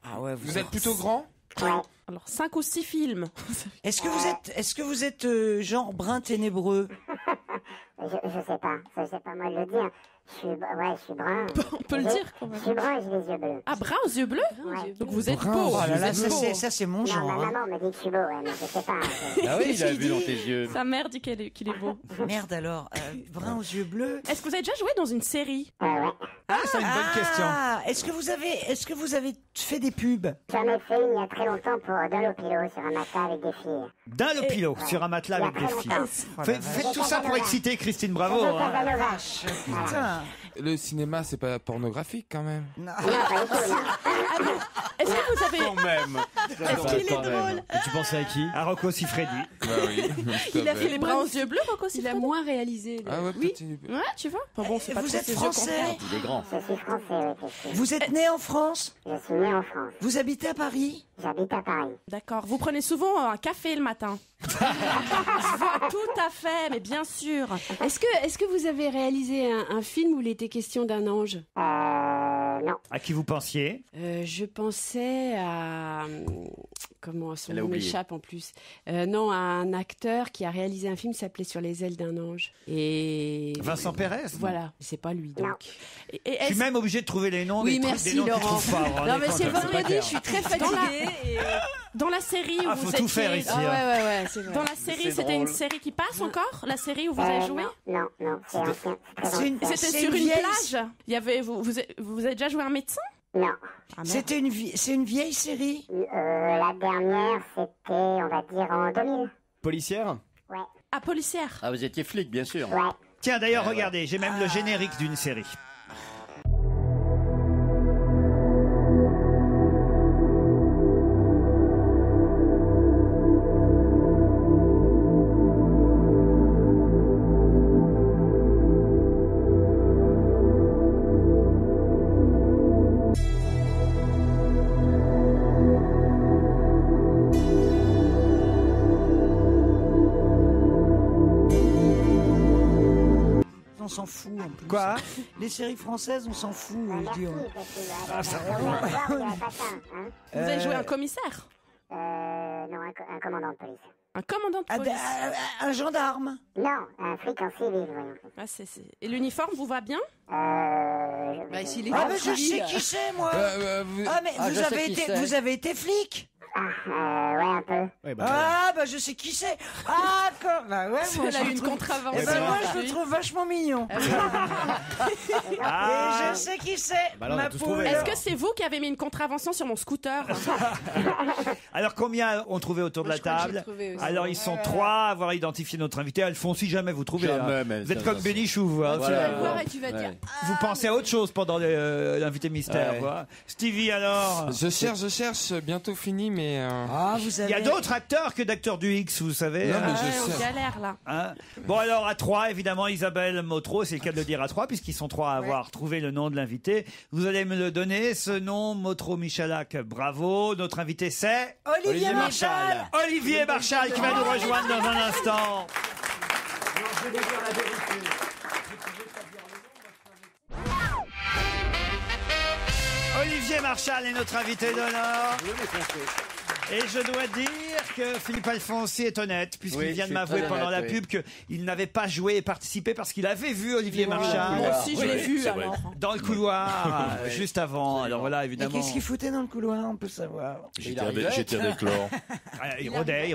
Ah ouais, vous êtes plutôt grand? Ouais. Alors 5 ou 6 films. Est-ce que vous êtes genre brun ténébreux? Je sais pas moi de le dire. Je suis brun. On peut le dire quand même. Je suis brun et j'ai les yeux bleus. Ah, brun aux yeux bleus? Ouais. Donc vous êtes Brun, beau. oh là là, ça c'est mon Non, genre. ma hein. maman me dit que je suis beau, ouais, mais je sais pas. Ah oui, il a vu dans tes yeux. Sa mère dit qu'il est beau. Merde alors, brun aux yeux bleus. Est-ce que vous avez déjà joué dans une série? Ouais. Ah, c'est une bonne question. Est-ce que vous avez fait des pubs? J'en ai fait une il y a très longtemps pour Dunlopilo sur un matelas avec des filles. D'un Lopilo, sur un matelas avec des filles. Faites tout ça pour exciter Christine Bravo. hein. Putain. Le cinéma, c'est pas pornographique quand même. Non. Est-ce que vous avez... Quand même. Est-ce qu'il est drôle? Et tu pensais à qui? À Rocco Siffredi. Bah oui. Il a fait les bras aux yeux bleus, Rocco Il a moins réalisé. Ah ouais, Oui. Ouais, tu vois. Enfin bon, c'est pas Vous trop êtes ses yeux français? qu'on regarde. Il est grand. Je suis français, oui, effectivement. Vous êtes né en France? Je suis né en France. Vous habitez à Paris? J'habite à Paris. D'accord. Vous prenez souvent un café le matin? Je vois tout à fait, mais bien sûr. Est-ce que vous avez réalisé un film où il était question d'un ange? Non. À qui vous pensiez? Je pensais à... Comment son Elle a nom oublié. m'échappe en plus. Non, à un acteur qui a réalisé un film qui s'appelait Sur les ailes d'un ange. Et... Vincent Pérez? Voilà, c'est pas lui donc. Et Je est-ce- suis même obligé de trouver les noms Oui, des trucs, merci des noms qu'ils Laurent. trouvent pas. vous vous Non rendez mais compte, c'est pas vendredi, clair. je suis très fatiguée. dans la série où Ah, vous faut étiez... tout faire ici. Ah ouais, c'est vrai. Dans la série, C'est c'était une drôle. série qui passe encore? La série où vous avez joué? Non, c'est ancien. C'est très C'est une- ancien. C'était C'est sur une une vieille- plage? Il y avait... Vous avez déjà joué un médecin? Non. Ah, merde. C'est une vieille série? La dernière, c'était, on va dire, en 2000. Policière? Ouais. Ah, policière. Ah, vous étiez flic, bien sûr. Ouais. Tiens, d'ailleurs, regardez, j'ai même le générique d'une série. On s'en fout en plus. Quoi? Les séries françaises, on s'en fout. je dis, on- Ah, ça- Vous avez joué un commissaire? Non, un commandant de police. Un commandant de Ah, police? un gendarme? Non, un flic en civil, voyons. Ah, Et l'uniforme vous va bien? Bah, s'il est Ah, en mais je civil. sais qui c'est, moi. Vous- Ah, mais Ah, je sais qui c'est. vous avez été flic? Ouais, un peu. Oui, bah, Ah, bah je sais qui c'est. Ah, bah ouais, moi, Elle a je eu une trouve- contravention. Eh ben, moi, je le trouve vachement mignon. Ah. Et je sais qui c'est. Bah là, on a ma tous poule. trouvé, Est-ce que c'est vous qui avez mis une contravention sur mon scooter? Alors, combien ont trouvé autour de la Je crois que j'ai table? trouvé aussi. Alors, ils sont 3 à avoir identifié notre invité. Alphonse, si jamais vous trouvez. Jamais, hein. mais Vous êtes ça comme va, Bénichou, vous. hein, Tu vas c'est- le voir et tu vas Ouais. dire. Vous pensez à autre chose pendant l'invité mystère. Ouais. Quoi. Stevie, alors? Je cherche, bientôt fini, mais. Ah, vous Il y a avez. d'autres acteurs que d'acteurs du X, vous savez. Non, mais hein. je Ouais, on sais. galère là. Hein. Bon, alors à 3, évidemment, Isabelle Motro, c'est le cas de le dire à 3, puisqu'ils sont 3 à avoir trouvé le nom de l'invité. Vous allez me le donner, ce nom, Motro Michalak, bravo. Notre invité, c'est Olivier Marchal. Olivier Marchal, qui va nous rejoindre dans un instant. Olivier Marchal est notre invité d'honneur. Et je dois dire que Philippe Alfonsi est honnête, puisqu'il Oui, vient je de suis m'avouer très pendant la honnête, pub qu'il n'avait pas joué et participé parce qu'il avait vu Olivier Marchal. Moi aussi, je l'ai vu alors. Dans le couloir, juste avant. Alors voilà, Et évidemment. qu'est-ce qu'il foutait dans le couloir, on peut savoir. J'étais avec chlore. Ah, il rôdait.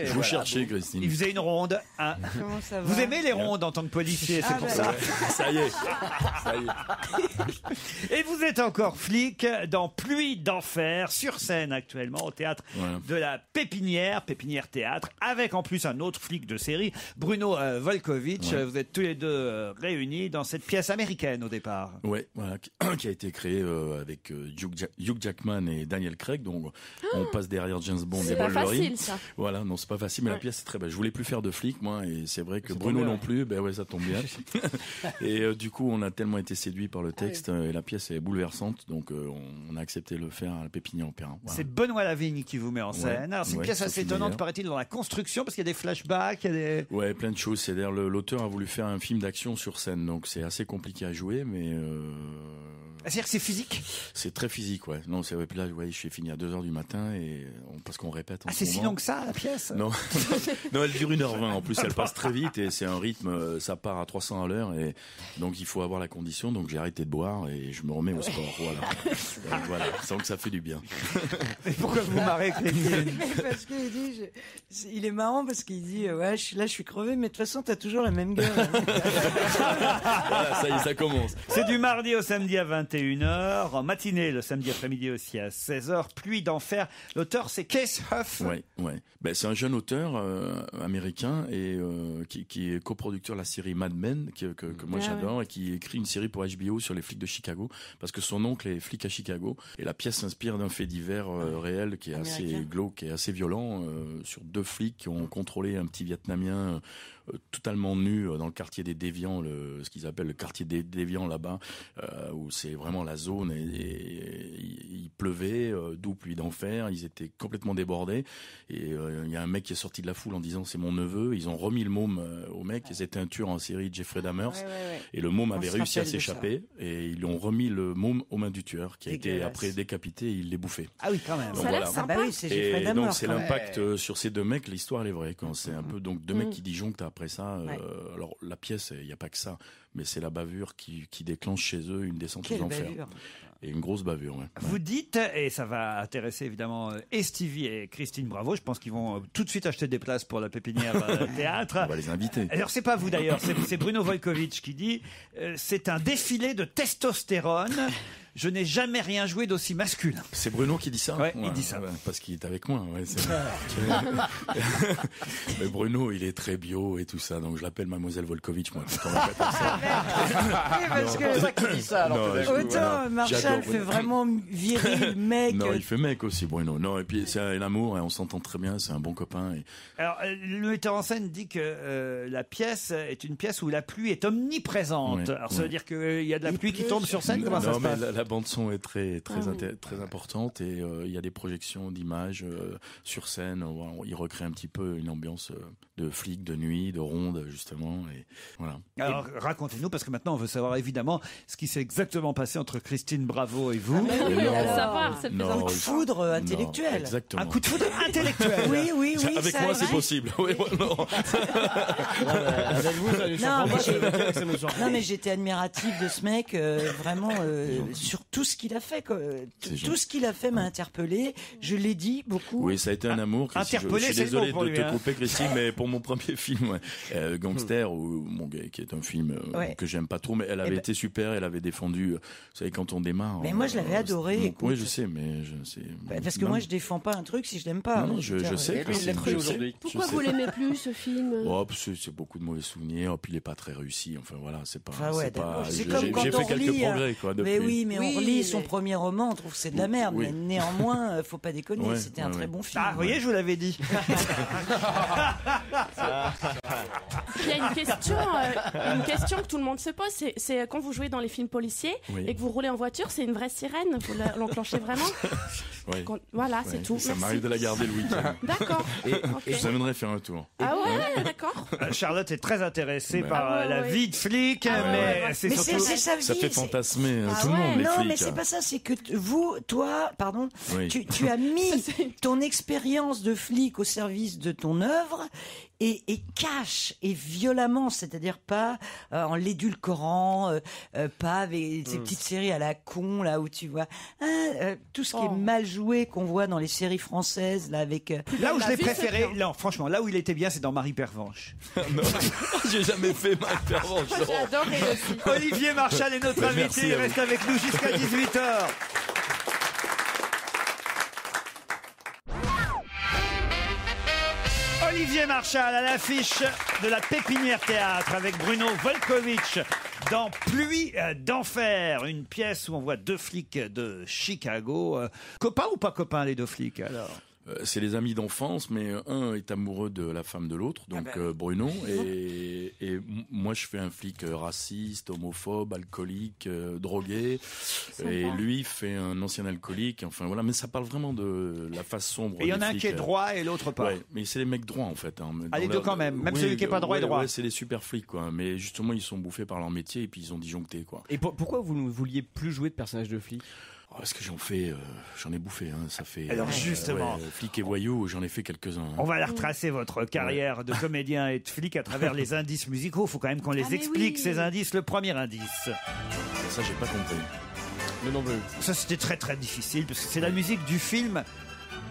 Je vous cherchais, Christine. Il faisait une ronde. Hein. Comment ça va? Vous aimez les rondes en tant que policier, c'est Ah, pour bah, ça. Ça y est. Ça y est. Et vous êtes encore flic dans Pluie d'enfer sur scène actuellement au théâtre de la Pépinière Théâtre, avec en plus un autre flic de série, Bruno Volkovitch. Vous êtes tous les deux réunis dans cette pièce américaine au départ. Ouais, voilà, qui a été créée avec Hugh Jackman et Daniel Craig. Donc on passe derrière James Bond et Wolverine. C'est pas facile, ça. Voilà, non, c'est pas facile, mais la pièce est très belle. Je voulais plus faire de flic, moi, et c'est vrai que Bruno non plus. Ben ouais, ça tombe bien. Et du coup, on a tellement été séduits par le texte et la pièce est bouleversante, donc on a accepté de le faire à la Pépinière Opéra. Voilà. C'est Benoît Lavigne qui vous met en scène. Alors, c'est une pièce assez étonnante, paraît-il, dans la construction, parce qu'il y a des flashbacks, il y a des... Ouais, plein de choses. C'est-à-dire l'auteur a voulu faire un film d'action sur scène, donc c'est assez compliqué à jouer, mais... C'est-à-dire que c'est physique? C'est très physique, ouais. Non, c'est là, je suis fini à 2h du matin et parce qu'on répète. C'est si long que ça, la pièce? Non, non, elle dure 1h20. En plus, elle passe très vite et c'est un rythme, ça part à 300 à l'heure et donc il faut avoir la condition. Donc j'ai arrêté de boire et je me remets au sport. Voilà, voilà, sans que ça fait du bien. Et pourquoi vous marrez, Christine? Parce qu'il dit, il est marrant parce qu'il dit, ouais, je suis crevé, mais de toute façon, t'as toujours la même gueule. Voilà, ça y est, ça commence. C'est du mardi au samedi à 21h, en matinée le samedi après-midi aussi à 16h. Pluie d'enfer. L'auteur, c'est Keith Huff. Ouais. Ben, c'est un jeune auteur américain et qui est coproducteur de la série Mad Men que moi j'adore et qui écrit une série pour HBO sur les flics de Chicago parce que son oncle est flic à Chicago et la pièce s'inspire d'un fait divers réel qui est assez glauque et assez violent sur 2 flics qui ont contrôlé un petit Vietnamien totalement nu dans le quartier des Déviants, ce qu'ils appellent le quartier des Déviants là-bas, où c'est vraiment la zone et il pleuvait, d'où pluie d'enfer, ils étaient complètement débordés et il y a un mec qui est sorti de la foule en disant c'est mon neveu, ils ont remis le môme au mec et c'était un tueur en série, Jeffrey Dahmer, et le môme avait réussi à s'échapper et ils ont remis le môme aux mains du tueur qui a été après décapité et il l'est bouffé. Ah oui, quand même. Donc, ça a l'air sympa. c'est Jeffrey Dahmer. Donc c'est l'impact sur ces 2 mecs, l'histoire elle est vraie quand c'est un peu donc 2 mecs qui disjonctent après ça. Alors la pièce, il n'y a pas que ça, mais c'est la bavure qui déclenche chez eux une descente aux enfers. Et une grosse bavure. Vous dites, et ça va intéresser évidemment Stevie et Christine Bravo, je pense qu'ils vont tout de suite acheter des places pour la Pépinière Théâtre. On va les inviter. Alors c'est pas vous d'ailleurs, c'est Bruno Volkovitch qui dit c'est un défilé de testostérone. Je n'ai jamais rien joué d'aussi masculin. C'est Bruno qui dit ça? Ouais, il dit ça. Parce qu'il est avec moi. Mais Bruno, il est très bio et tout ça, donc je l'appelle Mademoiselle Volkovitch, moi. Quand on répète ça. Parce que c'est ça qu'il dit ça. Alors autant Marshall fait vraiment viril, mec. Non, il fait mec aussi, Bruno. Non, et puis c'est un amour, et on s'entend très bien, c'est un bon copain. Et... Alors, le metteur en scène dit que la pièce est une pièce où la pluie est omniprésente. Alors, ça veut dire qu'il y a de la pluie qui tombe sur scène? Comment ça se passe? La bande son est très importante et il y a des projections d'images sur scène. Il recrée un petit peu une ambiance de flic, de nuit, de ronde justement. Et voilà. Alors racontez-nous parce que maintenant on veut savoir évidemment ce qui s'est exactement passé entre Christine Bravo et vous. C'est un coup de foudre intellectuel. Exactement. Un coup de foudre intellectuel. Oui. Avec moi c'est possible. Oui, non. Avec vous, ça lui Non mais j'étais admirative de ce mec vraiment sur tout ce qu'il a fait. Tout ce qu'il a fait m'a interpellé. Je l'ai dit beaucoup. Oui, ça a été un amour. Interpellé, je suis désolé de te hein. couper, Christine, mais pour mon premier film, Gangster, qui est un film que j'aime pas trop, mais elle avait été super. Elle avait défendu. Vous savez, quand on démarre. Mais moi, je l'avais adoré. Oui, je sais, mais parce que moi, je défends pas un truc si je l'aime pas. Non, je sais. Pourquoi vous l'aimez plus ce film? C'est beaucoup de mauvais souvenirs. Puis il est pas très réussi. Enfin voilà, c'est pas. C'est comme quand j'ai fait quelques progrès, quoi. Mais oui, mais on relit son premier roman, on trouve que c'est de la merde. Mais néanmoins, faut pas déconner, c'était un très bon film. Ah, vous voyez, je vous l'avais dit. Il y a une question que tout le monde se pose, c'est quand vous jouez dans les films policiers et que vous roulez en voiture, c'est une vraie sirène, vous l'enclenchez vraiment? Voilà, c'est tout. Ça m'arrive de la garder le week-end. D'accord. Et je t'amènerais faire un tour. Ah ouais, d'accord. Charlotte est très intéressée par la vie de flic, mais c'est surtout... Ça fait fantasmer tout le monde, les flics. Non, mais c'est pas ça, c'est que toi, tu as mis ton expérience de flic au service de ton œuvre et cache et violemment, c'est-à-dire pas en l'édulcorant, pas avec ces petites séries à la con là où tu vois tout ce qui est mal joué qu'on voit dans les séries françaises là avec là où je l'ai préféré, non franchement là où il était bien c'est dans Marie Pervenche. Non, j'ai jamais fait Marie Pervenche. J'adore aussi. Olivier Marchal est notre invité, il reste avec nous jusqu'à 18h. Olivier Marchal à l'affiche de la Pépinière Théâtre avec Bruno Volkovitch dans Pluie d'enfer, une pièce où on voit deux flics de Chicago. Copains ou pas copains les deux flics alors? C'est les amis d'enfance, mais un est amoureux de la femme de l'autre, donc Bruno, et moi je fais un flic raciste, homophobe, alcoolique, drogué, et lui fait un ancien alcoolique, enfin voilà, mais ça parle vraiment de la face sombre. Et il y en a un qui est droit et l'autre pas. Ouais, mais c'est les mecs droits en fait. Hein. Ah, les deux quand même, même celui qui est pas droit est droit. Ouais, c'est les super flics quoi, mais justement ils sont bouffés par leur métier et puis ils ont disjoncté quoi. Et pourquoi vous ne vouliez plus jouer de personnage de flic? Parce que j'en ai bouffé, hein. Ça fait. Alors justement, flic et voyou, j'en ai fait quelques-uns. Hein. On va la retracer votre carrière de comédien et de flic à travers les indices musicaux. Il faut quand même qu'on les explique ces indices. Le premier indice. Ça, j'ai pas compris. Mais non plus. Ça, c'était très très difficile parce que c'est la musique du film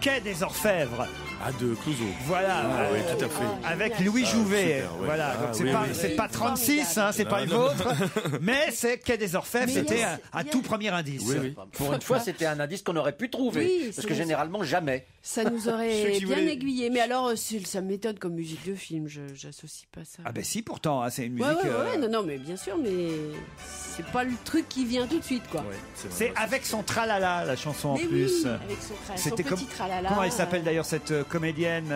Quai des Orfèvres. Ah, de Clouseau. Voilà. Oui, tout à fait. Avec Louis Jouvet. Super, ouais. Voilà. Donc c'est pas 36, hein, c'est pas le vôtre. Mais c'est Quai des Orfèvres. C'était un tout premier indice. Oui. Pour une fois, c'était un indice qu'on aurait pu trouver. Oui, parce que généralement, jamais. Ça nous aurait bien aiguillé. Mais alors, ça m'étonne comme musique de film. J'associe pas ça. Ah ben si, pourtant, hein, c'est une musique... Non, mais bien sûr, mais c'est pas le truc qui vient tout de suite, quoi. C'est avec son tralala, la chanson en plus. Oui, avec son petit tralala. Comment elle s'appelle d'ailleurs cette comédienne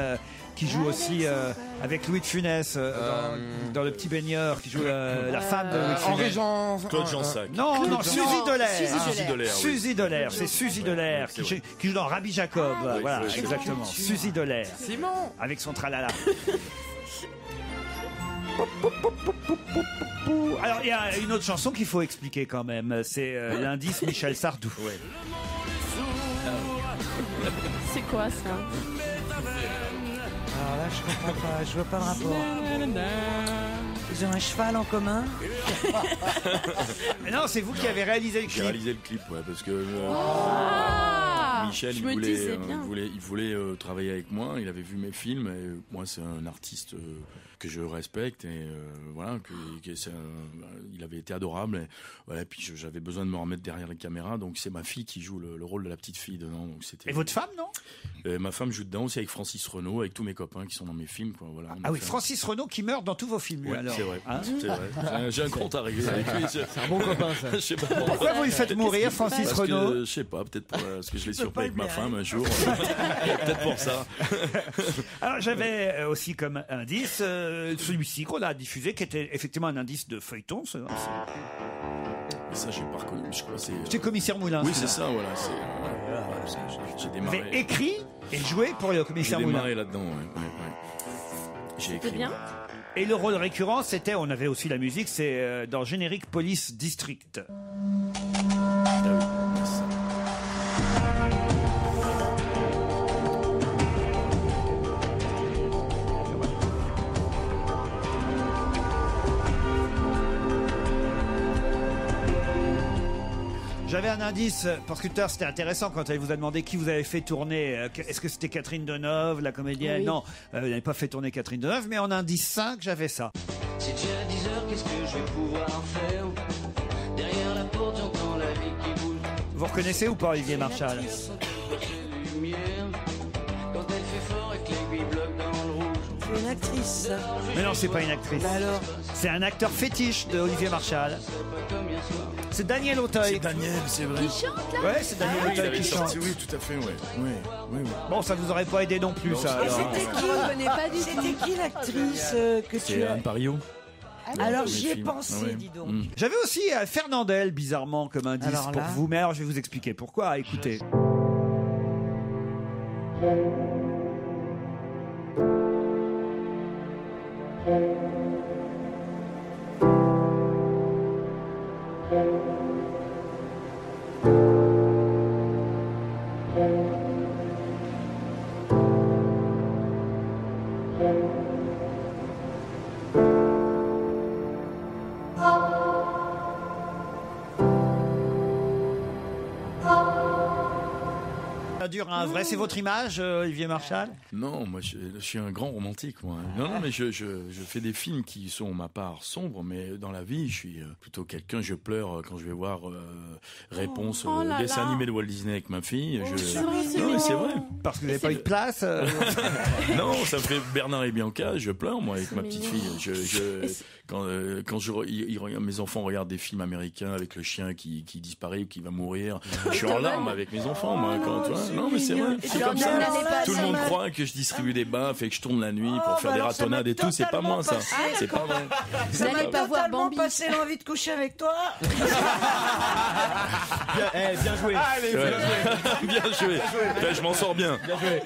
qui joue aussi avec Louis de Funès dans Le Petit Baigneur, qui joue la femme de Louis de Funès. Claude Jansac. Non, Suzy Delair. Suzy Suzy Delair, c'est Suzy Delair qui joue dans Rabbi Jacob. Voilà, exactement. Suzy Delair. Simon. Avec son tralala. Alors, il y a une autre chanson qu'il faut expliquer quand même. C'est l'indice Michel Sardou. C'est quoi ça? Alors là, je comprends pas, je vois pas le rapport. Ils ont un cheval en commun? Mais non, c'est vous qui avez réalisé le clip. J'ai réalisé le clip, parce que Michel, il voulait travailler avec moi. Il avait vu mes films. Et moi, c'est un artiste que je respecte et voilà, il avait été adorable. Et, voilà, puis j'avais besoin de me remettre derrière la caméra. Donc c'est ma fille qui joue le rôle de la petite fille dedans. Donc et votre femme, non? Ma femme joue dedans aussi avec Francis Renaud, avec tous mes copains qui sont dans mes films. Quoi, voilà, ah oui, Francis Renaud qui meurt dans tous vos films. Ouais, alors. c'est vrai. Hein, c'est vrai. J'ai un compte à régler avec lui. C'est un bon copain, ça. Je sais pas. Pourquoi vous le faites mourir, Francis Renaud? Je sais pas, peut-être parce que je l'ai surpris avec ma femme un jour. Peut-être pour ça. Alors j'avais aussi comme indice celui-ci qu'on a diffusé, qui était effectivement un indice de feuilleton. Ça, j'ai pas reconnu. Je crois c'est. C'était Commissaire Moulin. Oui, c'est ça, voilà. J'ai démarré. Vous avez écrit et joué pour le Commissaire Moulin. J'ai démarré là-dedans, ouais. J'ai écrit. C'est bien. Et le rôle récurrent, c'était, on avait aussi la musique, c'est dans Générique Police District. J'avais un indice, parce que tout à l'heure c'était intéressant quand elle vous a demandé qui vous avez fait tourner. Est-ce que c'était Catherine Deneuve, la comédienne? Oui. Non, vous n'avez pas fait tourner Catherine Deneuve, mais en indice 5, j'avais ça. C'est déjà 10h, qu'est-ce que je vais pouvoir faire? Derrière la porte, j'entends la vie qui bouge. Vous reconnaissez ou pas Olivier Marchal? Quand elle fait fort et que l'aiguille bloque dans le rouge. C'est une actrice. Mais non, c'est pas une actrice. Bah alors? C'est un acteur fétiche de Olivier Marchal. C'est Daniel Auteuil. C'est Daniel, c'est vrai. Qui chante là? Ouais, c'est Daniel Auteuil qui chante. Oui, tout à fait, ouais. Bon, ça vous aurait pas aidé non plus, ça. Et alors. c'était qui? Je ne connais pas du tout. C'était qui l'actrice que tu C'est as? Anne Pariot. Alors Mes j'y ai films. pensé, Ouais. dis donc. J'avais aussi Fernandel, bizarrement, comme indice Alors pour là. vous, mais alors je vais vous expliquer pourquoi. Écoutez. dur à un vrai. C'est votre image, Olivier Marchal? Non, moi je suis un grand romantique. Moi. Non, mais je fais des films qui sont ma part sombre, mais dans la vie, je suis plutôt quelqu'un. Je pleure quand je vais voir Réponse au dessin animé de Walt Disney avec ma fille. Non, mais c'est vrai. Parce que vous n'avez pas eu de place. Non, ça me fait Bernard et Bianca. Je pleure moi avec ma petite fille. Quand mes enfants regardent des films américains avec le chien qui disparaît ou qui va mourir, je suis en larmes avec mes enfants. Moi, non, mais c'est vrai. C'est comme ça. Tout le monde croit que je distribue des baffes et que je tourne la nuit pour faire des ratonnades et tout. C'est pas moi ça. C'est pas vrai. Vous n'allez pas voir Bambi. Passer l'envie de coucher avec toi. Bien joué. Bien joué. Je m'en sors bien.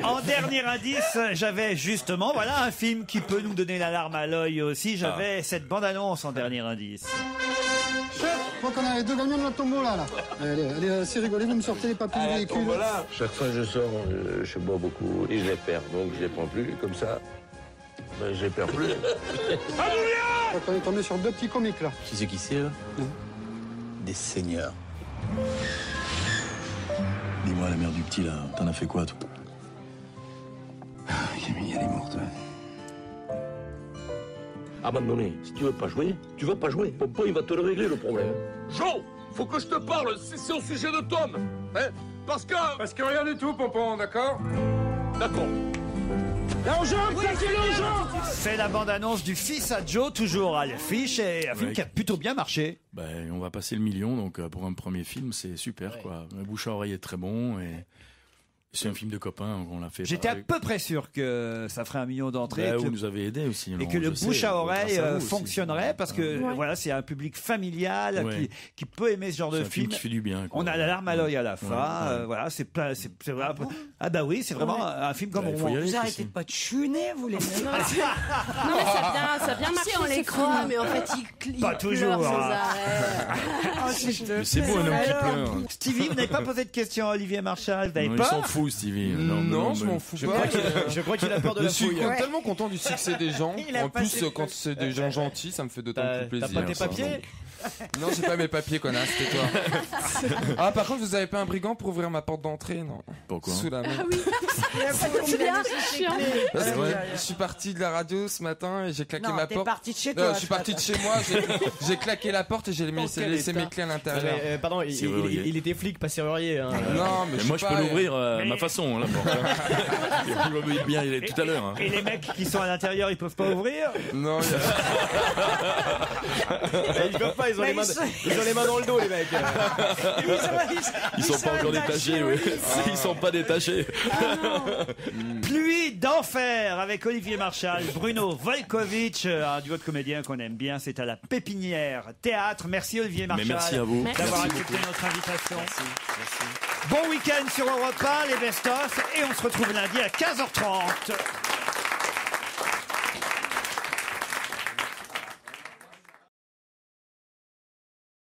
En dernier indice, j'avais justement, un film qui peut nous donner la larme à l'œil aussi. J'avais cette bande-annonce en dernier indice. Chef, je crois qu'on a les 2 gagnants de la tombola là. Allez, assez rigolé, vous me sortez les papiers du véhicule. Chaque fois que je sors, je bois beaucoup et je les perds. Donc je les prends plus, comme ça, je les perds plus. On est tombé sur 2 petits comiques là. Tu sais qui c'est là? Des seigneurs. Dis-moi, la mère du petit là, t'en as fait quoi toi? Camille, elle est morte. Abandonné. Si tu veux pas jouer, tu veux pas jouer. Popo, il va te le régler le problème. Joe, faut que je te parle, c'est au sujet de Tom. Hein? Parce que rien du tout, Pompon, d'accord? D'accord. C'est la bande-annonce du Fils à Joe, toujours à l'affiche, et un film qui a plutôt bien marché. On va passer le million, donc pour un premier film, c'est super, quoi. Le bouche à oreille est très bon, et c'est un film de copains, on l'a fait. J'étais à peu près sûr que ça ferait 1 million d'entrées. Vous nous avez aidés aussi. Et que le bouche à oreille fonctionnerait, parce que c'est un public familial qui peut aimer ce genre de film. Qui fait du bien. On a la larme à l'œil à la fin. C'est vraiment. Ah bah oui, c'est vraiment un film comme on voit. Vous arrêtez pas de chouiner, vous les mecs. Non, mais ça a bien marché. Si on les croit, mais en fait, ils pas toujours. C'est beau un homme qui pleure. Stevie, vous n'avez pas posé de question à Olivier Marchal, vous n'avez pas? Il s'en fout, Stevie. Non, je m'en fous pas. Je crois qu'il a peur de la fouille. Je suis tellement content du succès des gens. En plus, quand c'est des gens gentils, ça me fait d'autant plus plaisir. T'as pas tes papiers? Non, j'ai pas mes papiers, connasse, tais-toi. Par contre, vous avez pas un brigand pour ouvrir ma porte d'entrée, non? Pourquoi? Sous la main. Ah oui. C'est bien. Parce que je suis parti de la radio ce matin et j'ai claqué ma porte. Parti de chez toi. Je suis parti de chez moi, j'ai claqué la porte et j'ai laissé mes clés à l'intérieur. Pardon, il était flic, pas serrurier. Non, mais moi je peux l'ouvrir à ma façon, la porte. Bien, il est tout à l'heure. Et les mecs qui sont à l'intérieur, ils peuvent pas ouvrir? Non. Ils peuvent pas, ils ont les mains dans le dos, les mecs. Ils sont pas encore détachés, oui. Ils sont pas détachés. Pluie d'enfer avec Olivier Marchal, Bruno Volkovitch, un duo de comédiens qu'on aime bien. C'est à la Pépinière Théâtre. Merci Olivier Marchal. Mais merci à vous d'avoir accepté notre invitation. Merci. Bon week-end sur Europe 1, les best-of, et on se retrouve lundi à 15h30.